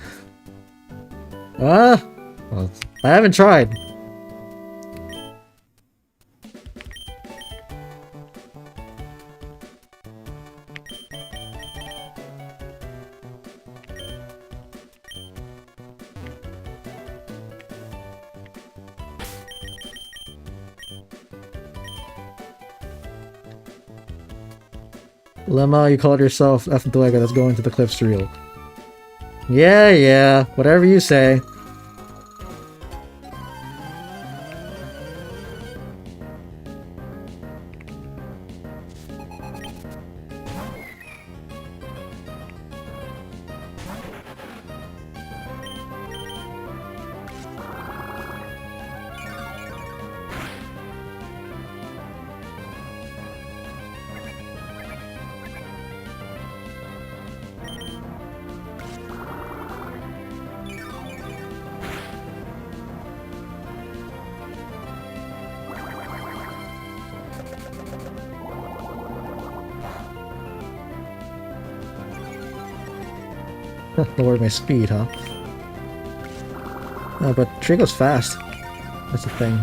Ah! Well, I haven't tried. Lemma, you called yourself DFuego, that's going to the cliffs real. Yeah, whatever you say. Lower my speed, huh? But Trico's fast. That's the thing.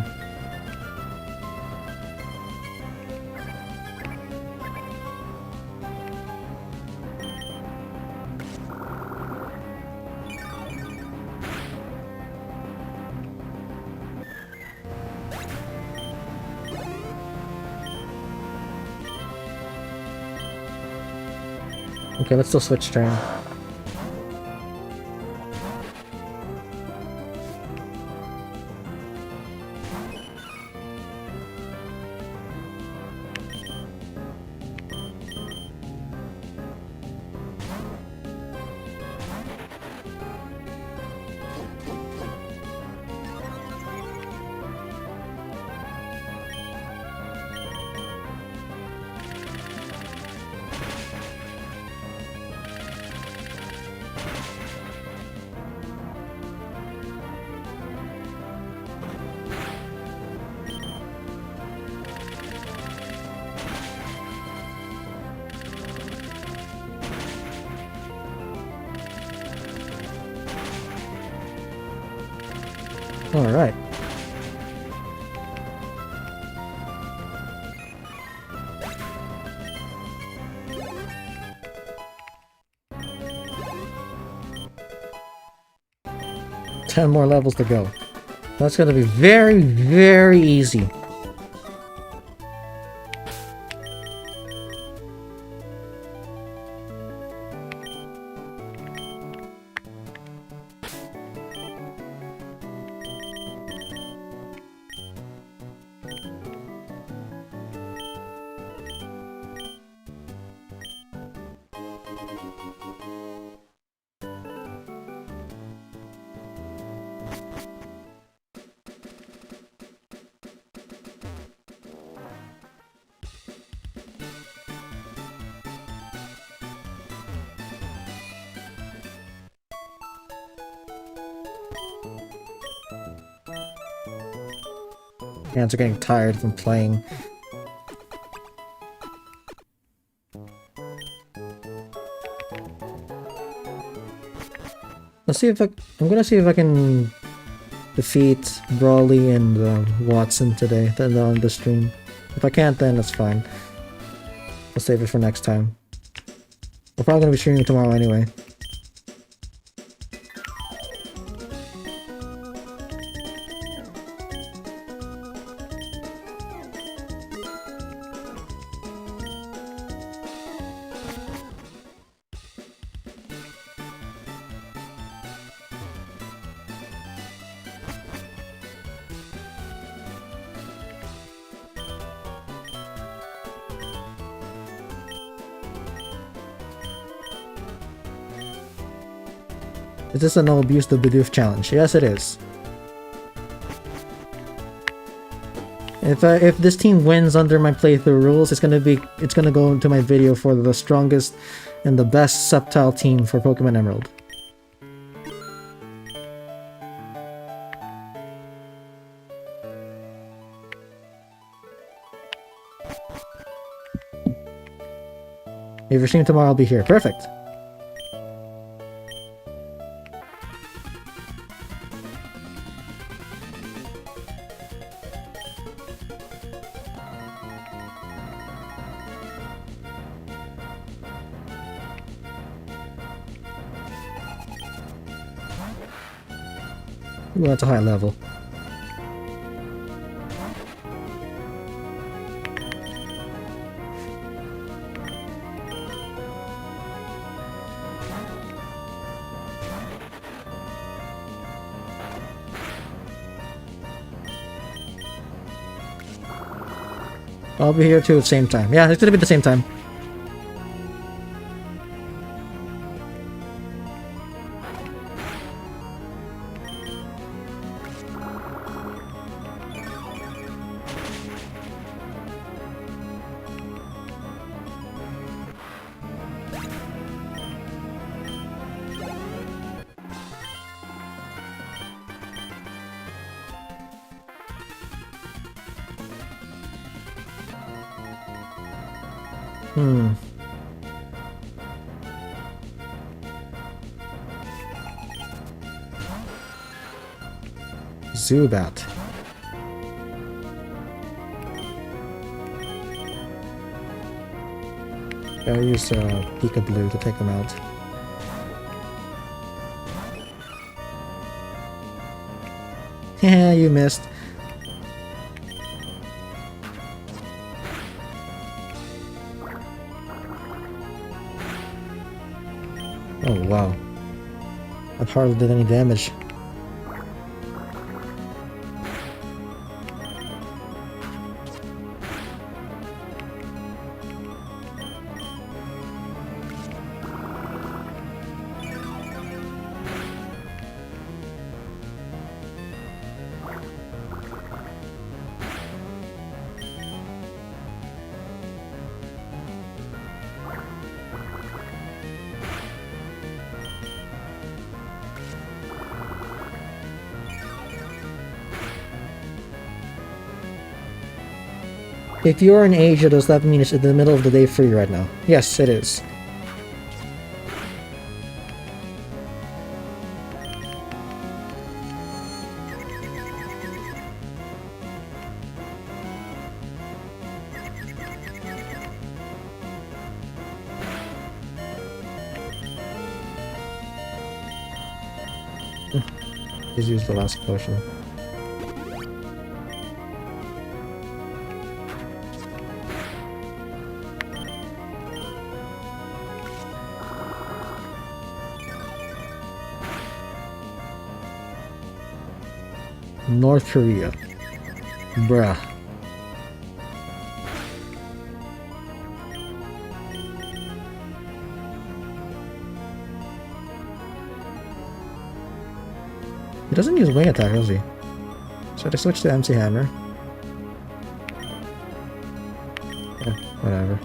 Okay, let's still switch turn. Alright. Ten more levels to go. That's gonna be very, very easy. Hands are getting tired from playing. Let's see if I'm gonna see if I can defeat Brawly and Watson today on the stream. If I can't, then that's fine. I'll save it for next time. We're probably gonna be streaming tomorrow anyway. Is this a no abuse the Bidoof challenge? Yes, it is. If this team wins under my playthrough rules, it's gonna go into my video for the strongest and the best Sceptile team for Pokémon Emerald. If you're streaming tomorrow, I'll be here. Perfect. Ooh, that's a high level. I'll be here too at the same time. Yeah, it's gonna be the same time. Zubat. I'll use Pika Blue to take them out. Yeah, you missed. Oh wow. That hardly did any damage. If you're in Asia, does that mean it's in the middle of the day for you right now? Yes, it is. Just use the last potion. North Korea. Bruh. He doesn't use wing attack, does he? So I switch to MC Hammer. Yeah, whatever.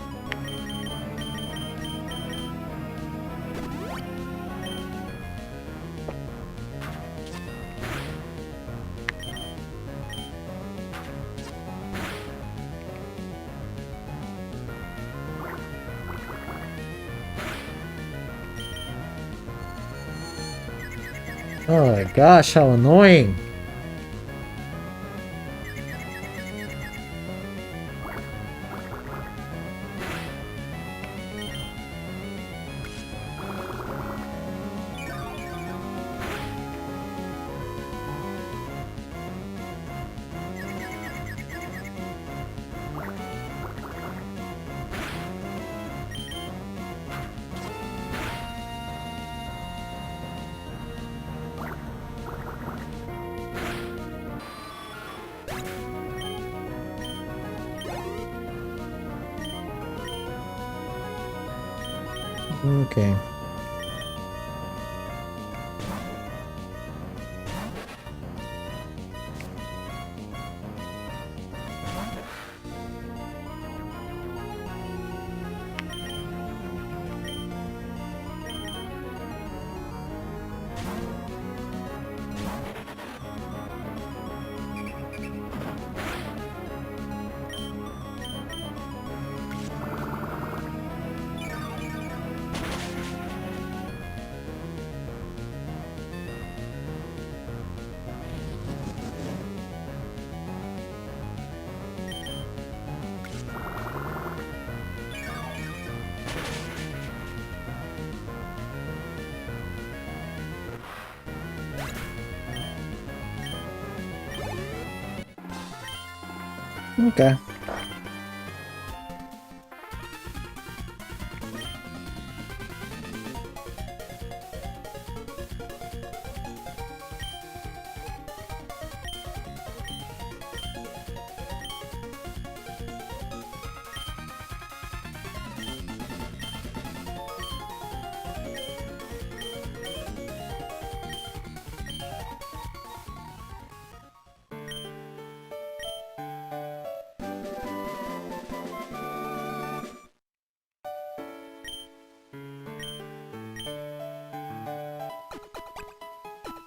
Oh my gosh, how annoying! Okay. Okay.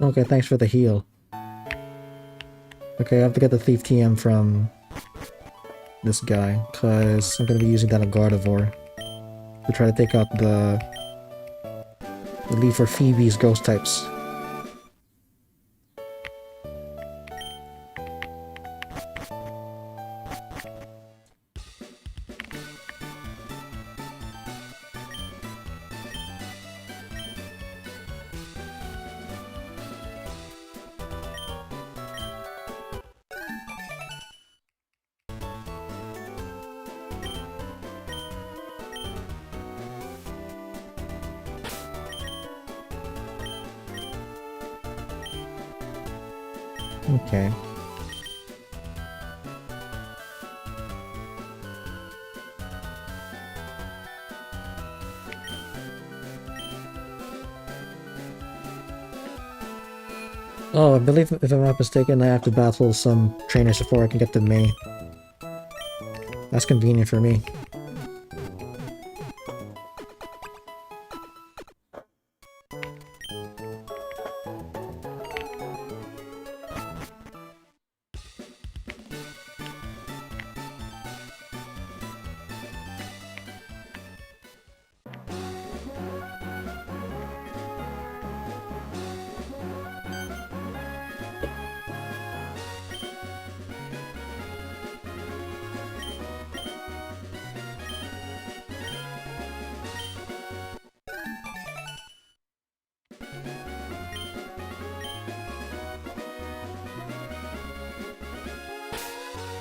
Okay, thanks for the heal. Okay, I have to get the Thief TM from this guy, because I'm gonna be using that on Gardevoir to try to take out the lead for Phoebe's ghost types. Okay. Oh, I believe if I'm not mistaken, I have to battle some trainers before I can get to May. That's convenient for me.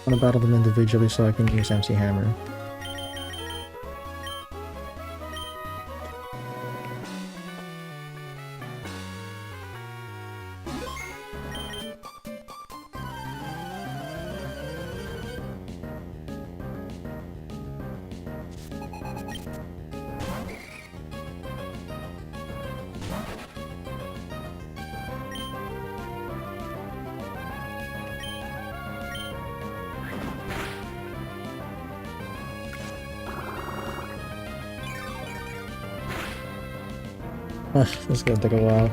I want to battle them individually so I can use MC Hammer. This is gonna take a while.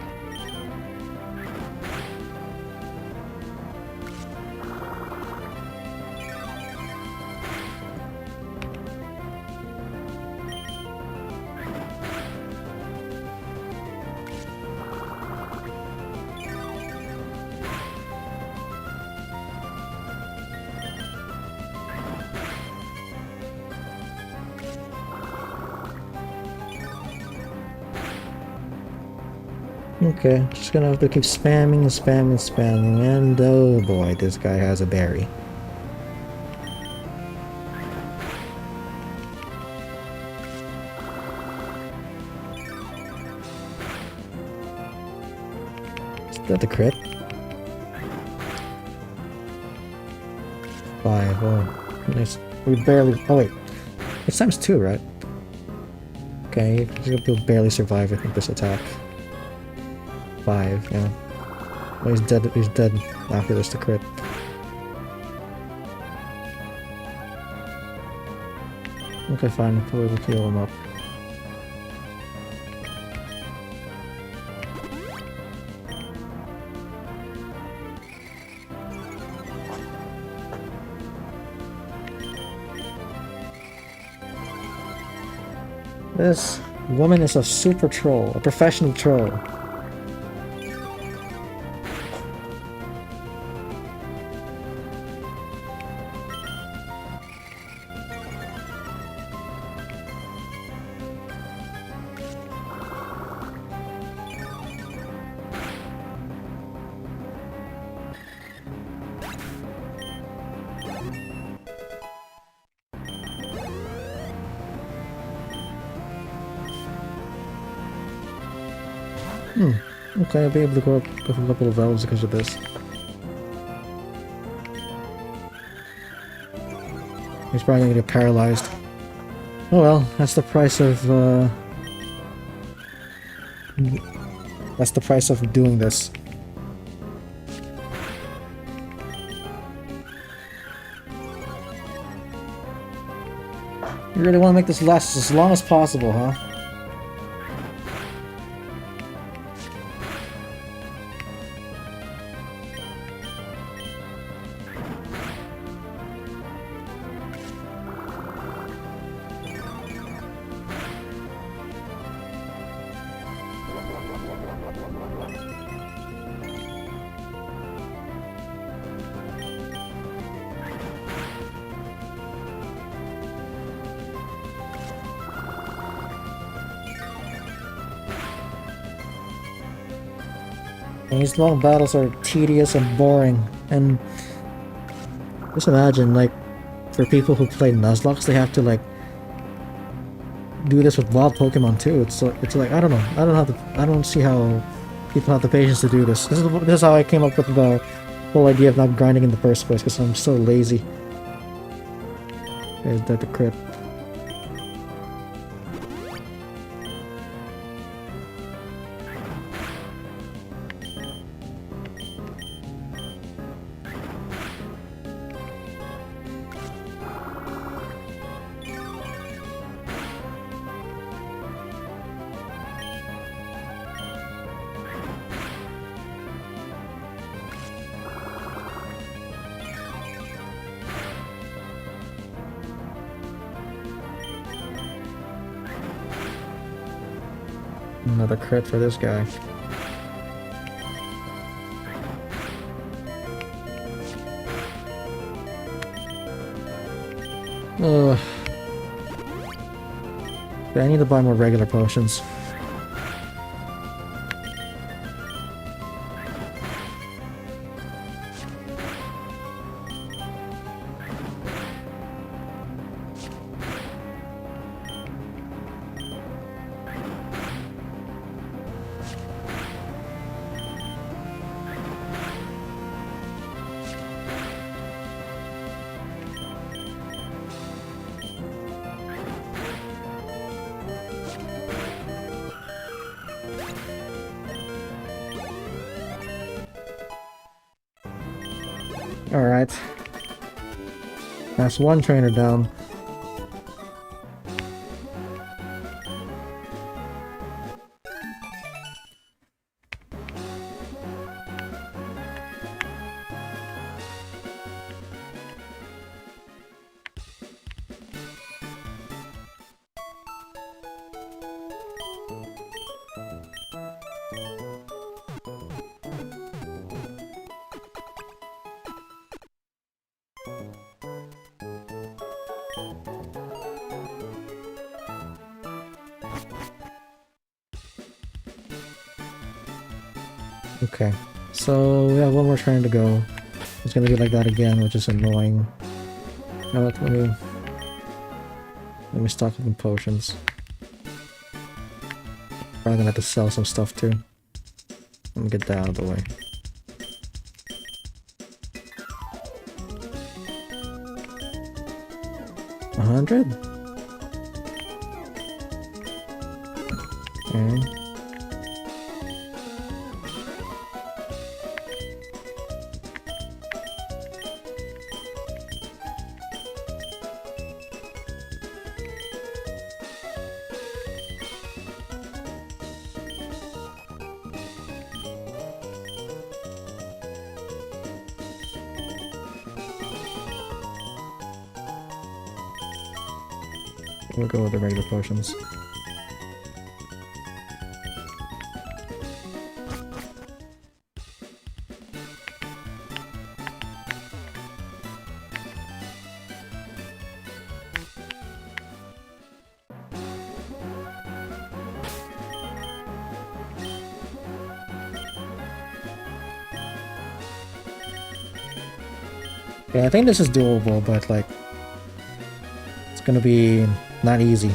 Okay, just gonna have to keep spamming and spamming and spamming, and oh boy, this guy has a berry. Is that the crit? 5, oh, nice. We barely, oh wait, it's times 2, right? Okay, he's gonna barely survive, I think, this attack. 5, yeah. Oh, he's dead after this to crit. Okay, fine, probably will heal him up. This woman is a super troll, a professional troll. Okay, I'll be able to go up with a couple of levels because of this. He's probably gonna get paralyzed. Oh well, that's the price of doing this. You really want to make this last as long as possible, huh? And these long battles are tedious and boring, and just imagine, like, for people who play Nuzlocke, they have to, like, do this with wild Pokemon too. It's like, I don't know. I don't see how people have the patience to do this. This is how I came up with the whole idea of not grinding in the first place, because I'm so lazy. Is that the crit? Another crit for this guy. Ugh. I need to buy more regular potions. Alright. That's one trainer down. Okay, so we have one more train to go. It's gonna be like that again, which is annoying. Now let me stock up on potions. Probably gonna have to sell some stuff too. Let me get that out of the way. $100? Okay. We'll go with the regular potions. Yeah, I think this is doable, but like, it's gonna be not easy.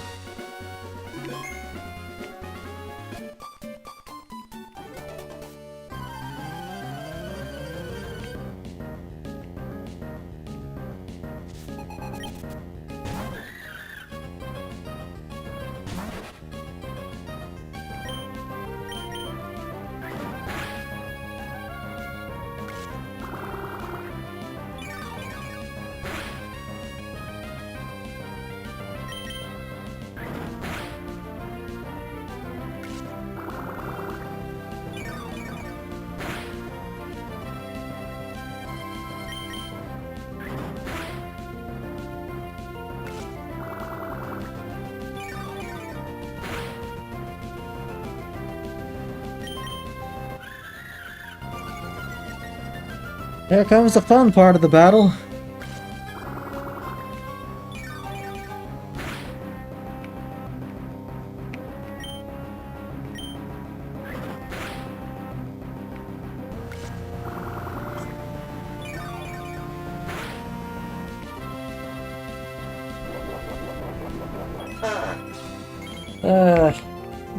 Here comes the fun part of the battle.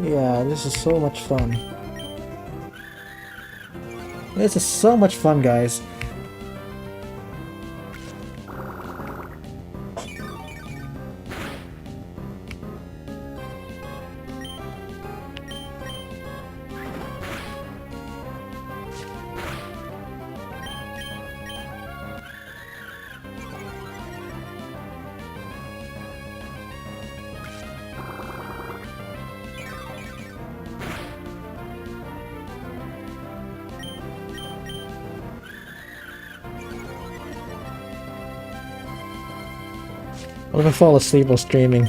Yeah, this is so much fun. This is so much fun, guys. What if I fall asleep while streaming?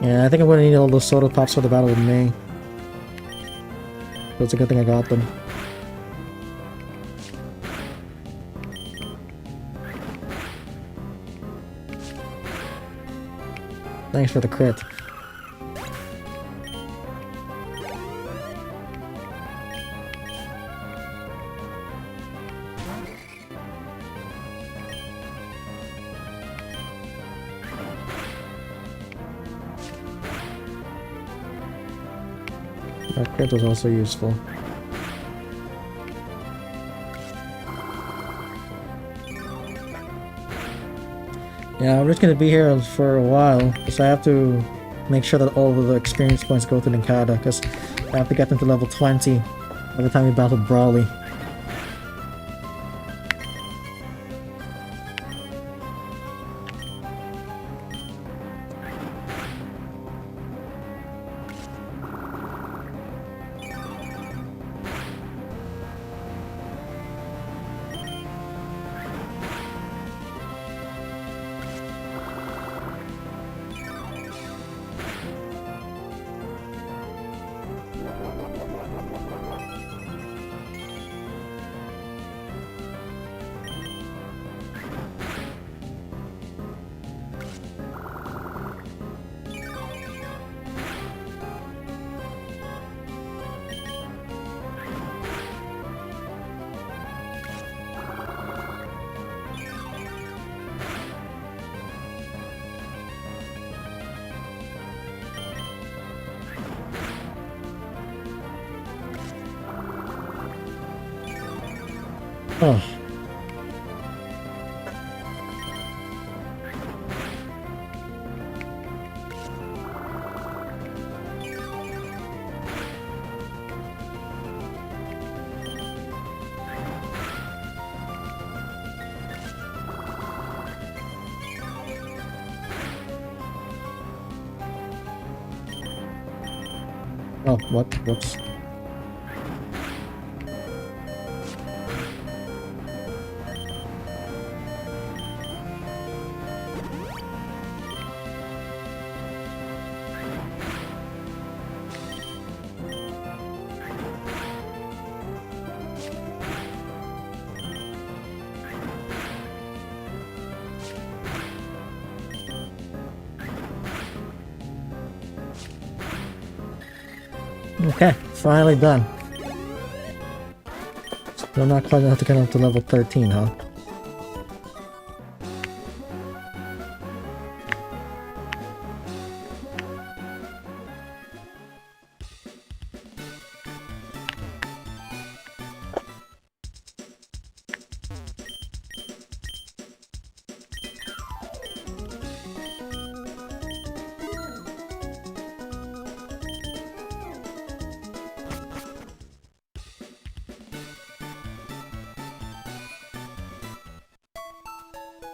Yeah, I think I'm gonna need all those soda pops for the battle with May. So it's a good thing I got them. Thanks for the crit. That crit was also useful. Yeah, I'm just gonna be here for a while, because I have to make sure that all of the experience points go to Linkada, because I have to get them to level 20 by the time we battle Brawly. Oh. Oh, what? Whoops. Okay, finally done. Still not quite enough to get up to level 13, huh?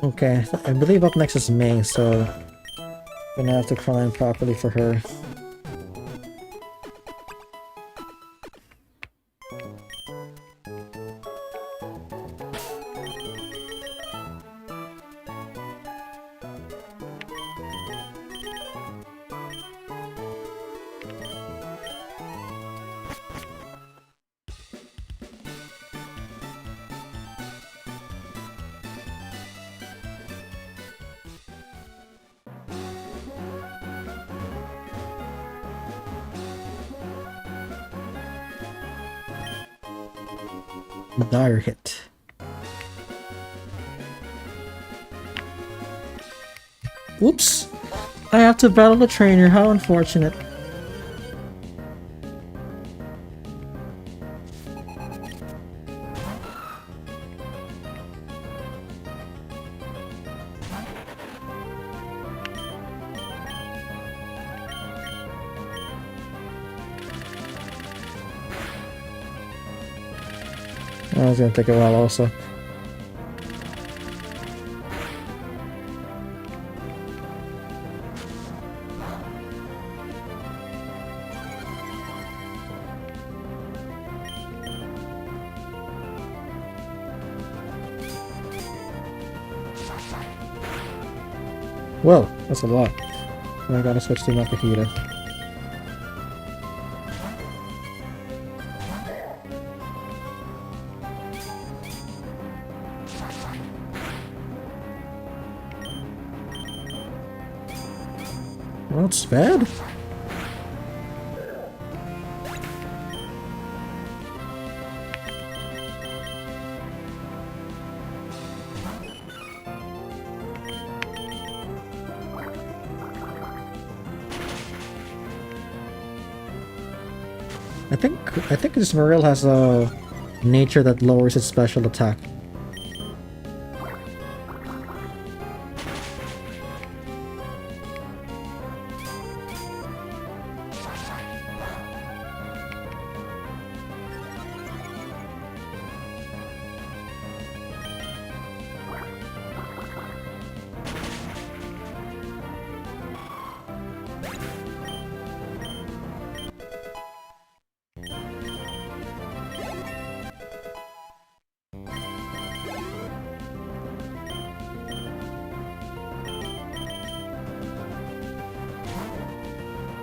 Okay, I believe up next is May, so gonna have to climb properly for her. Dire hit. Oops! I have to battle the trainer, how unfortunate. That was gonna take a while also. Whoa, that's a lot. I gotta switch to Makahita. Well, it's bad. I think this Marill has a nature that lowers its special attack.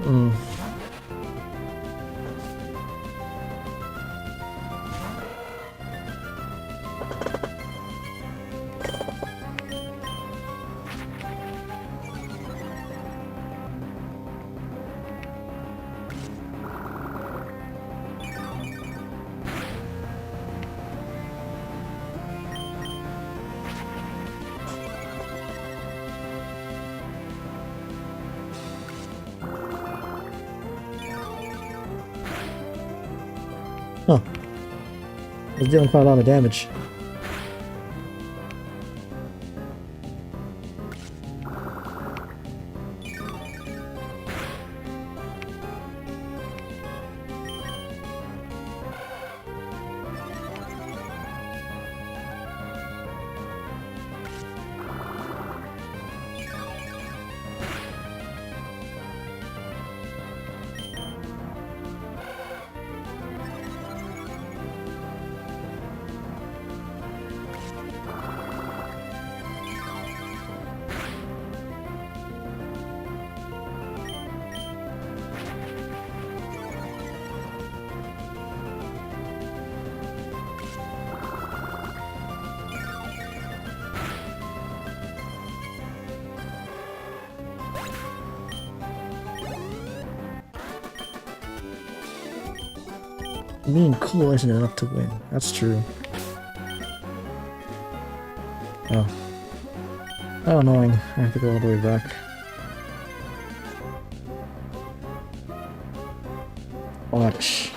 Mm. Huh. It's dealing quite a lot of damage. Being cool isn't enough to win. That's true. Oh. How annoying. I have to go all the way back. Watch.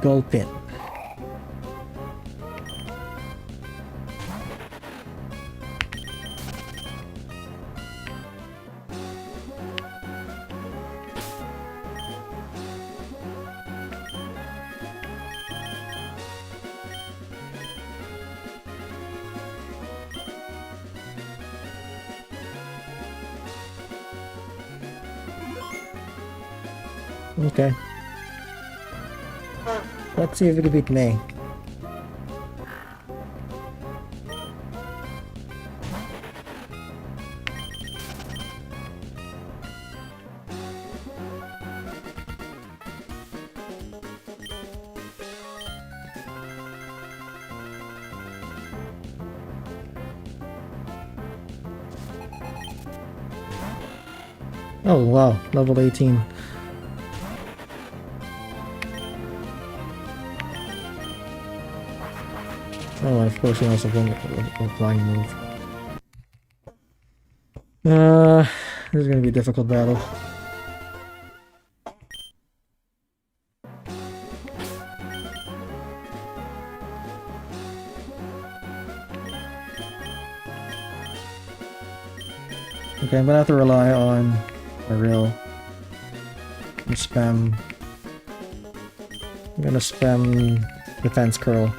Gold pin. Okay. Let's see if we can beat May. Oh wow, level 18. Oh, of course he has a flying move. This is gonna be a difficult battle. Okay, I'm gonna have to rely on a real spam. I'm gonna spam defense curl.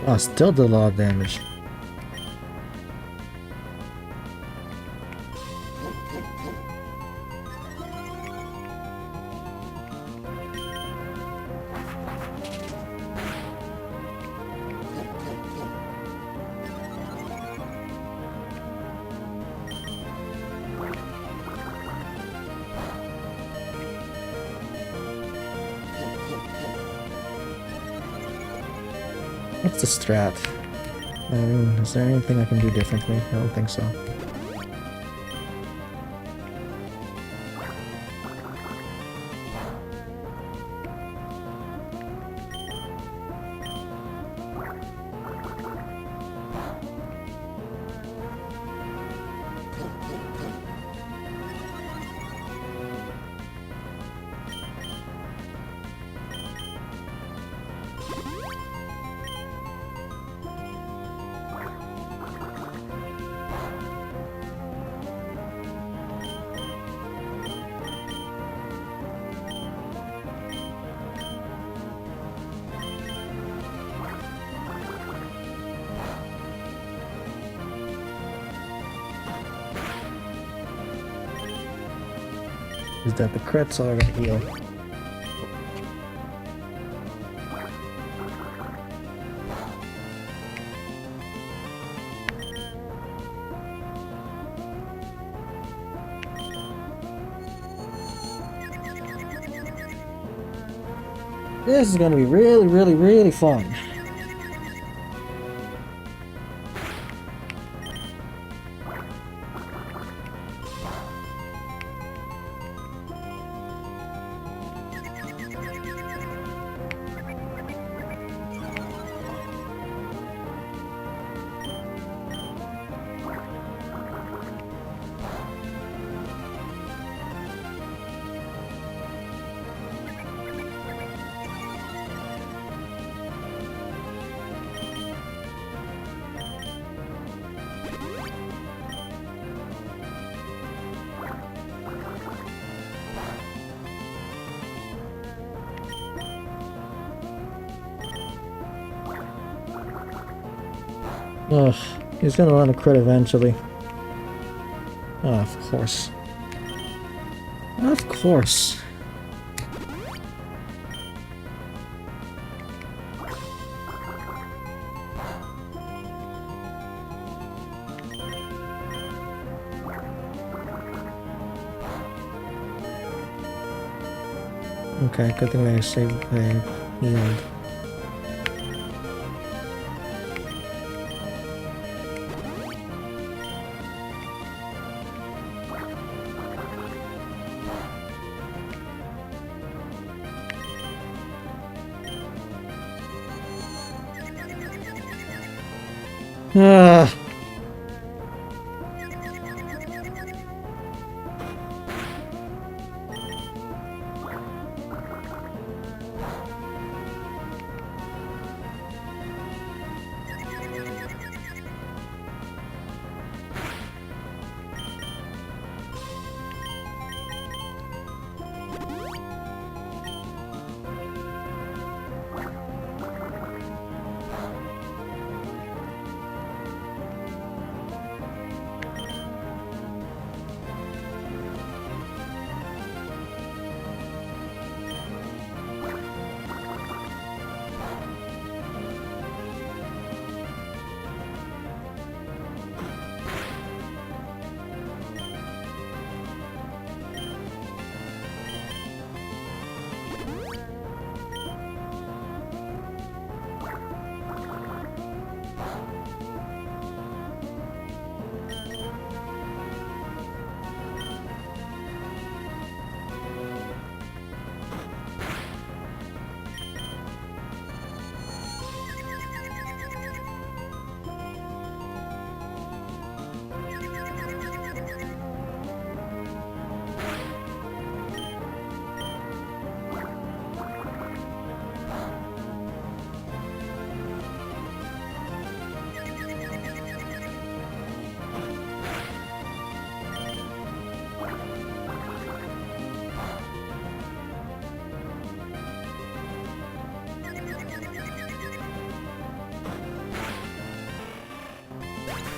Oh, still did a lot of damage. What's the strat? I mean, is there anything I can do differently? I don't think so. Is that the crits or the heal? This is gonna be really, really, really fun. Ugh, he's gonna land a crit eventually. Oh, of course. Of course. Okay, good thing I saved my yield. Ah.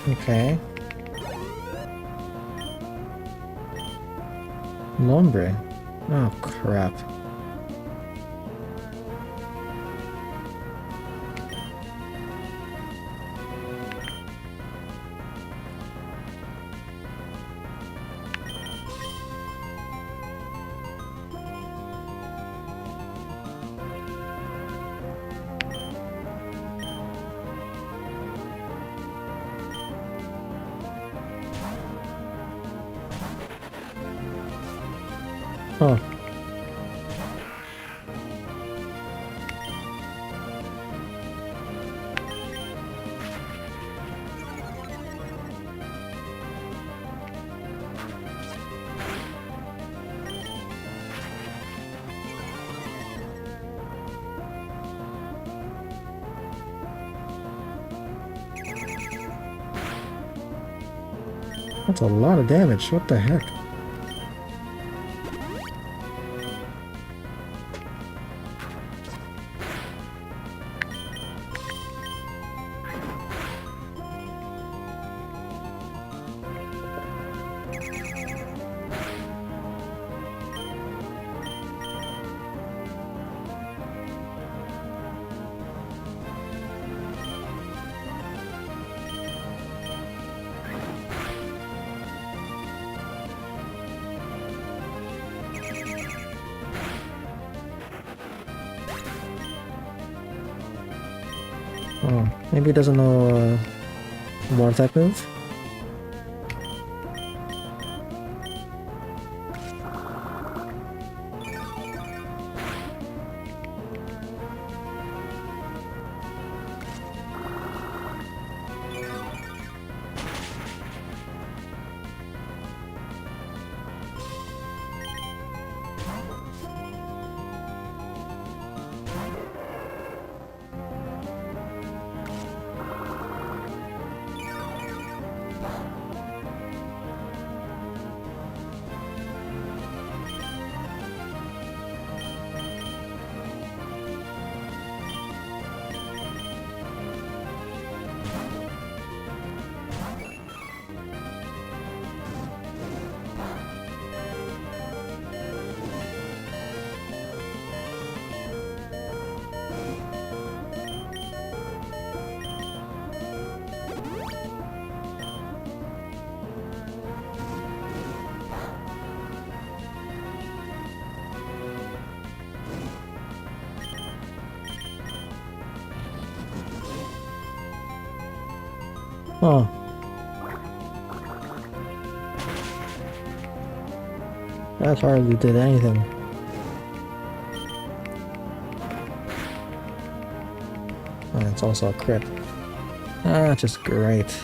Okay. Lombre. Oh, crap. Huh. That's a lot of damage. What the heck? Oh, maybe he doesn't know water type move? Huh. That hardly did anything. Oh, it's also a crit. Ah, just great.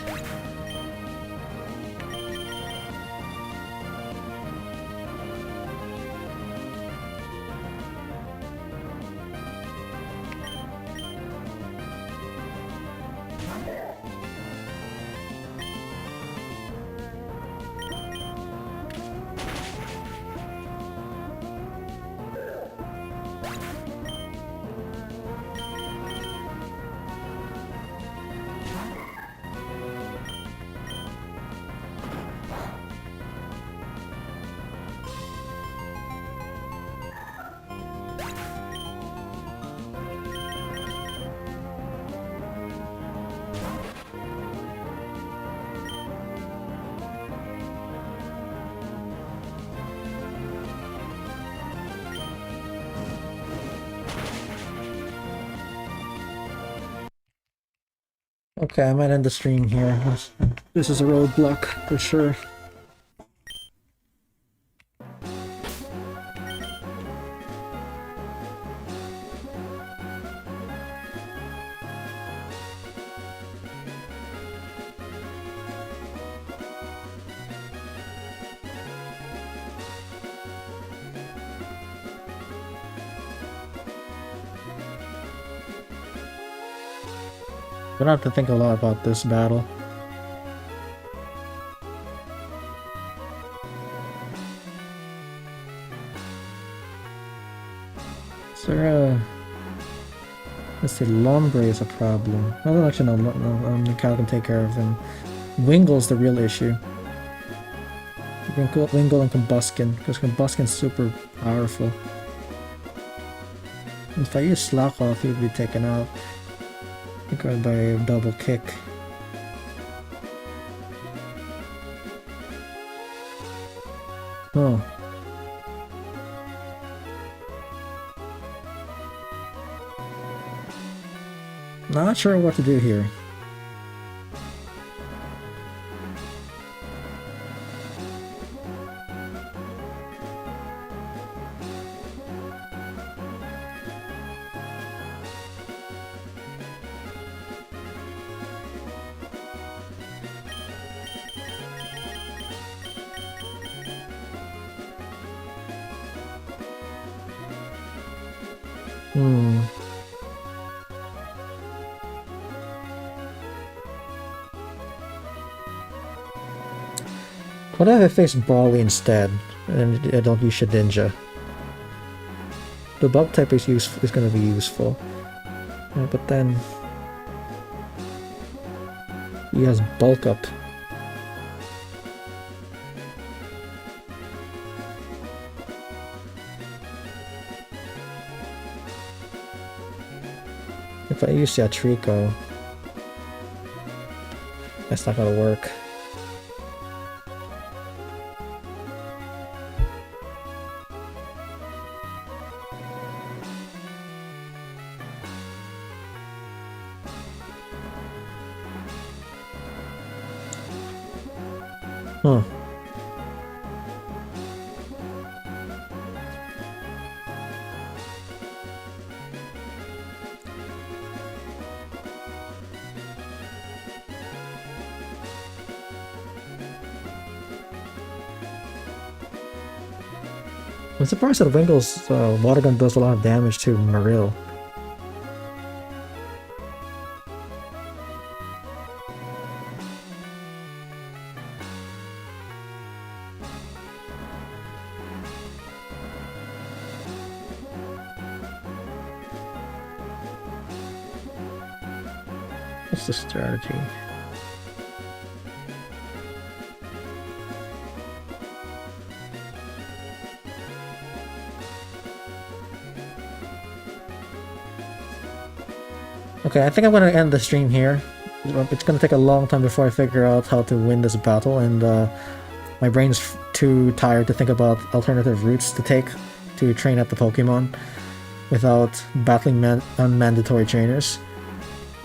Okay, I might end the stream here. This is a roadblock for sure. I don't have to think a lot about this battle. Is there a... Let's say Lombre is a problem. Well, actually no, Cal can take care of him. Wingle's the real issue. Wingle and Combuskin, because Combuskin's super powerful. If I use Slack off, he would be taken out. Go by a double kick. Oh. Not sure what to do here. What if I face Brawly instead, and I don't use Shedinja? The bug type is going to be useful, but then he has bulk up. If I use Yatrico, that's not gonna work. Huh. I'm surprised that Wingle's water gun does a lot of damage to Marill. What's the strategy? Okay, I think I'm gonna end the stream here. It's gonna take a long time before I figure out how to win this battle, and my brain's too tired to think about alternative routes to take to train up the Pokemon without battling unmandatory trainers.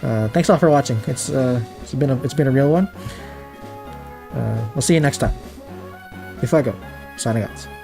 Thanks all for watching. It's been a real one. We'll see you next time. DFuego, signing out.